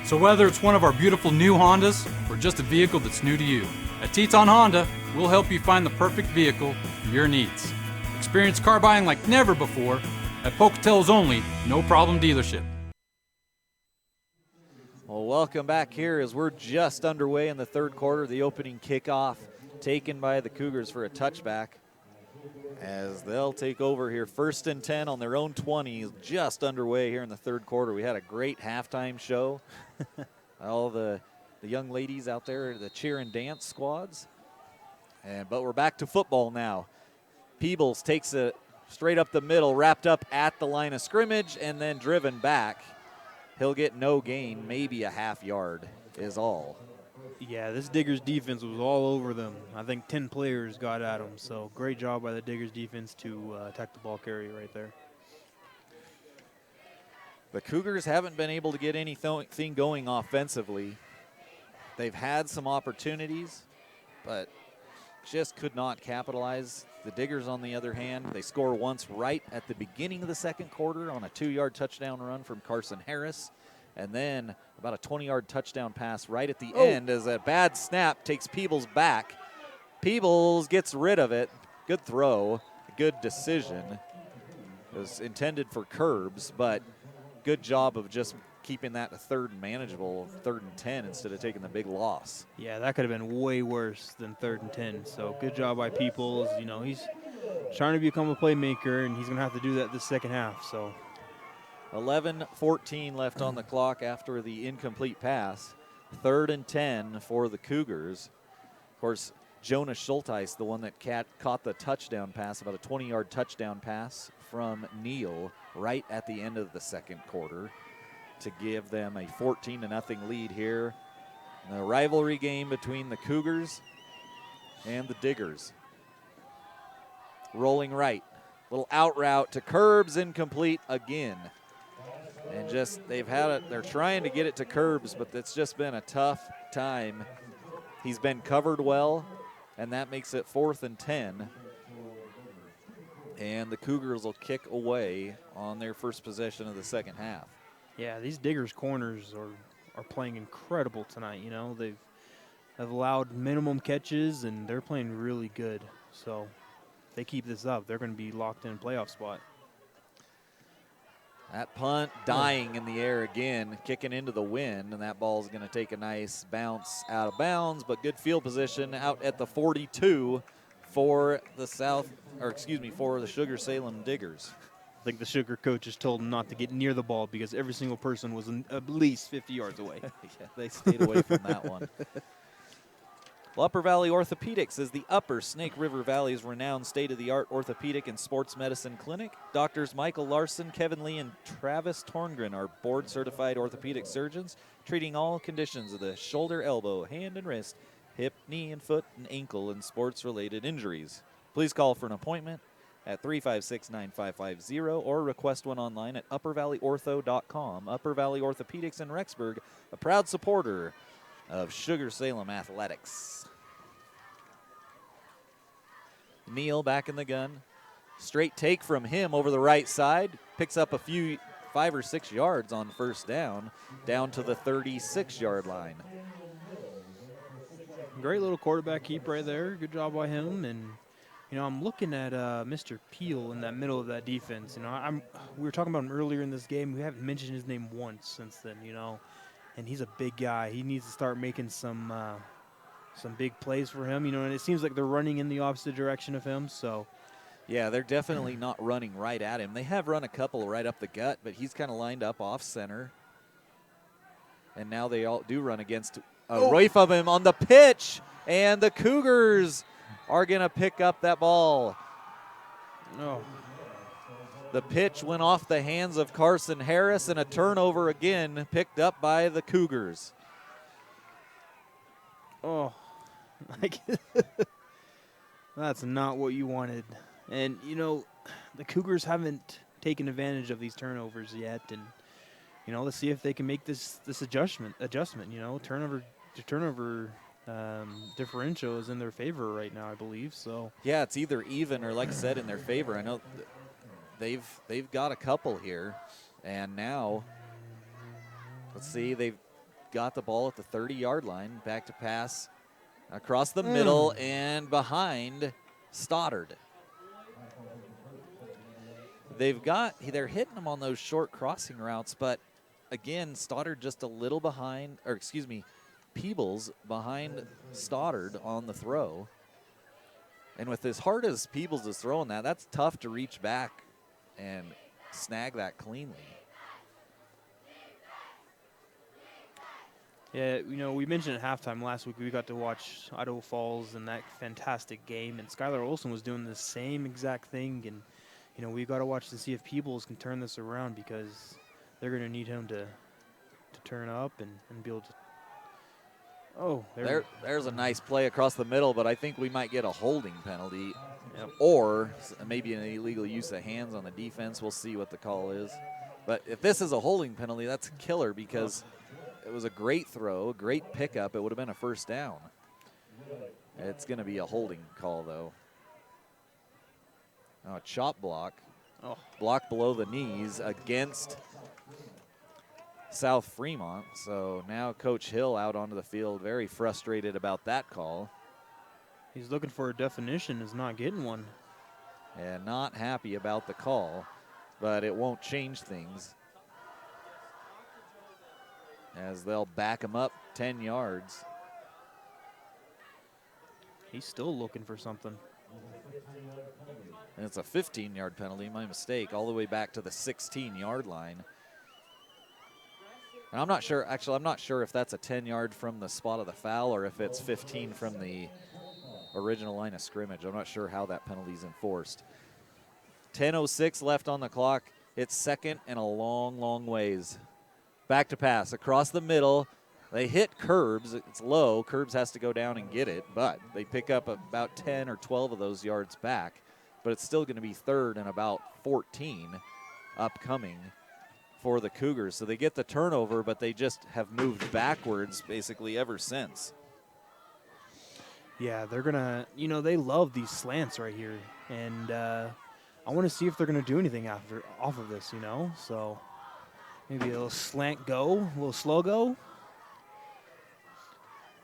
So whether it's one of our beautiful new Hondas or just a vehicle that's new to you, at Teton Honda, we'll help you find the perfect vehicle for your needs. Experience car buying like never before at Pocatello's only No Problem dealership. Well, welcome back here as we're just underway in the third quarter. The opening kickoff taken by the Cougars for a touchback as they'll take over here. 1st and 10 on their own 20, just underway here in the third quarter. We had a great halftime show. All the young ladies out there, the cheer and dance squads. But we're back to football now. Peebles takes it straight up the middle, wrapped up at the line of scrimmage, and then driven back. He'll get no gain, maybe a half yard is all. Yeah, this Diggers defense was all over them. I think 10 players got at them, so great job by the Diggers defense to attack the ball carrier right there. The Cougars haven't been able to get anything going offensively. They've had some opportunities, but just could not capitalize. The Diggers, on the other hand, they score once right at the beginning of the second quarter on a 2-yard touchdown run from Carson Harris, and then about a 20-yard touchdown pass right at the end as a bad snap takes Peebles back. Peebles gets rid of it. Good throw, good decision. It was intended for curbs, but good job of just keeping that to third and manageable, 3rd and 10 instead of taking the big loss. Yeah, that could have been way worse than 3rd and 10. So good job by Peoples. You know, he's trying to become a playmaker, and he's going to have to do that this second half. So 11:14 left on the clock after the incomplete pass. 3rd and 10 for the Cougars. Of course, Jonas Schulteis, the one that caught the touchdown pass, about a 20-yard touchdown pass from Neal right at the end of the second quarter to give them a 14-0 lead here in the rivalry game between the Cougars and the Diggers. Rolling right, little out route to Curbs, incomplete again. And just, they've had it, they're trying to get it to Curbs, but it's just been a tough time. He's been covered well, and that makes it 4th and 10. And the Cougars will kick away on their first possession of the second half. Yeah, these Diggers corners are playing incredible tonight. You know, they've allowed minimum catches, and they're playing really good. So if they keep this up, they're going to be locked in playoff spot. That punt dying in the air again, kicking into the wind, and that ball is going to take a nice bounce out of bounds, but good field position out at the 42 for the for the Sugar-Salem Diggers. I think the Sugar coaches told them not to get near the ball because every single person was at least 50 yards away. Yeah, they stayed away from that one. Well, Upper Valley Orthopedics is the Upper Snake River Valley's renowned state-of-the-art orthopedic and sports medicine clinic. Doctors Michael Larson, Kevin Lee, and Travis Torngren are board-certified orthopedic surgeons treating all conditions of the shoulder, elbow, hand and wrist, hip, knee and foot, and ankle, and sports-related injuries. Please call for an appointment at 356-9550 or request one online at uppervalleyortho.com. Upper Valley Orthopedics in Rexburg, a proud supporter of Sugar-Salem Athletics. Neal back in the gun. Straight take from him over the right side. Picks up a few 5 or 6 yards on first down to the 36-yard line. Great little quarterback keep right there. Good job by him. And you know, I'm looking at Mr. Peel in that middle of that defense. You know, we were talking about him earlier in this game. We haven't mentioned his name once since then, you know. And he's a big guy. He needs to start making some big plays for him, you know. And it seems like they're running in the opposite direction of him. So, yeah, they're definitely not running right at him. They have run a couple right up the gut, but he's kind of lined up off center. And now they all do run against Away from him on the pitch, and the Cougars are going to pick up that ball. Oh. The pitch went off the hands of Carson Harris, and a turnover again picked up by the Cougars. Oh, that's not what you wanted. And, you know, the Cougars haven't taken advantage of these turnovers yet. And, you know, let's see if they can make this adjustment. You know, turnover differential is in their favor right now, I believe. So yeah, it's either even or, like I said, in their favor. I know they've got a couple here, and now let's see, they've got the ball at the 30-yard line, back to pass across the middle and behind Stoddard. They're hitting them on those short crossing routes, but again, Stoddard just a little behind, or excuse me, Peebles behind Stoddard on the throw. And with as hard as Peebles is throwing that, that's tough to reach back and snag that cleanly. yeah, you know, we mentioned at halftime last week we got to watch Idaho Falls in that fantastic game, and Skylar Olson was doing the same exact thing. And, you know, we got to watch to see if Peebles can turn this around, because they're going to need him to turn up and be able to. Oh, there's a nice play across the middle, but I think we might get a holding penalty, or maybe an illegal use of hands on the defense. We'll see what the call is. But if this is a holding penalty, that's killer, because it was a great throw, a great pickup. It would have been a first down. It's going to be a holding call, though. Oh, chop block. Oh. Block below the knees against South-Fremont. So now Coach Hill out onto the field, very frustrated about that call. He's looking for a definition, is not getting one. And not happy about the call, but it won't change things, as they'll back him up 10 yards. He's still looking for something. And it's a 15-yard penalty, my mistake, all the way back to the 16-yard line. And I'm not sure if that's a 10-yard from the spot of the foul or if it's 15 from the original line of scrimmage. I'm not sure how that penalty is enforced. 10:06 left on the clock. It's second and a long, long ways. Back to pass across the middle. They hit Curbs. It's low. Curbs has to go down and get it, but they pick up about 10 or 12 of those yards back. But it's still going to be third and about 14 upcoming for the Cougars. So they get the turnover, but they just have moved backwards basically ever since. Yeah, they're going to, you know, they love these slants right here. And I want to see if they're going to do anything off of this, you know. So maybe a little slant go, a little slow go.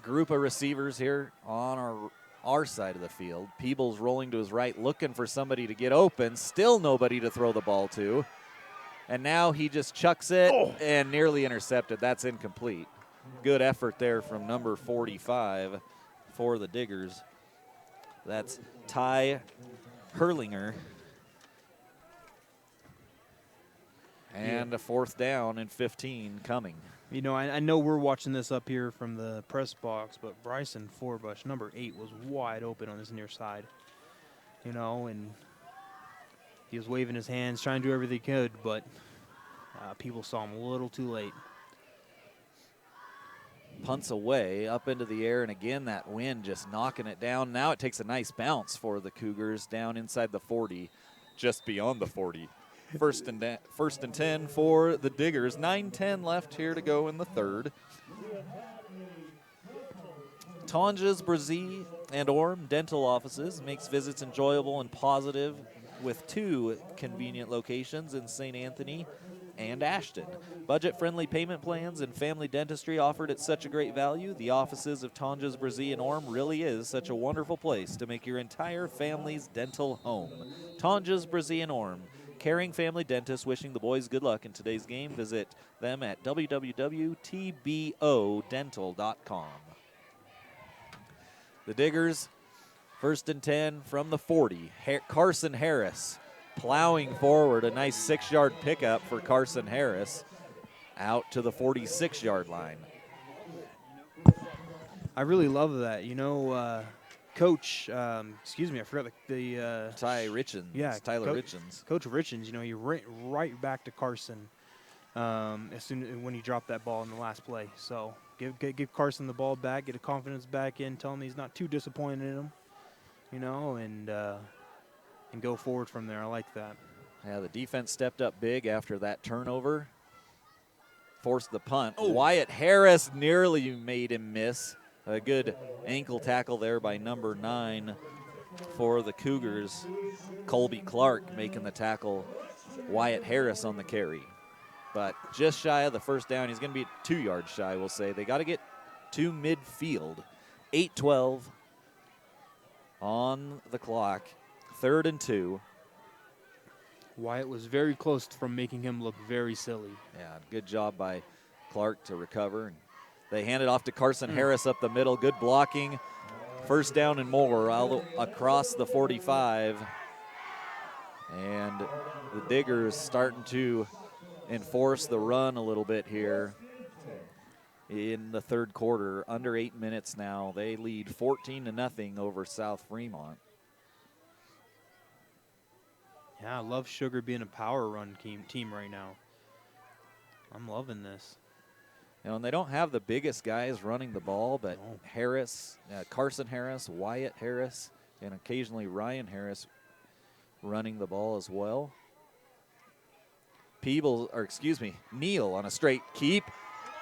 Group of receivers here on our side of the field. Peebles rolling to his right, looking for somebody to get open. Still nobody to throw the ball to. And now he just chucks it and nearly intercepted. That's incomplete. Good effort there from number 45 for the Diggers. That's Ty Herlinger. And a fourth down and 15 coming. You know, I know we're watching this up here from the press box, but Bryson Forbush, number 8, was wide open on his near side. You know, and he was waving his hands, trying to do everything he could, but people saw him a little too late. Punts away, up into the air, and again that wind just knocking it down. Now it takes a nice bounce for the Cougars down inside the 40, just beyond the 40. First and 10 for the Diggers. 9:10 left here to go in the third. Tonjes, Brzee, and Orm Dental Offices makes visits enjoyable and positive with 2 convenient locations in St. Anthony and Ashton. Budget-friendly payment plans and family dentistry offered at such a great value. The offices of Tonjes, Brzee, and Orm really is such a wonderful place to make your entire family's dental home. Tonjes, Brzee, and Orm. Caring family dentists wishing the boys good luck in today's game. Visit them at www.tbodental.com. The Diggers, first and 10 from the 40. Carson Harris plowing forward. A nice 6-yard pickup for Carson Harris out to the 46-yard line. I really love that. Coach, excuse me, I forgot the Ty Richens. Yeah, Tyler Richens. Coach Richens, he ran right back to Carson when he dropped that ball in the last play. So give Carson the ball back, get a confidence back in, tell him he's not too disappointed in him, and go forward from there. I like that. Yeah, the defense stepped up big after that turnover. Forced the punt. Oh. Wyatt Harris nearly made him miss. A good ankle tackle there by number 9 for the Cougars. Colby Clark making the tackle. Wyatt Harris on the carry. But just shy of the first down. He's going to be 2 yards shy, we'll say. They got to get to midfield. 8-12 on the clock. 3rd and 2. Wyatt was very close from making him look very silly. Yeah, good job by Clark to recover. And they hand it off to Carson Harris up the middle. Good blocking. First down and more across the 45. And the Diggers starting to enforce the run a little bit here in the 3rd quarter. Under 8 minutes now. They lead 14-0 over South-Fremont. Yeah, I love Sugar being a power run team right now. I'm loving this. And they don't have the biggest guys running the ball, but Harris, Carson Harris, Wyatt Harris, and occasionally Ryan Harris running the ball as well. Neal on a straight keep.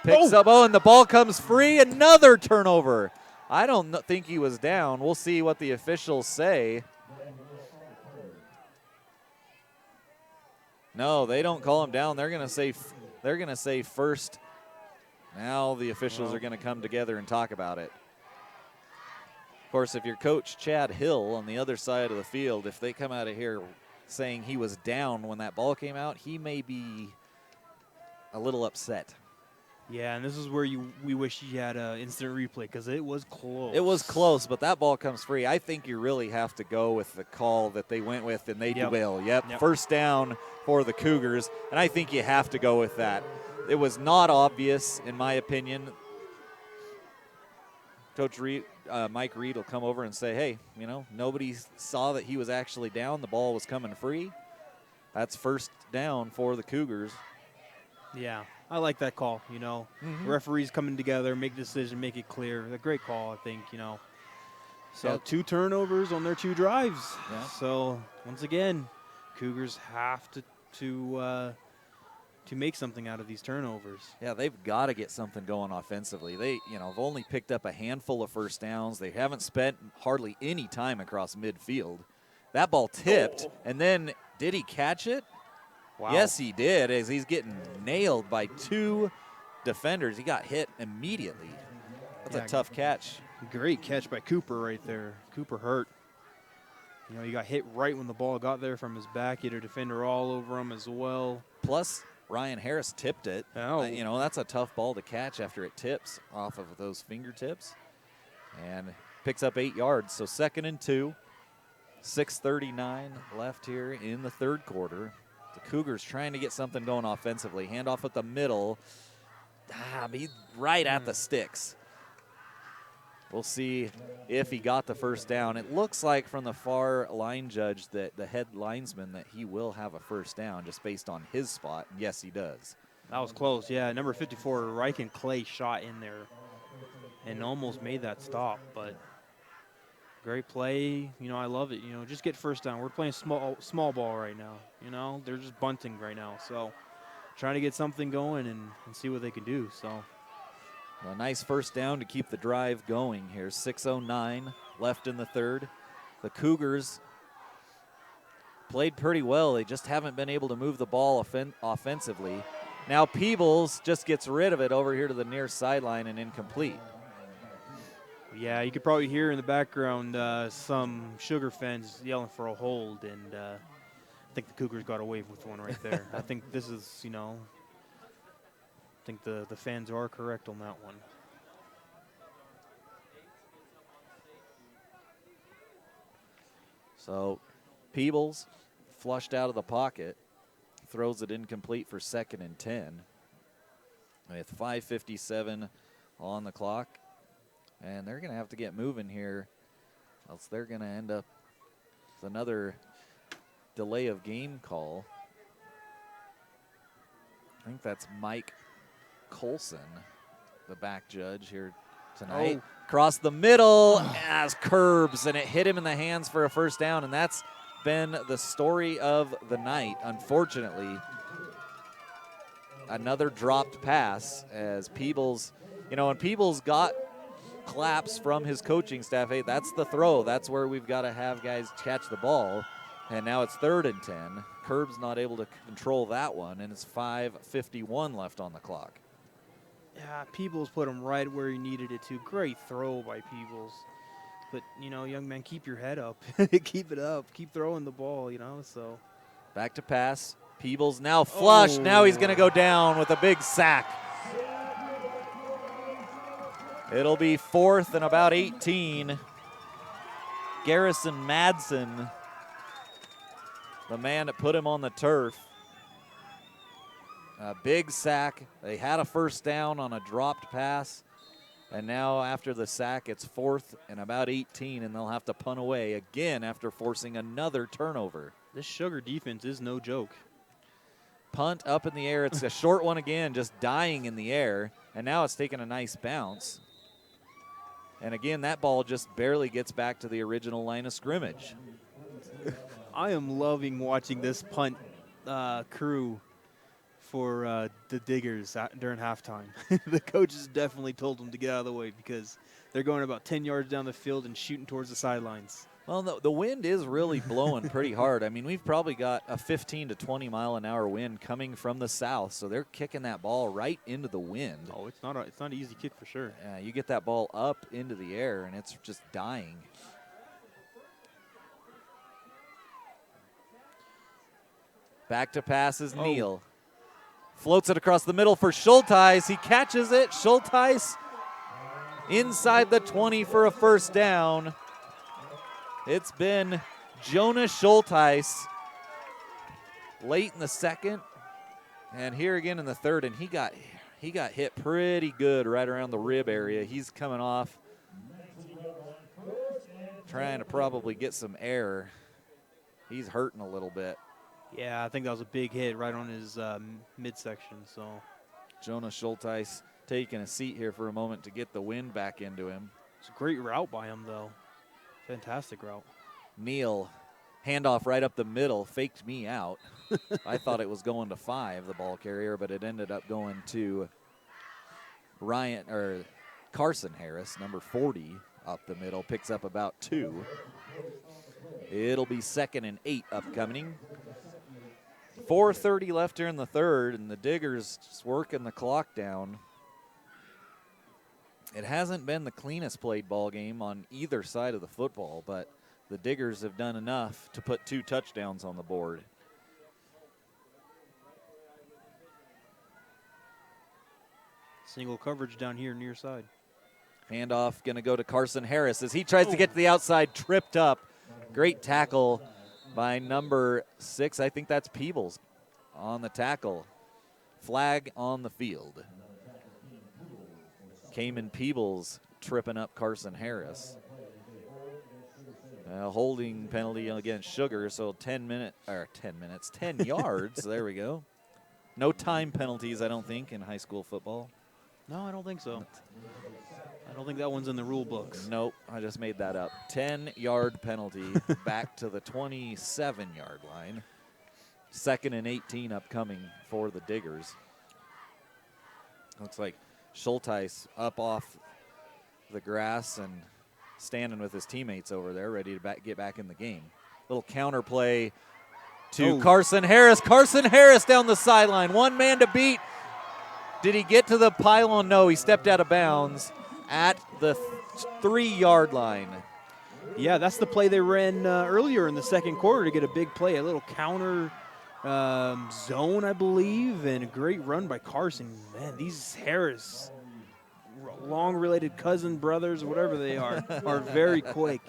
Picks up, and the ball comes free. Another turnover. I don't think he was down. We'll see what the officials say. No, they don't call him down. They're going to say first. Now the officials are going to come together and talk about it. Of course, if you're Coach Chad Hill on the other side of the field, if they come out of here saying he was down when that ball came out, he may be a little upset. Yeah, and this is where we wish you had an instant replay because it was close. It was close, but that ball comes free. I think you really have to go with the call that they went with, and they will. Yep, first down for the Cougars, and I think you have to go with that. It was not obvious, in my opinion. Coach Mike Reed will come over and say, hey, nobody saw that he was actually down. The ball was coming free. That's first down for the Cougars. Yeah, I like that call, Referees coming together, make a decision, make it clear. A great call, I think, So 2 turnovers on their 2 drives. Yeah. So, once again, Cougars have to make something out of these turnovers. Yeah, they've got to get something going offensively. They, have only picked up a handful of first downs. They haven't spent hardly any time across midfield. That ball tipped, and then did he catch it? Wow. Yes, he did, as he's getting nailed by 2 defenders. He got hit immediately. That's a tough catch. Great catch by Cooper right there. Cooper hurt. He got hit right when the ball got there from his back. He had a defender all over him as well. Plus, Ryan Harris tipped it. Oh. That's a tough ball to catch after it tips off of those fingertips. And picks up 8 yards. So 2nd and 2. 6:39 left here in the 3rd quarter. The Cougars trying to get something going offensively. Handoff at the middle. He's right at the sticks. We'll see if he got the first down. It looks like from the far line judge that the head linesman that he will have a first down just based on his spot. And yes, he does. That was close. Yeah, number 54, Ryken Clay shot in there and almost made that stop. But great play. I love it. Just get first down. We're playing small ball right now. They're just bunting right now. So trying to get something going and see what they can do. So a nice first down to keep the drive going here. 6:09 left in the 3rd. The Cougars played pretty well. They just haven't been able to move the ball offensively. Now Peebles just gets rid of it over here to the near sideline and incomplete. Yeah, you could probably hear in the background some Sugar fans yelling for a hold, and I think the Cougars got away with one right there. I think this is, I think the fans are correct on that one. So Peebles flushed out of the pocket, throws it incomplete for 2nd and 10. With 5:57 on the clock. And they're going to have to get moving here, else they're going to end up with another delay of game call. I think that's Mike Colson, the back judge here tonight. Across the middle as curbs, and it hit him in the hands for a first down, and that's been the story of the night. Unfortunately, another dropped pass as Peebles, when Peebles got claps from his coaching staff, hey, that's the throw. That's where we've got to have guys catch the ball. And now it's 3rd and 10. Curb's not able to control that one, and it's 5:51 left on the clock. Yeah, Peebles put him right where he needed it to. Great throw by Peebles. But, young man, keep your head up. Keep it up. Keep throwing the ball, so. Back to pass. Peebles now flush. Now he's going to go down with a big sack. It'll be 4th and about 18. Garrison Madsen, the man that put him on the turf. A big sack. They had a first down on a dropped pass. And now after the sack, it's 4th and about 18, and they'll have to punt away again after forcing another turnover. This Sugar defense is no joke. Punt up in the air. It's a short one again, just dying in the air. And now it's taking a nice bounce. And again, that ball just barely gets back to the original line of scrimmage. I am loving watching this punt crew for the Diggers during halftime. The coaches definitely told them to get out of the way because they're going about 10 yards down the field and shooting towards the sidelines. Well, the wind is really blowing pretty hard. I mean, we've probably got a 15 to 20 mile an hour wind coming from the south, so they're kicking that ball right into the wind. Oh, it's not an easy kick for sure. You get that ball up into the air, and it's just dying. Back to pass is Neal. Floats it across the middle for Schulteis. He catches it. Schulteis inside the 20 for a first down. It's been Jonas Schulteis late in the second and here again in the third, and he got hit pretty good right around the rib area. He's coming off trying to probably get some air. He's hurting a little bit. Yeah, I think that was a big hit right on his midsection. So Jonas Schulteis taking a seat here for a moment to get the wind back into him. It's a great route by him, though. Fantastic route. Neal, handoff right up the middle, faked me out. I thought it was going to 5, the ball carrier, but it ended up going to Carson Harris, number 40, up the middle, picks up about 2. It'll be 2nd and 8 upcoming. 4:30 left here in the third, and the Diggers just working the clock down. It hasn't been the cleanest played ball game on either side of the football, but the Diggers have done enough to put 2 touchdowns on the board. Single coverage down here near side. Handoff going to go to Carson Harris as he tries to get to the outside, tripped up. Great tackle by number 6. I think that's Peebles on the tackle. Flag on the field. Cayman Peebles tripping up Carson Harris. Holding penalty against Sugar, so 10 yards. There we go. No time penalties, I don't think, in high school football. No, I don't think so. I don't think that one's in the rule books. Nope, I just made that up. 10-yard penalty back to the 27-yard line. 2nd and 18 upcoming for the Diggers. Looks like Schulteis up off the grass and standing with his teammates over there, ready to get back in the game. Little counter play to Carson Harris. Carson Harris down the sideline. One man to beat. Did he get to the pylon? No, he stepped out of bounds at the 3-yard line. Yeah, that's the play they ran earlier in the second quarter to get a big play, a little counter zone, I believe, and a great run by Carson. Man, these Harris, long-related cousin brothers, whatever they are very quick.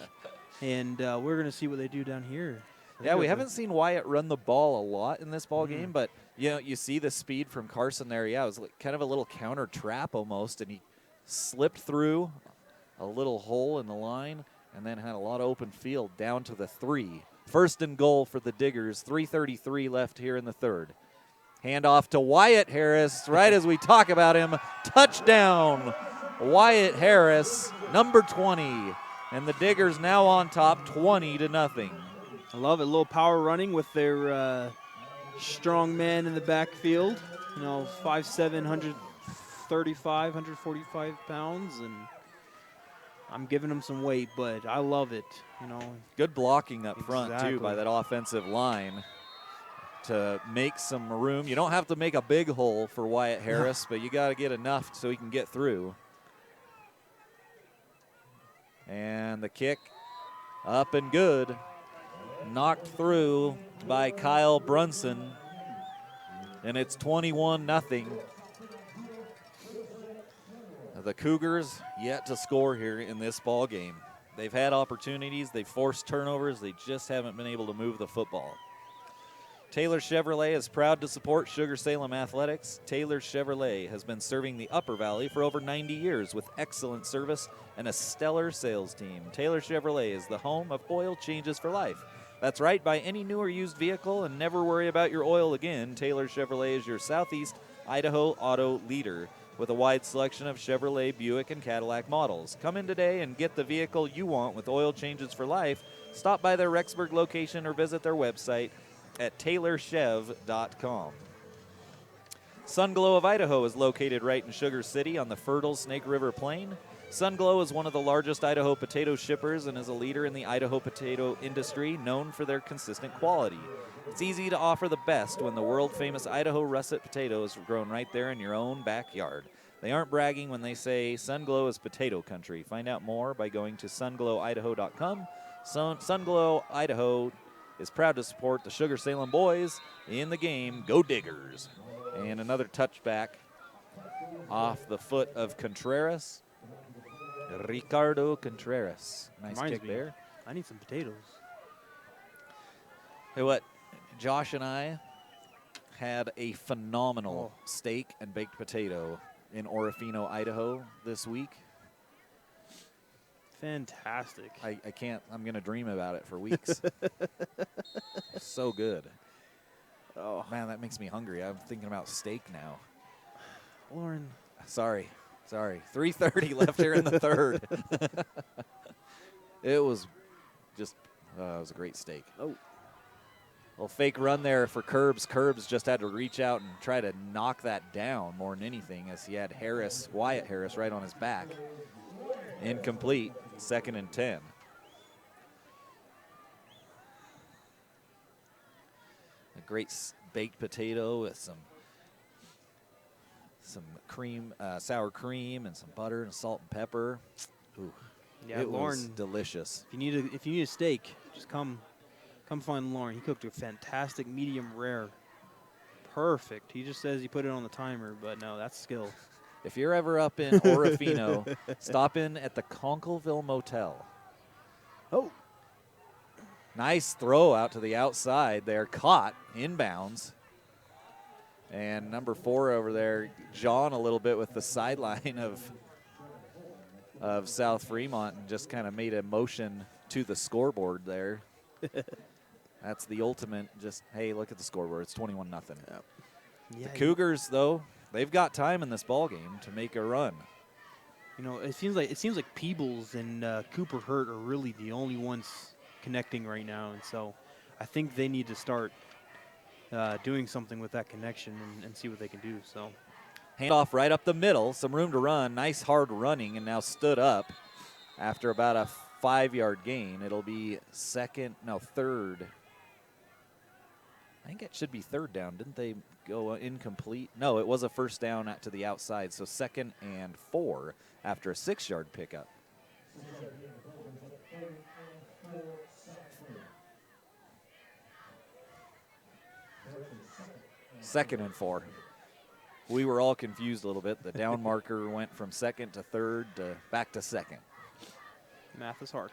And we're going to see what they do down here. Yeah, we haven't seen Wyatt run the ball a lot in this ball game, but you see the speed from Carson there. Yeah, it was like kind of a little counter trap almost, and he slipped through a little hole in the line and then had a lot of open field down to the 3. First and goal for the Diggers. 3:33 left here in the third. Handoff to Wyatt Harris right as we talk about him. Touchdown, Wyatt Harris, number 20. And the Diggers now on top 20-0. I love it. A little power running with their strong man in the backfield. 5'7", 135, 145 pounds. And I'm giving him some weight, but I love it. Good blocking up front, too, by that offensive line to make some room. You don't have to make a big hole for Wyatt Harris, but you got to get enough so he can get through. And the kick up and good. Knocked through by Kyle Brunson. And it's 21-0. The Cougars yet to score here in this ball game. They've had opportunities. They've forced turnovers. They just haven't been able to move the football. Taylor Chevrolet is proud to support Sugar-Salem athletics. Taylor Chevrolet has been serving the Upper Valley for over 90 years with excellent service and a stellar sales team. Taylor Chevrolet is the home of oil changes for life. That's right, buy any new or used vehicle and never worry about your oil again. Taylor Chevrolet is your Southeast Idaho auto leader with a wide selection of Chevrolet, Buick, and Cadillac models. Come in today and get the vehicle you want with oil changes for life. Stop by their Rexburg location or visit their website at TaylorChev.com. Sunglow of Idaho is located right in Sugar City on the fertile Snake River Plain. Sunglow is one of the largest Idaho potato shippers and is a leader in the Idaho potato industry, known for their consistent quality. It's easy to offer the best when the world-famous Idaho russet potato is grown right there in your own backyard. They aren't bragging when they say Sunglow is potato country. Find out more by going to sunglowIdaho.com. Sunglow Idaho is proud to support the Sugar-Salem boys in the game. Go Diggers. And another touchback off the foot of Contreras. Ricardo Contreras. Nice kick there. I need some potatoes. Hey, what? Josh and I had a phenomenal steak and baked potato in Orofino, Idaho this week. Fantastic. I can't, I'm going to dream about it for weeks. So good. Oh, man, that makes me hungry. I'm thinking about steak now. Lauren. Sorry. 3:30 left here in the third. It was just, it was a great steak. Oh. Little fake run there for Curbs. Curbs just had to reach out and try to knock that down more than anything as he had Wyatt Harris right on his back. Incomplete, 2nd and 10. A great baked potato with some cream, sour cream, and some butter and salt and pepper. Ooh, yeah, it Lauren, was delicious. If you need a steak, just come find Lauren. He cooked a fantastic medium rare. Perfect. He just says he put it on the timer, but no, that's skill. If you're ever up in Orofino, stop in at the Conkleville Motel. Oh. Nice throw out to the outside there. Caught inbounds. And number 4 over there, John a little bit with the sideline of South-Fremont and just kind of made a motion to the scoreboard there. That's the ultimate, just, hey, look at the scoreboard. It's 21-0. Yep. Yeah, the Cougars, though, they've got time in this ball game to make a run. It seems like Peebles and Cooper Hurt are really the only ones connecting right now, and so I think they need to start doing something with that connection and see what they can do. So, handoff right up the middle, some room to run. Nice hard running, and now stood up after about a 5-yard gain. It'll be third. I think it should be 3rd down. Didn't they go incomplete? No, it was a 1st down to the outside. So 2nd and 4 after a 6-yard pickup. Second and 4. We were all confused a little bit. The down marker went from 2nd to 3rd to back to 2nd. Math is hard.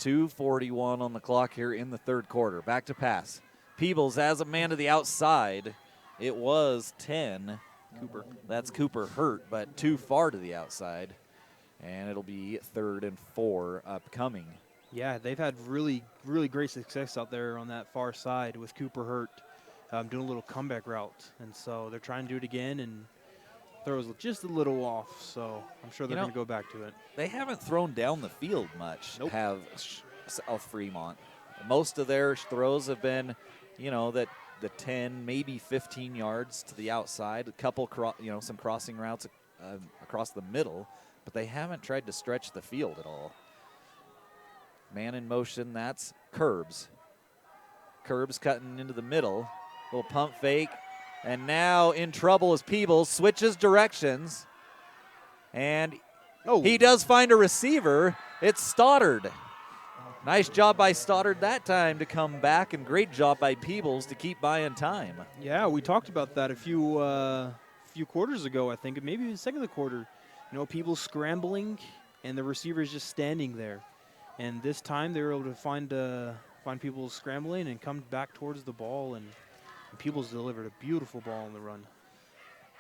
2:41 on the clock here in the 3rd quarter. Back to pass. Peebles has a man to the outside. It was 10. Cooper. That's Cooper Hurt, but too far to the outside. And it'll be 3rd and 4 upcoming. Yeah, they've had really, really great success out there on that far side with Cooper Hurt doing a little comeback route. And so they're trying to do it again, and throws just a little off. So I'm sure they're going to go back to it. They haven't thrown down the field much, Nope. have South-Fremont. Most of their throws have been, the 10, maybe 15 yards to the outside, a couple, some crossing routes across the middle, but they haven't tried to stretch the field at all. Man in motion, that's Curbs. Curbs cutting into the middle, little pump fake, and now in trouble is Peebles, switches directions, and he does find a receiver. It's Stoddard. Nice job by Stoddard that time to come back, and great job by Peebles to keep buying time. Yeah, we talked about that a few quarters ago, I think, maybe the second of the quarter. People scrambling, and the receiver's just standing there. And this time they were able to find people scrambling and come back towards the ball, and Peebles delivered a beautiful ball on the run.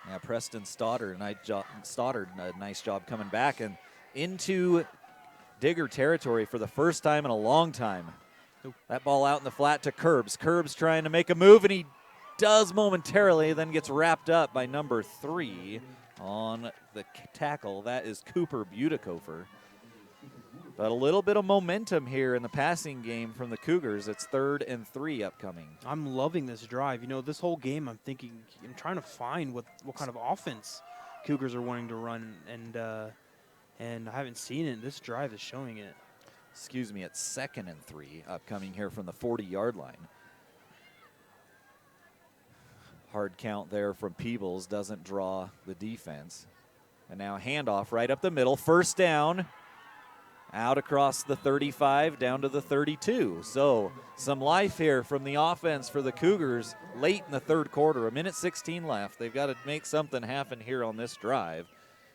Yeah, Preston Stoddard, a nice job coming back and into Digger territory for the first time in a long time. That ball out in the flat to Curbs. Curbs trying to make a move, and he does momentarily, then gets wrapped up by number 3 on the tackle. That is Cooper Butikofer. But a little bit of momentum here in the passing game from the Cougars. It's 3rd and 3 upcoming. I'm loving this drive. This whole game I'm trying to find what kind of offense Cougars are wanting to run, and I haven't seen it. This drive is showing it. Excuse me, it's 2nd and 3 upcoming here from the 40-yard line. Hard count there from Peebles, doesn't draw the defense. And now handoff right up the middle, first down. Out across the 35, down to the 32. So some life here from the offense for the Cougars late in the 3rd quarter. 1:16 left. They've got to make something happen here on this drive.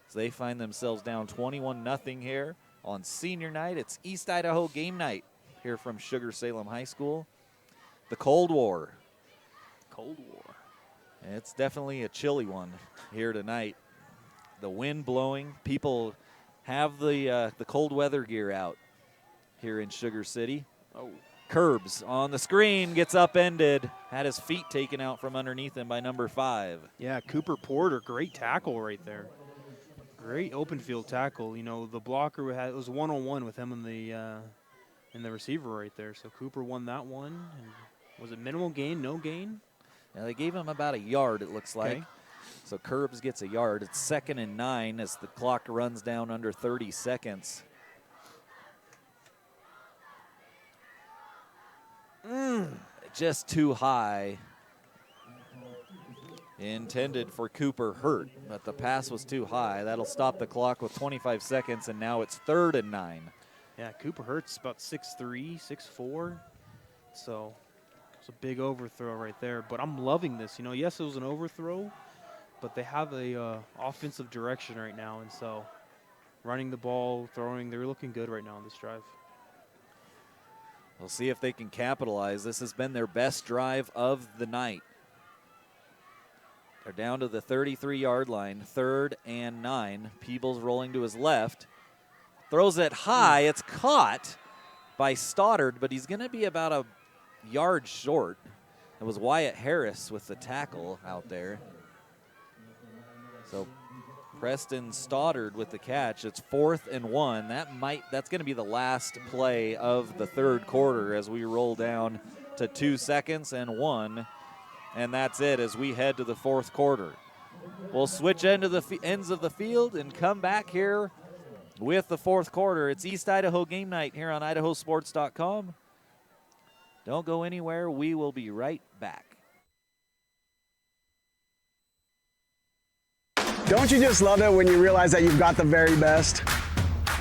So they find themselves down 21-0 here on senior night. It's East Idaho game night here from Sugar-Salem High School. The Cold War. Cold War. It's definitely a chilly one here tonight. The wind blowing. People have the cold weather gear out here in Sugar City. Curbs on the screen, gets upended, had his feet taken out from underneath him by number 5. Yeah, Cooper Porter, great tackle right there. Great open field tackle. The blocker was one-on-one with him and the receiver right there. So Cooper won that one. And was it minimal gain, no gain? Yeah, they gave him about a yard, it looks like. Okay. So Curbs gets a yard. It's 2nd and 9 as the clock runs down under 30 seconds. Just too high. Intended for Cooper Hurt, but the pass was too high. That'll stop the clock with 25 seconds, and now it's 3rd and 9. Yeah, Cooper Hurt's about 6'3", 6'4". So it's a big overthrow right there. But I'm loving this. Yes, it was an overthrow, but they have a offensive direction right now, and so running the ball, throwing, they're looking good right now on this drive. We'll see if they can capitalize. This has been their best drive of the night. They're down to the 33-yard line, 3rd and 9. Peebles rolling to his left. Throws it high. It's caught by Stoddard, but he's going to be about a yard short. It was Wyatt Harris with the tackle out there. So Preston Stoddard with the catch. It's 4th and 1. That's going to be the last play of the 3rd quarter as we roll down to 2 seconds and 1. And that's it as we head to the 4th quarter. We'll switch ends of the field and come back here with the 4th quarter. It's East Idaho game night here on IdahoSports.com. Don't go anywhere. We will be right back. Don't you just love it when you realize that you've got the very best?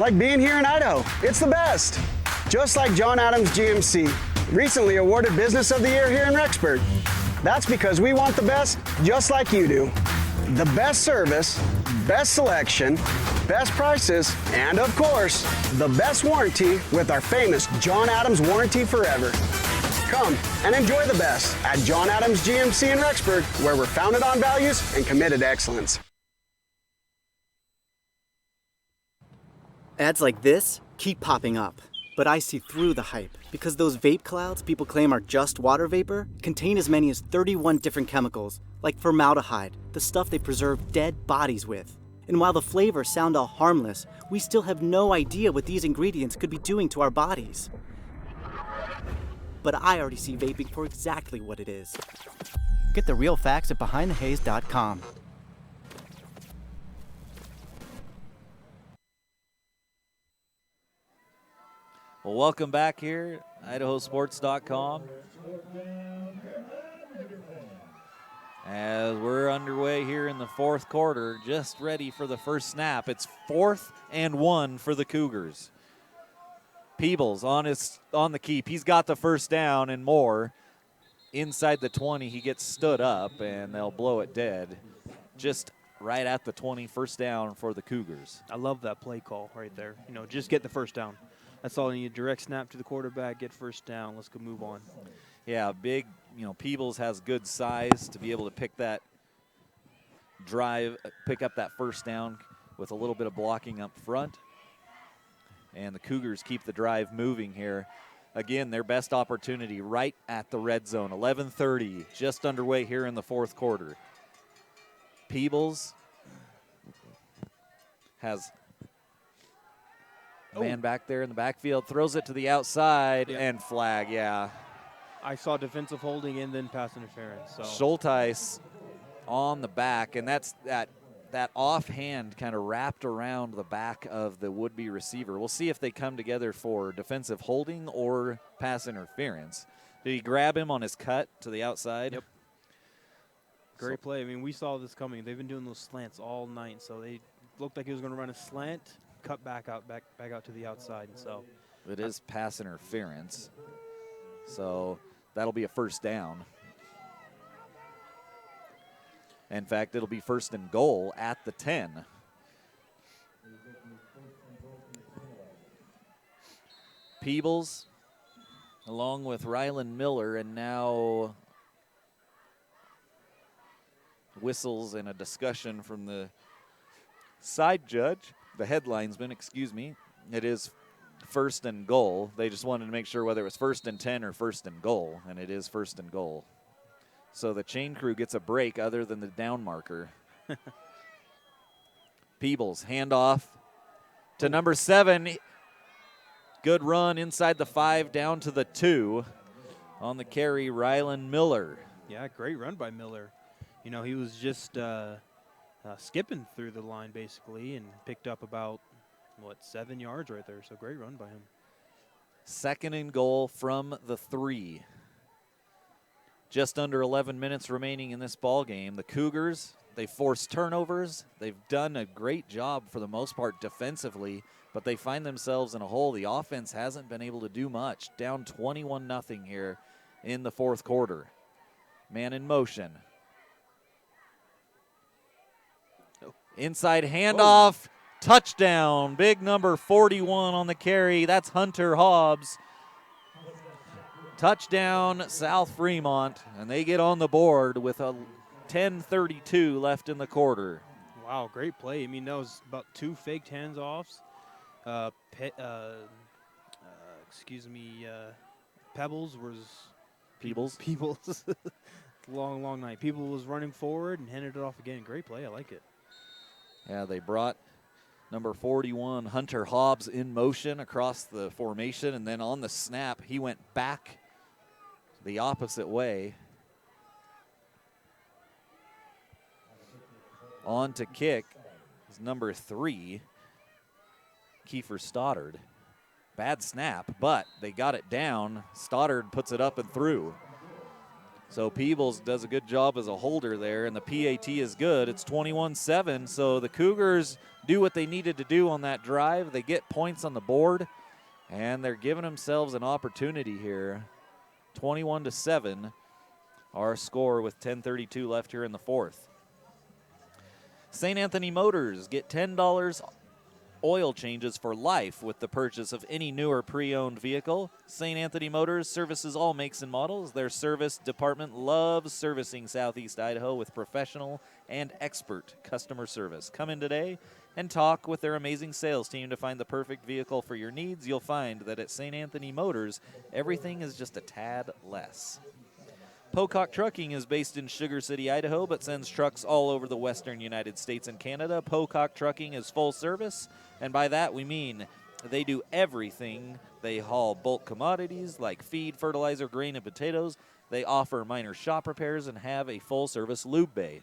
Like being here in Idaho, it's the best. Just like John Adams GMC, recently awarded Business of the Year here in Rexburg. That's because we want the best just like you do. The best service, best selection, best prices, and of course, the best warranty with our famous John Adams Warranty Forever. Come and enjoy the best at John Adams GMC in Rexburg, where we're founded on values and committed to excellence. Ads like this keep popping up, but I see through the hype because those vape clouds people claim are just water vapor contain as many as 31 different chemicals, like formaldehyde, the stuff they preserve dead bodies with. And while the flavors sound all harmless, we still have no idea what these ingredients could be doing to our bodies. But I already see vaping for exactly what it is. Get the real facts at BehindTheHaze.com. Well, welcome back here, IdahoSports.com. As we're underway here in the fourth quarter, just ready for the first snap. It's 4th and 1 for the Cougars. Peebles on the keep. He's got the first down and more. Inside the 20, he gets stood up, and they'll blow it dead. Just right at the 20, first down for the Cougars. I love that play call right there. You know, just get the first down. That's all you need. Direct snap to the quarterback, get first down. Let's go move on. Yeah, big, Peebles has good size to be able to pick that drive, pick up that first down with a little bit of blocking up front. And the Cougars keep the drive moving here. Again, their best opportunity right at the red zone. 11:30, just underway here in the fourth quarter. Peebles has a man back there in the backfield, throws it to the outside, and flag, yeah. I saw defensive holding and then pass interference. So Schulteis on the back, and that's that offhand kind of wrapped around the back of the would-be receiver. We'll see if they come together for defensive holding or pass interference. Did he grab him on his cut to the outside? Yep. Great play. I mean, we saw this coming. They've been doing those slants all night, so they looked like he was going to run a slant, cut back out to the outside. So it is pass interference. So that'll be a first down. In fact, it'll be first and goal at the 10. Peebles along with Rylan Miller, and now whistles and a discussion from the side judge, the head linesman, excuse me. It is first and goal. They just wanted to make sure whether it was first and 10 or first and goal, and it is first and goal. So the chain crew gets a break other than the down marker. Peebles, handoff to number 7. Good run inside the 5 down to the 2. On the carry, Rylan Miller. Yeah, great run by Miller. You know, he was just skipping through the line basically and picked up about, 7 yards right there. So great run by him. Second and goal from the 3. Just under 11 minutes remaining in this ball game. The Cougars, they forced turnovers. They've done a great job for the most part defensively, but they find themselves in a hole. The offense hasn't been able to do much. Down 21-0 here in the fourth quarter. Man in motion. Inside handoff. Whoa. Touchdown. Big number 41 on the carry. That's Hunter Hobbs. Touchdown, South-Fremont, and they get on the board with a 10:32 left in the quarter. Wow, great play. I mean, that was about 2 faked hands-offs. Peebles. long night. Peebles was running forward and handed it off again. Great play. I like it. Yeah, they brought number 41, Hunter Hobbs, in motion across the formation, and then on the snap, he went back the opposite way. On to kick is number 3, Kiefer Stoddard. Bad snap, but they got it down. Stoddard puts it up and through. So Peebles does a good job as a holder there, and the PAT is good. It's 21-7, so the Cougars do what they needed to do on that drive. They get points on the board, and they're giving themselves an opportunity here. 21-7, our score with 10:32 left here in the fourth. St. Anthony Motors, get $10 oil changes for life with the purchase of any new or pre-owned vehicle. St. Anthony Motors services all makes and models. Their service department loves servicing Southeast Idaho with professional and expert customer service. Come in today and talk with their amazing sales team to find the perfect vehicle for your needs. You'll find that at St. Anthony Motors, everything is just a tad less. Pocock Trucking is based in Sugar City, Idaho, but sends trucks all over the western United States and Canada. Pocock Trucking is full service, and by that we mean they do everything. They haul bulk commodities like feed, fertilizer, grain, and potatoes. They offer minor shop repairs and have a full-service lube bay.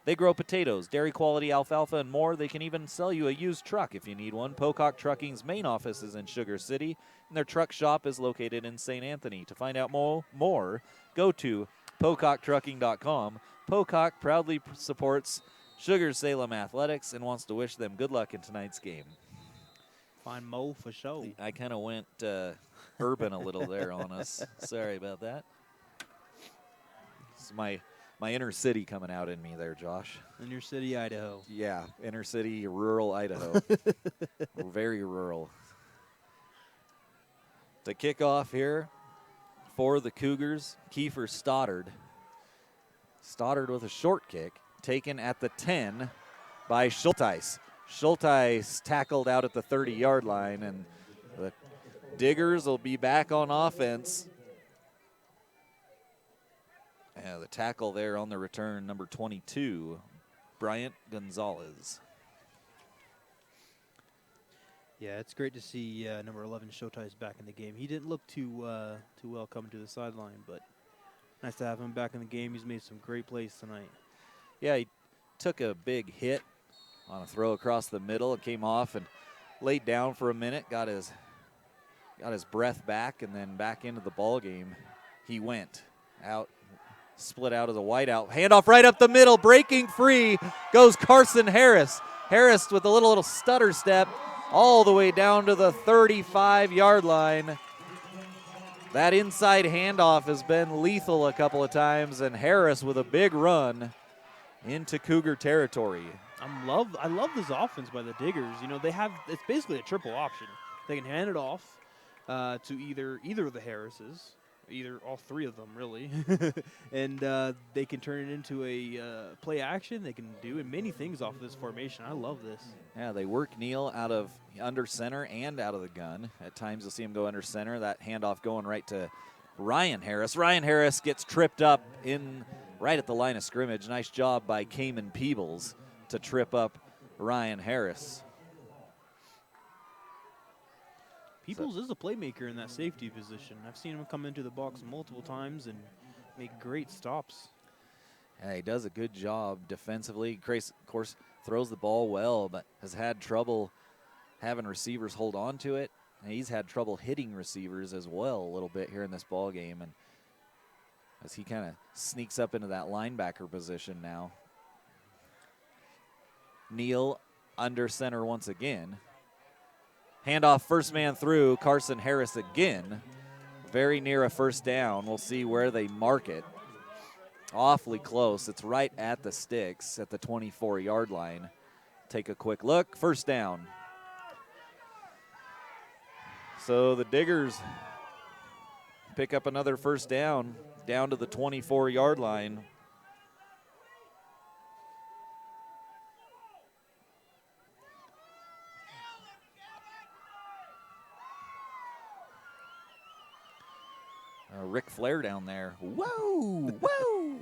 They grow potatoes, dairy quality alfalfa, and more. They can even sell you a used truck if you need one. Pocock Trucking's main office is in Sugar City, and their truck shop is located in St. Anthony. To find out more, go to PocockTrucking.com. Pocock proudly supports Sugar-Salem Athletics and wants to wish them good luck in tonight's game. Fine Mo for show. I kind of went urban a little there on us. Sorry about that. It's my inner city coming out in me there, Josh. Inner city, Idaho. Yeah, inner city, rural Idaho. Very rural. To kick off here for the Cougars, Kiefer Stoddard. Stoddard with a short kick, taken at the 10 by Schulteis. Schulteis tackled out at the 30-yard line, and the Diggers will be back on offense. Yeah, the tackle there on the return, number 22, Bryant Gonzalez. Yeah, it's great to see number 11 Showtime back in the game. He didn't look too well coming to the sideline, but nice to have him back in the game. He's made some great plays tonight. Yeah, he took a big hit on a throw across the middle. It came off and laid down for a minute, got his breath back, and then back into the ball game he went. Out, split out as a wideout. Handoff right up the middle, breaking free goes Carson Harris. Harris with a little stutter step all the way down to the 35-yard line. That inside handoff has been lethal a couple of times, and Harris with a big run into Cougar territory. I love this offense by the Diggers. You know, it's basically a triple option. They can hand it off to either of the Harrises, either all three of them really, and they can turn it into a play action. They can do many things off of this formation. I love this. Yeah, they work Neal out of under center and out of the gun. At times you'll see him go under center. That handoff going right to Ryan Harris. Ryan Harris gets tripped up right at the line of scrimmage. Nice job by Cayman Peebles to trip up Ryan Harris. Peebles is a playmaker in that safety position. I've seen him come into the box multiple times and make great stops. Yeah, he does a good job defensively. Grace, of course, throws the ball well, but has had trouble having receivers hold on to it. And he's had trouble hitting receivers as well a little bit here in this ball game. And as he kind of sneaks up into that linebacker position now. Neal under center once again. Handoff first man through, Carson Harris again. Very near a first down. We'll see where they mark it. Awfully close. It's right at the sticks at the 24-yard line. Take a quick look. First down. So the Diggers pick up another first down to the 24-yard line. Ric Flair down there. Whoa, whoa.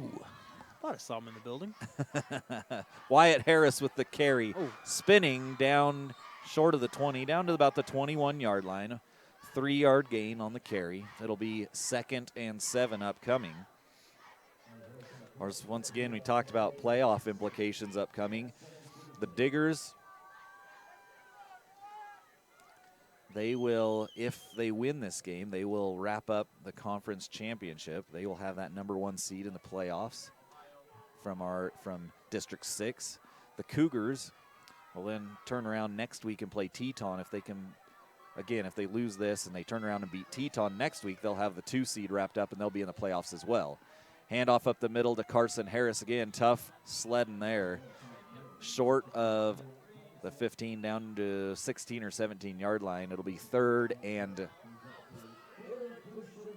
Thought I saw him in the building. Wyatt Harris with the carry. Spinning down short of the 20, down to about the 21-yard line. 3-yard gain on the carry. It'll be 2nd and 7 upcoming. Of course, once again, we talked about playoff implications upcoming. The Diggers, they will, if they win this game, they will wrap up the conference championship. They will have that #1 seed in the playoffs from District 6. The Cougars will then turn around next week and play Teton. If they can, again, if they lose this and they turn around and beat Teton next week, they'll have the 2 seed wrapped up and they'll be in the playoffs as well. Handoff up the middle to Carson Harris again. Tough sledding there. Short of the 15 down to 16 or 17 yard line. It'll be 3rd and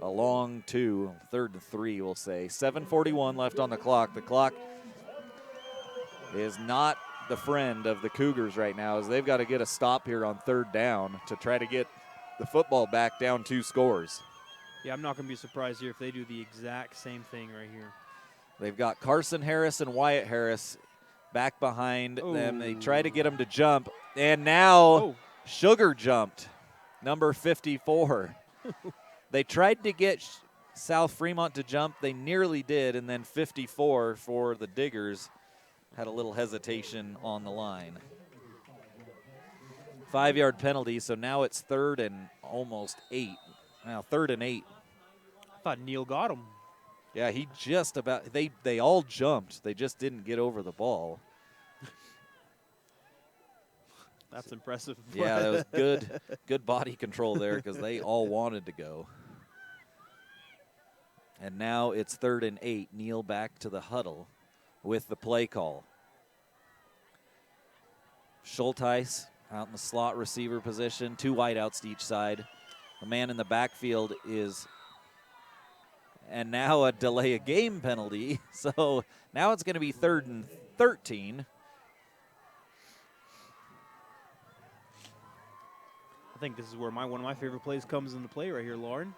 a long 2, 3rd and 3, we'll say. 7:41 left on the clock. The clock is not the friend of the Cougars right now, as they've got to get a stop here on 3rd down to try to get the football back down 2 scores. Yeah, I'm not going to be surprised here if they do the exact same thing right here. They've got Carson Harris and Wyatt Harris back behind them. They try to get them to jump, and now Sugar jumped, number 54. They tried to get South-Fremont to jump. They nearly did, and then 54 for the Diggers had a little hesitation on the line. 5-yard penalty, so now it's 3rd and almost 8. Now 3rd and 8. I thought Neil got him. Yeah, he just about, they all jumped. They just didn't get over the ball. That's impressive. Yeah, that was good body control there because they all wanted to go. And now it's 3rd and 8. Neil back to the huddle with the play call. Schulteis out in the slot receiver position, 2 wideouts to each side. The man in the backfield is, and now a delay of game penalty. So now it's going to be 3rd and 13. I think this is where one of my favorite plays comes into play right here, Lauren.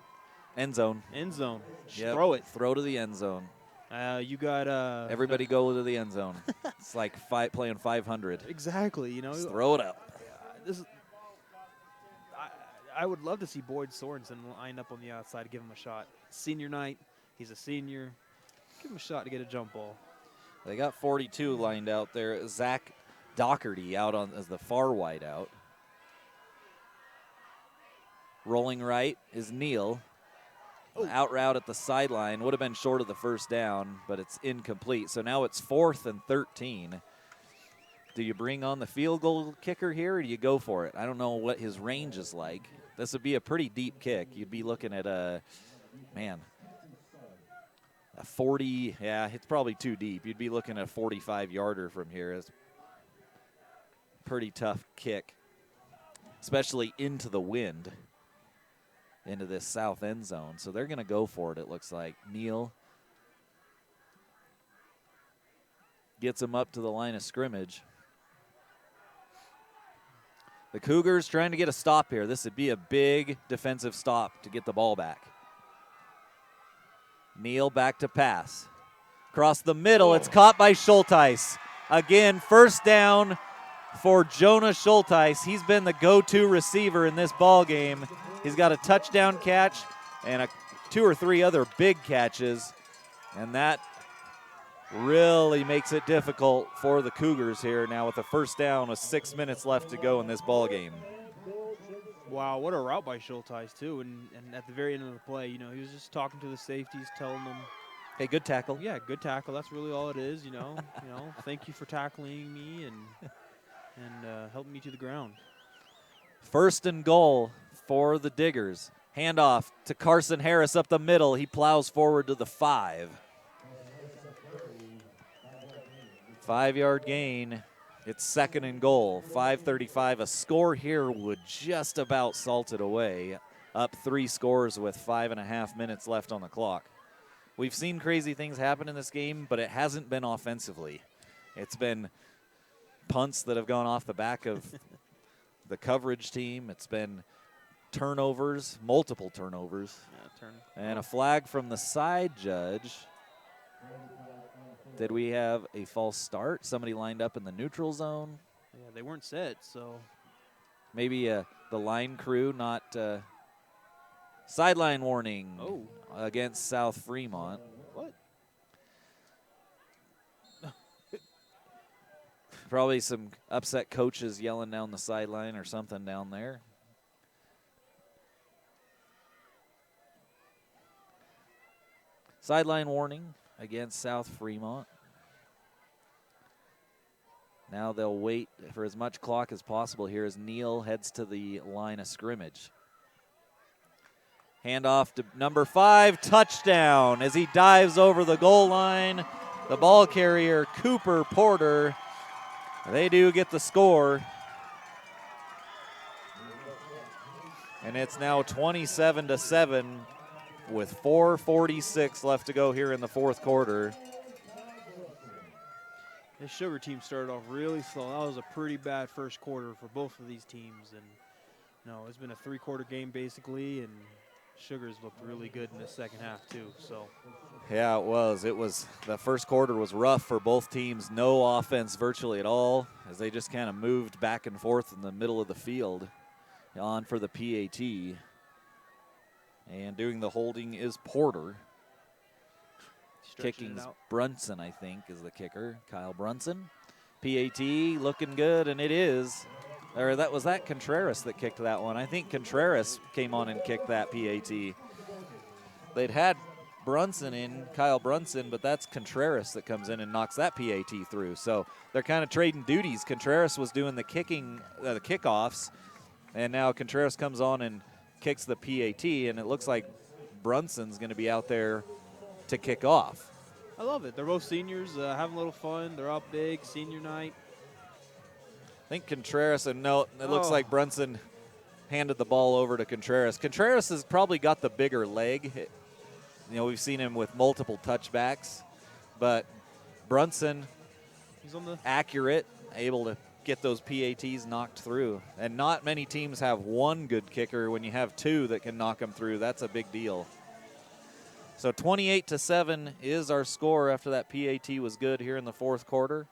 End zone. End zone. Yep. Throw it. Throw to the end zone. You got everybody go to the end zone. It's like playing 500. Exactly. You know, just throw it up. This is. I would love to see Boyd Sorensen line up on the outside to give him a shot. Senior night. He's a senior. Give him a shot to get a jump ball. They got 42 lined out there. Zach Doherty out as the far wide out. Rolling right is Neal. Out route at the sideline. Would have been short of the first down, but it's incomplete. So now it's 4th and 13. Do you bring on the field goal kicker here, or do you go for it? I don't know what his range is like. This would be a pretty deep kick. You'd be looking at a 40. Yeah, it's probably too deep. You'd be looking at a 45-yarder from here. It's a pretty tough kick, especially into the wind, into this south end zone. So they're going to go for it, it looks like. Neal gets him up to the line of scrimmage. The Cougars trying to get a stop here. This would be a big defensive stop to get the ball back. Neal back to pass. Across the middle, it's caught by Schulteis. Again, 1st down for Jonah Schulteis. He's been the go-to receiver in this ball game. He's got a touchdown catch and 2 or 3 other big catches, and that really makes it difficult for the Cougars here now with a 1st down with 6 minutes left to go in this ball game. Wow, what a route by Schulteis too, and at the very end of the play, you know, he was just talking to the safeties, telling them, hey, good tackle. Yeah, good tackle. That's really all it is, you know. Thank you for tackling me and helping me to the ground. 1st and goal for the Diggers. Handoff to Carson Harris up the middle. He plows forward to the 5. 5-yard gain. It's 2nd and goal. 5:35. A score here would just about salt it away. Up 3 scores with 5.5 minutes left on the clock. We've seen crazy things happen in this game, but it hasn't been offensively. It's been punts that have gone off the back of the coverage team. It's been turnovers, multiple turnovers. And a flag from the side judge. Did we have a false start? Somebody lined up in the neutral zone? Yeah, they weren't set, so. Maybe the line crew not. Sideline warning against South-Fremont. What? Probably some upset coaches yelling down the sideline or something down there. Sideline warning against South-Fremont. Now they'll wait for as much clock as possible here as Neal heads to the line of scrimmage. Handoff to number 5, touchdown as he dives over the goal line. The ball carrier, Cooper Porter. They do get the score. And it's now 27-7 with 4:46 left to go here in the fourth quarter. The Sugar team started off really slow. That was a pretty bad first quarter for both of these teams. And it's been a three-quarter game basically, and Sugar's looked really good in the second half too. So. Yeah, it was. The first quarter was rough for both teams. No offense virtually at all, as they just kind of moved back and forth in the middle of the field. On for the PAT. And doing the holding is Porter. Kicking's Brunson, I think, is the kicker. Kyle Brunson. PAT looking good, and it is. Or that was Contreras that kicked that one. I think Contreras came on and kicked that PAT. They'd had Kyle Brunson, but that's Contreras that comes in and knocks that PAT through. So they're kind of trading duties. Contreras was doing the kickoffs, and now Contreras comes on and kicks the PAT, and it looks like Brunson's going to be out there to kick off. I love it. They're both seniors, having a little fun. They're up big, senior night. I think Contreras, and no, it looks like Brunson handed the ball over to Contreras. Contreras has probably got the bigger leg. We've seen him with multiple touchbacks, but Brunson, he's on the accurate, able to get those PATs knocked through. And not many teams have one good kicker. When you have two that can knock them through, that's a big deal. So 28-7 is our score after that PAT was good here in the fourth quarter.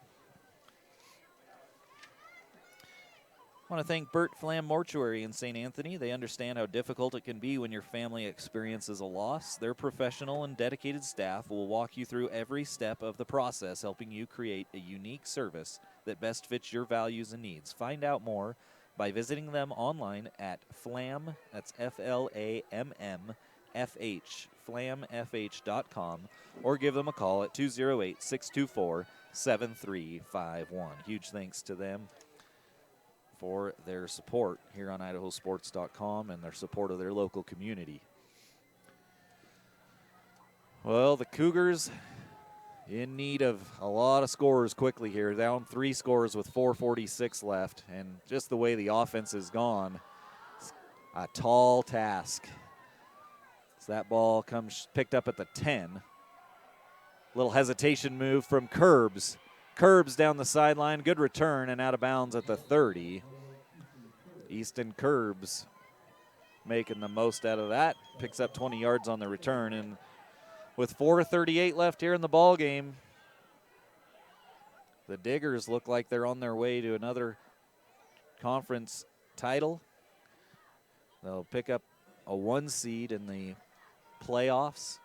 I want to thank Burt Flam Mortuary in St. Anthony. They understand how difficult it can be when your family experiences a loss. Their professional and dedicated staff will walk you through every step of the process, helping you create a unique service that best fits your values and needs. Find out more by visiting them online at Flam, that's FLAMM, FH, flamfh.com, or give them a call at 208-624-7351. Huge thanks to them for their support here on IdahoSports.com and their support of their local community. Well, the Cougars in need of a lot of scores quickly here. Down 3 scores with 4:46 left, and just the way the offense has gone, it's a tall task. So that ball comes picked up at the 10. Little hesitation move from Curbs. Curbs down the sideline, good return, and out of bounds at the 30. Easton Curbs making the most out of that. Picks up 20 yards on the return, and with 4:38 left here in the ball game, the Diggers look like they're on their way to another conference title. They'll pick up a 1 seed in the playoffs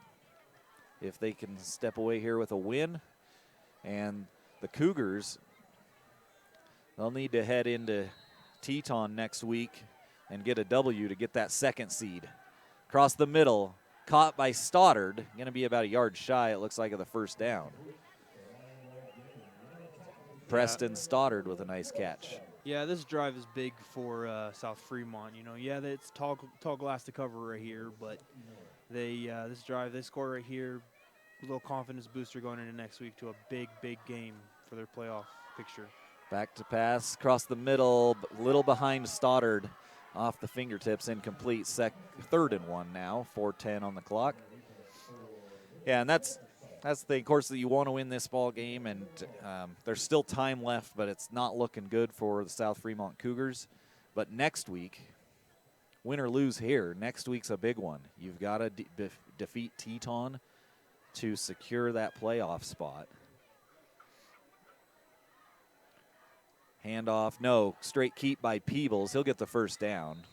if they can step away here with a win. And the Cougars, they'll need to head into Teton next week and get a W to get that 2nd seed. Across the middle, caught by Stoddard, going to be about a yard shy, it looks like, of the first down. Preston Stoddard with a nice catch. Yeah, this drive is big for South-Fremont. It's tall glass to cover right here, but this drive, they score right here. A little confidence booster going into next week to a big game for their playoff picture. Back to pass across the middle, little behind Stoddard, off the fingertips, incomplete. 3rd and 1 now, 4:10 on the clock. Yeah, and that's the course that you want to win this ball game, and there's still time left, but it's not looking good for the South-Fremont Cougars. But next week, win or lose here, next week's a big one. You've got to defeat Teton to secure that playoff spot. Handoff, no, straight keep by Peebles. He'll get the first down.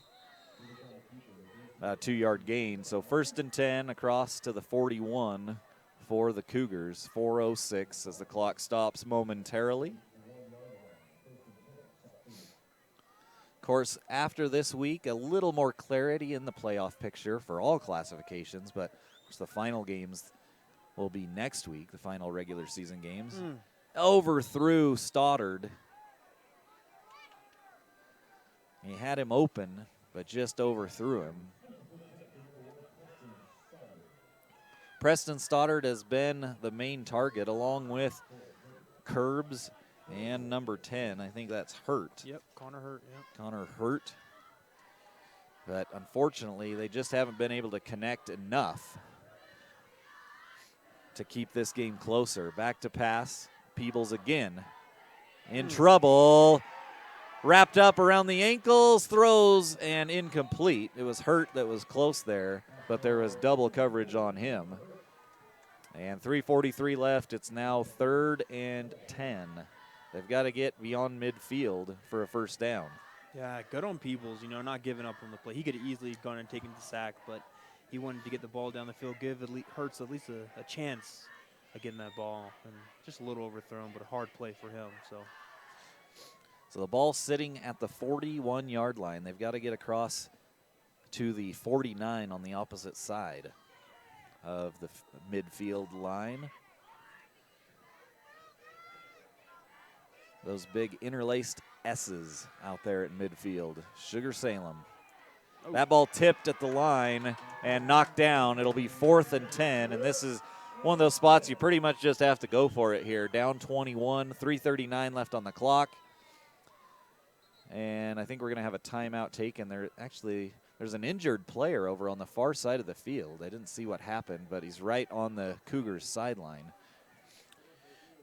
2-yard gain. So 1st and 10 across to the 41 for the Cougars. 4:06 as the clock stops momentarily. Of course, after this week, a little more clarity in the playoff picture for all classifications, but of course the final games will be next week, the final regular season games. Overthrew Stoddard. He had him open, but just overthrew him. Preston Stoddard has been the main target, along with Curbs and number 10. I think that's Hurt. Yep, Connor Hurt. Yep. Connor Hurt. But unfortunately, they just haven't been able to connect enough to keep this game closer. Back to pass. Peebles again in trouble. Wrapped up around the ankles, throws, and incomplete. It was Hurt that was close there, but there was double coverage on him. And 3:43 left. It's now 3rd and 10. They've got to get beyond midfield for a first down. Yeah, good on Peebles, not giving up on the play. He could have easily gone and taken the sack, but he wanted to get the ball down the field, give Hurts at least a chance of getting that ball. And just a little overthrown, but a hard play for him. So the ball sitting at the 41-yard line. They've got to get across to the 49 on the opposite side of the midfield line. Those big interlaced S's out there at midfield. Sugar-Salem. Oh. That ball tipped at the line and knocked down. It'll be 4th and 10, and this is one of those spots you pretty much just have to go for it here. Down 21, 3:39 left on the clock. And I think we're going to have a timeout taken. There's an injured player over on the far side of the field. I didn't see what happened, but he's right on the Cougars sideline.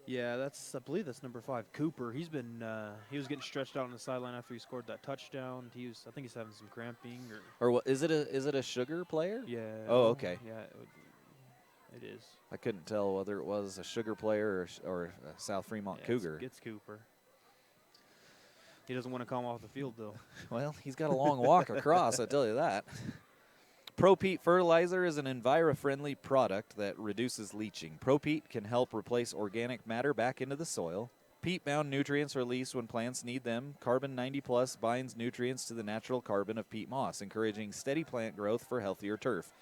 Yeah, I believe that's number 5, Cooper. He was getting stretched out on the sideline after he scored that touchdown. I think he's having some cramping. Or what, is it a Sugar player? Yeah. Oh, okay. Yeah, it is. I couldn't tell whether it was a Sugar player or a South-Fremont Cougar. It's Cooper. He doesn't want to come off the field, though. Well, he's got a long walk across, I tell you that. ProPete fertilizer is an enviro-friendly product that reduces leaching. ProPete can help replace organic matter back into the soil. Peat-bound nutrients released when plants need them. Carbon 90+ binds nutrients to the natural carbon of peat moss, encouraging steady plant growth for healthier turf.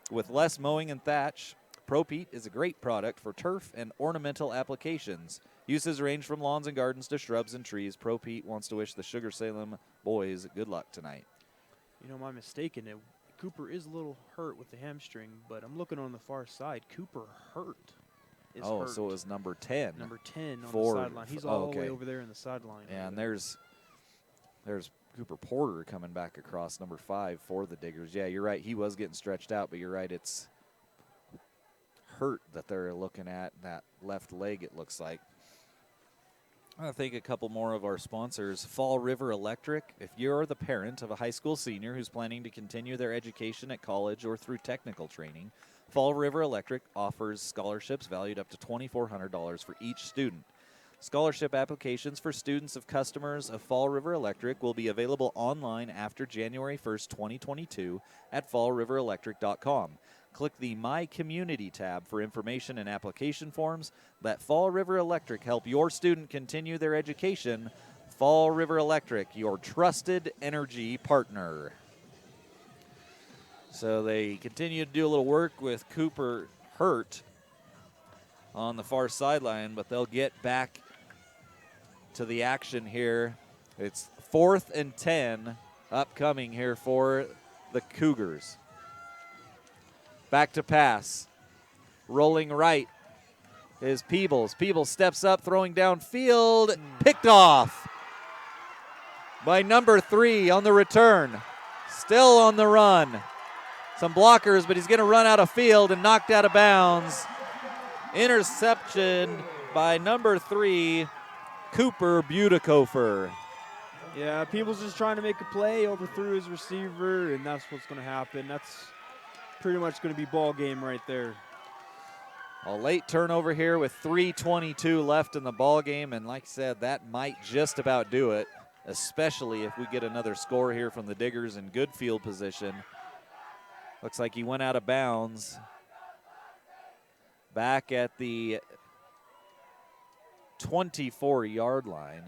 With less mowing and thatch, ProPete is a great product for turf and ornamental applications. Uses range from lawns and gardens to shrubs and trees. ProPete wants to wish the Sugar-Salem boys good luck tonight. My mistaken, Cooper is a little hurt with the hamstring, but I'm looking on the far side. Cooper hurt. Hurt. So it was number 10. Number 10 on the sideline. He's all the way over there in the sideline. Yeah, and there's Cooper Porter coming back across, number 5 for the Diggers. Yeah, you're right. He was getting stretched out, but you're right. It's Hurt that they're looking at, that left leg, it looks like. I want to thank a couple more of our sponsors. Fall River Electric. If you're the parent of a high school senior who's planning to continue their education at college or through technical training, Fall River Electric offers scholarships valued up to $2,400 for each student. Scholarship applications for students of customers of Fall River Electric will be available online after January 1st, 2022 at fallriverelectric.com. Click the My Community tab for information and application forms. Let Fall River Electric help your student continue their education. Fall River Electric, your trusted energy partner. So they continue to do a little work with Cooper Hurt on the far sideline, but they'll get back to the action here. It's 4th and 10 upcoming here for the Cougars. Back to pass. Rolling right is Peebles. Peebles steps up, throwing downfield. Picked off by number 3 on the return. Still on the run. Some blockers, but he's going to run out of field and knocked out of bounds. Interception by number 3, Cooper Butekofer. Yeah, Peebles just trying to make a play, overthrew his receiver, and that's what's going to happen. That's pretty much going to be ball game right there. A late turnover here with 3:22 left in the ball game, and like I said, that might just about do it, especially if we get another score here from the Diggers in good field position. Looks like he went out of bounds back at the 24-yard line.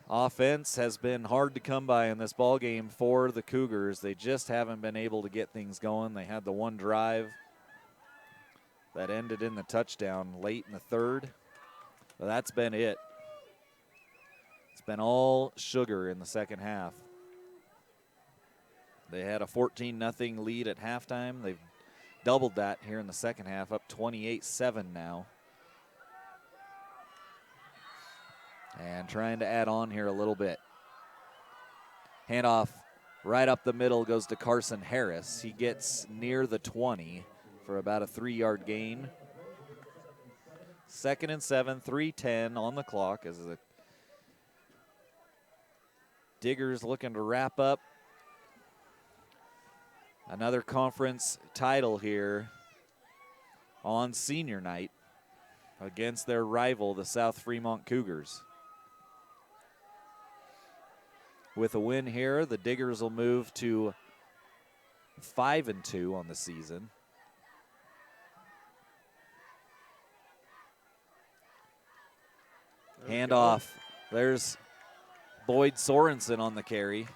Offense has been hard to come by in this ball game for the Cougars. They just haven't been able to get things going. They had the one drive that ended in the touchdown late in the third. But that's been it. It's been all Sugar in the second half. They had a 14-0 lead at halftime. They've doubled that here in the second half, up 28-7 now. And trying to add on here a little bit. Handoff right up the middle goes to Carson Harris. He gets near the 20 for about a 3-yard gain. 2nd and 7, 3:10 on the clock as the Diggers looking to wrap up another conference title here on senior night against their rival, the South-Fremont Cougars. With a win here, the Diggers will move to 5-2 on the season. Handoff. There's Boyd Sorensen on the carry.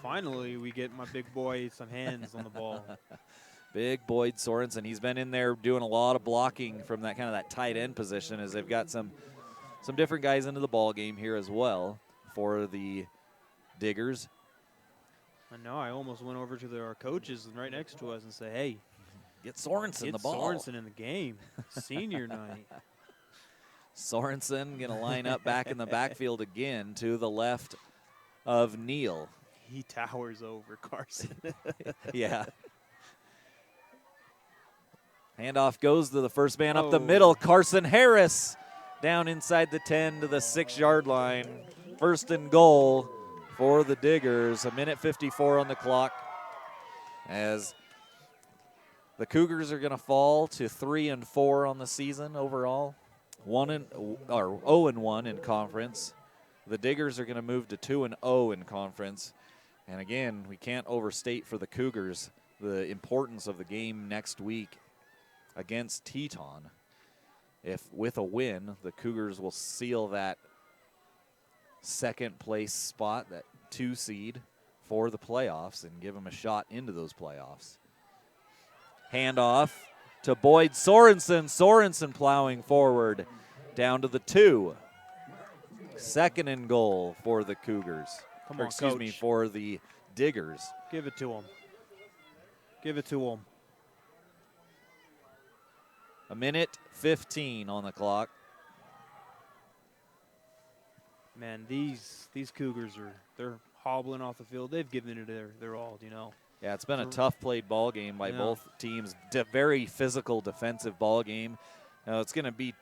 Finally, we get my big boy some hands on the ball. Big Boyd Sorensen. He's been in there doing a lot of blocking from that kind of that tight end position, as they've got some different guys into the ball game here as well for the Diggers. I know. I almost went over to our coaches right next to us and say, "Hey, get Sorensen the ball. Sorensen in the game. Senior night." Sorensen going to line up back in the backfield again to the left of Neal. He towers over Carson. Yeah. Handoff goes to the first man up the middle, Carson Harris, down inside the 10 to the 6-yard line. 1st and goal for the Diggers. 1:54 on the clock as the Cougars are going to fall to 3-4 on the season overall. 0-1 in conference. The Diggers are going to move to 2-0 in conference. And again, we can't overstate for the Cougars the importance of the game next week against Teton. If with a win, the Cougars will seal that 2nd place spot, that 2 seed for the playoffs, and give them a shot into those playoffs. Handoff to Boyd Sorensen. Sorensen plowing forward down to the 2. 2nd and goal for the Cougars. Come on, excuse Coach. me, for the Diggers. Give it to him. Give it to him. 1:15 on the clock. Man, these Cougars they're hobbling off the field. They've given it their all, you know. Yeah, it's been a tough played ball game by both teams. Very physical defensive ball game. Now, it's going to be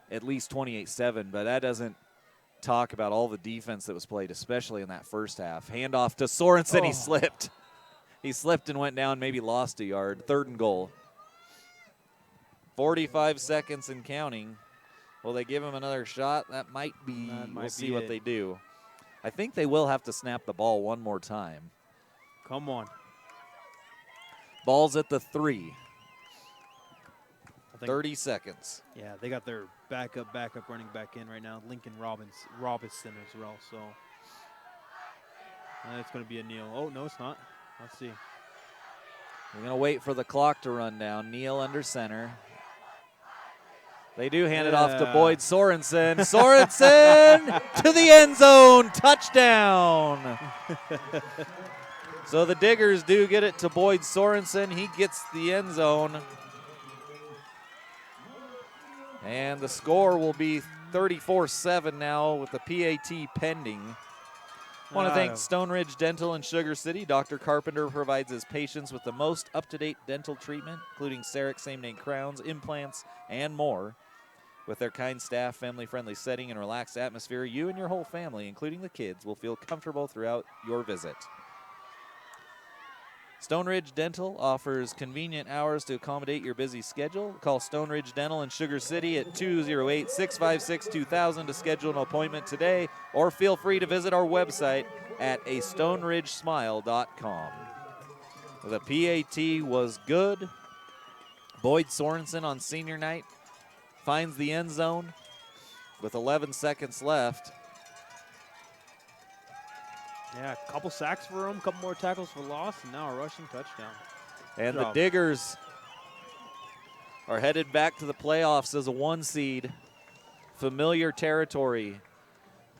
at least 28-7, but that doesn't talk about all the defense that was played, especially in that first half. Handoff to Sorensen. He slipped. He slipped and went down, maybe lost a yard. 3rd and goal. 45 seconds and counting. Will they give him another shot? That might be. We'll see what they do. I think they will have to snap the ball one more time. Come on. Ball's at the 3. 30 seconds. Yeah, they got their backup running back in right now, Lincoln Robinson as well. So it's going to be a Neal. Oh, no, it's not. Let's see. We're going to wait for the clock to run down. Neal under center. They do hand it off to Boyd Sorensen. Sorensen to the end zone. Touchdown. So the Diggers do get it to Boyd Sorensen. He gets the end zone. And the score will be 34-7 now with the PAT pending. I want to thank Stone Ridge Dental in Sugar City. Dr. Carpenter provides his patients with the most up-to-date dental treatment, including CEREC same-name crowns, implants, and more. With their kind staff, family-friendly setting, and relaxed atmosphere, you and your whole family, including the kids, will feel comfortable throughout your visit. Stone Ridge Dental offers convenient hours to accommodate your busy schedule. Call Stone Ridge Dental in Sugar City at 208-656-2000 to schedule an appointment today, or feel free to visit our website at astoneridgesmile.com. The PAT was good. Boyd Sorensen on senior night finds the end zone with 11 seconds left. Yeah, a couple sacks for him, a couple more tackles for loss, and now a rushing touchdown. And the Diggers are headed back to the playoffs as a 1 seed. Familiar territory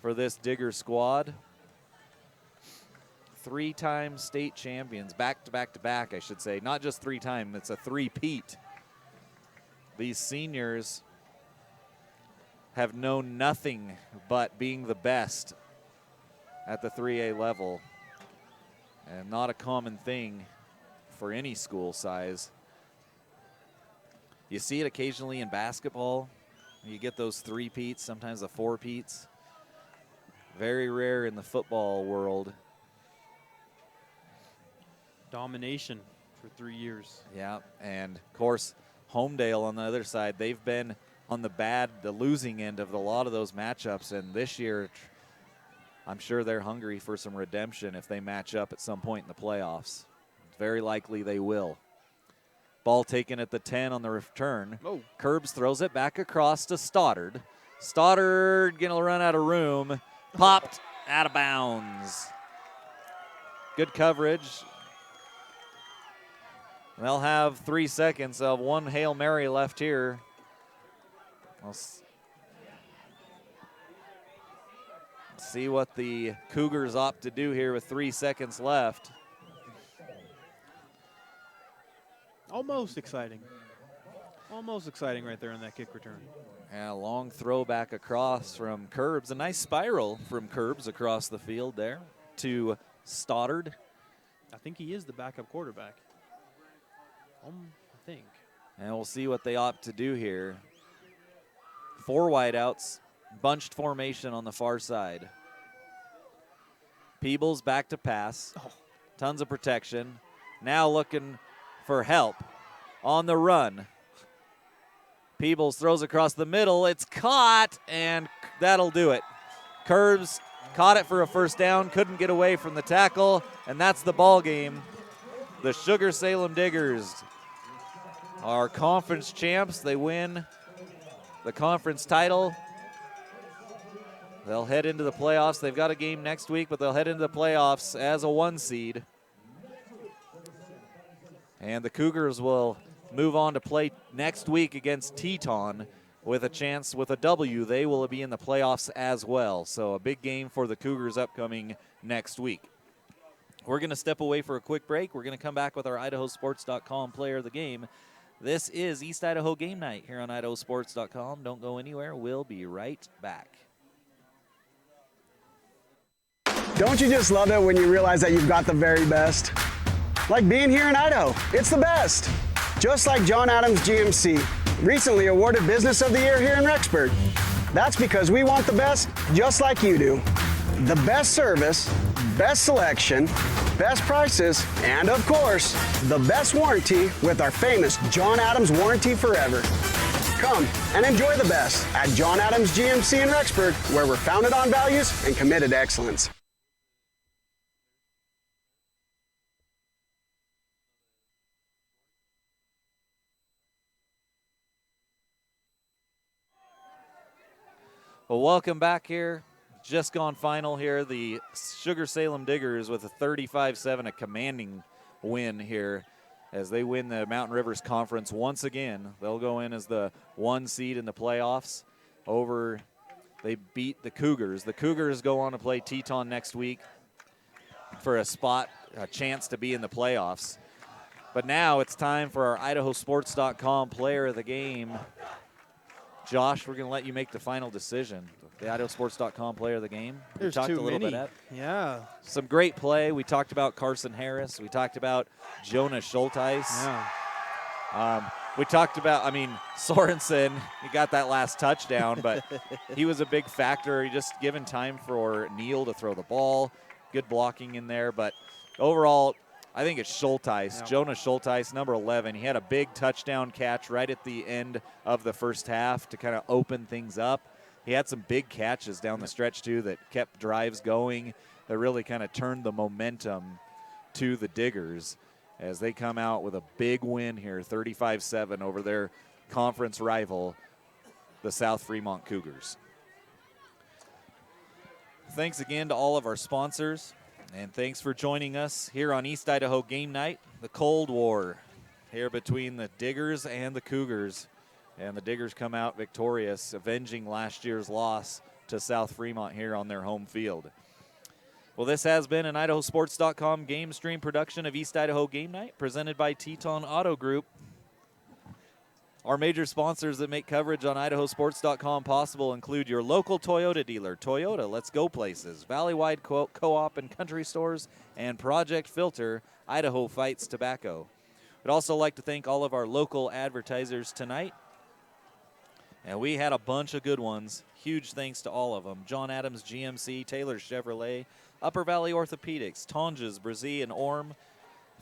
for this Digger squad. 3-time state champions, back to back, I should say. Not just 3-time, it's a 3-peat. These seniors have known nothing but being the best at the 3A level, and not a common thing for any school size. You see it occasionally in basketball. You get those three-peats, sometimes the four-peats. Very rare in the football world. Domination for 3 years. Yeah, and of course, Homedale on the other side, they've been on the losing end of a lot of those matchups, and this year, I'm sure they're hungry for some redemption if they match up at some point in the playoffs. It's very likely they will. Ball taken at the 10 on the return. Oh. Curbs throws it back across to Stoddard. Stoddard going to run out of room. Popped out of bounds. Good coverage. They'll have 3 seconds. They'll have one Hail Mary left here. We'll see what the Cougars opt to do here with 3 seconds left. Almost exciting. Almost exciting right there on that kick return. Yeah, long throw back across from Curbs. A nice spiral from Curbs across the field there to Stoddard. I think he is the backup quarterback. I think. And we'll see what they opt to do here. 4 wideouts, bunched formation on the far side. Peebles back to pass. Tons of protection. Now looking for help on the run. Peebles throws across the middle. It's caught, and that'll do it. Curbs caught it for a first down, couldn't get away from the tackle, and that's the ball game. The Sugar-Salem Diggers are conference champs. They win the conference title. They'll head into the playoffs. They've got a game next week, but they'll head into the playoffs as a 1 seed. And the Cougars will move on to play next week against Teton with a chance with a W. They will be in the playoffs as well. So a big game for the Cougars upcoming next week. We're going to step away for a quick break. We're going to come back with our IdahoSports.com player of the game. This is East Idaho Game Night here on IdahoSports.com. Don't go anywhere. We'll be right back. Don't you just love it when you realize that you've got the very best? Like being here in Idaho, it's the best. Just like John Adams GMC, recently awarded Business of the Year here in Rexburg. That's because we want the best just like you do. The best service, best selection, best prices, and of course, the best warranty with our famous John Adams Warranty Forever. Come and enjoy the best at John Adams GMC in Rexburg, where we're founded on values and committed to excellence. Well, welcome back here. Just gone final here. The Sugar-Salem Diggers with a 35-7, a commanding win here as they win the Mountain Rivers Conference once again. They'll go in as the 1 seed in the playoffs. They beat the Cougars. The Cougars go on to play Teton next week for a chance to be in the playoffs. But now it's time for our IdahoSports.com player of the game. Josh, we're going to let you make the final decision. The IdahoSports.com player of the game. There's we talked too a little many. bit. Yeah. Some great play. We talked about Carson Harris. We talked about Jonah Schulteis. Yeah. We talked about, Sorensen. He got that last touchdown, but he was a big factor. He just given time for Neal to throw the ball. Good blocking in there, but overall, I think it's Schulteis, Jonah Schulteis, number 11. He had a big touchdown catch right at the end of the first half to kind of open things up. He had some big catches down the stretch, too, that kept drives going, that really kind of turned the momentum to the Diggers as they come out with a big win here, 35-7 over their conference rival, the South-Fremont Cougars. Thanks again to all of our sponsors. And thanks for joining us here on East Idaho Game Night, the Cold War here between the Diggers and the Cougars. And the Diggers come out victorious, avenging last year's loss to South-Fremont here on their home field. Well, this has been an IdahoSports.com game stream production of East Idaho Game Night, presented by Teton Auto Group. Our major sponsors that make coverage on IdahoSports.com possible include your local Toyota dealer, Toyota, Let's Go Places, Valley-Wide Co-op and Country Stores, and Project Filter, Idaho Fights Tobacco. We'd also like to thank all of our local advertisers tonight. And we had a bunch of good ones. Huge thanks to all of them. John Adams GMC, Taylor Chevrolet, Upper Valley Orthopedics, Tonjes, Brazee and Orm,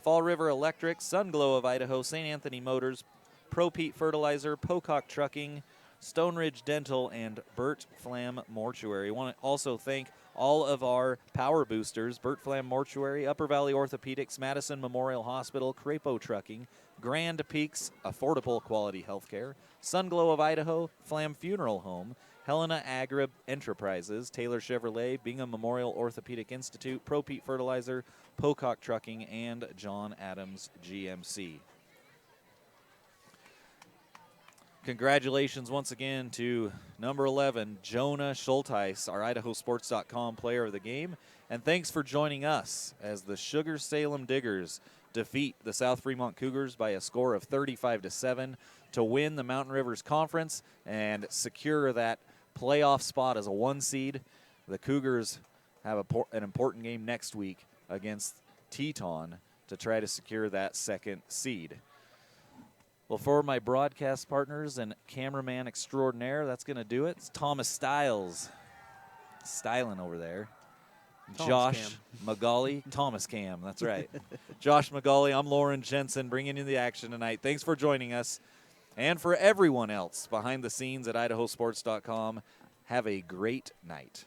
Fall River Electric, Sunglow of Idaho, St. Anthony Motors, Pro Pete Fertilizer, Pocock Trucking, Stone Ridge Dental, and Burt Flam Mortuary. I want to also thank all of our power boosters, Burt Flam Mortuary, Upper Valley Orthopedics, Madison Memorial Hospital, Crapo Trucking, Grand Peaks Affordable Quality Healthcare, Sunglow of Idaho, Flam Funeral Home, Helena Agri Enterprises, Taylor Chevrolet, Bingham Memorial Orthopedic Institute, Pro Pete Fertilizer, Pocock Trucking, and John Adams GMC. Congratulations once again to number 11, Jonah Schulteis, our IdahoSports.com player of the game. And thanks for joining us as the Sugar-Salem Diggers defeat the South-Fremont Cougars by a score of 35-7 to win the Mountain Rivers Conference and secure that playoff spot as a 1 seed. The Cougars have an important game next week against Teton to try to secure that 2nd seed. Well, for my broadcast partners and cameraman extraordinaire, that's going to do it. It's Thomas Stiles, styling over there. Josh Magali, Thomas Cam, that's right. Josh Magali, I'm Lauren Jensen, bringing you the action tonight. Thanks for joining us. And for everyone else behind the scenes at IdahoSports.com, have a great night.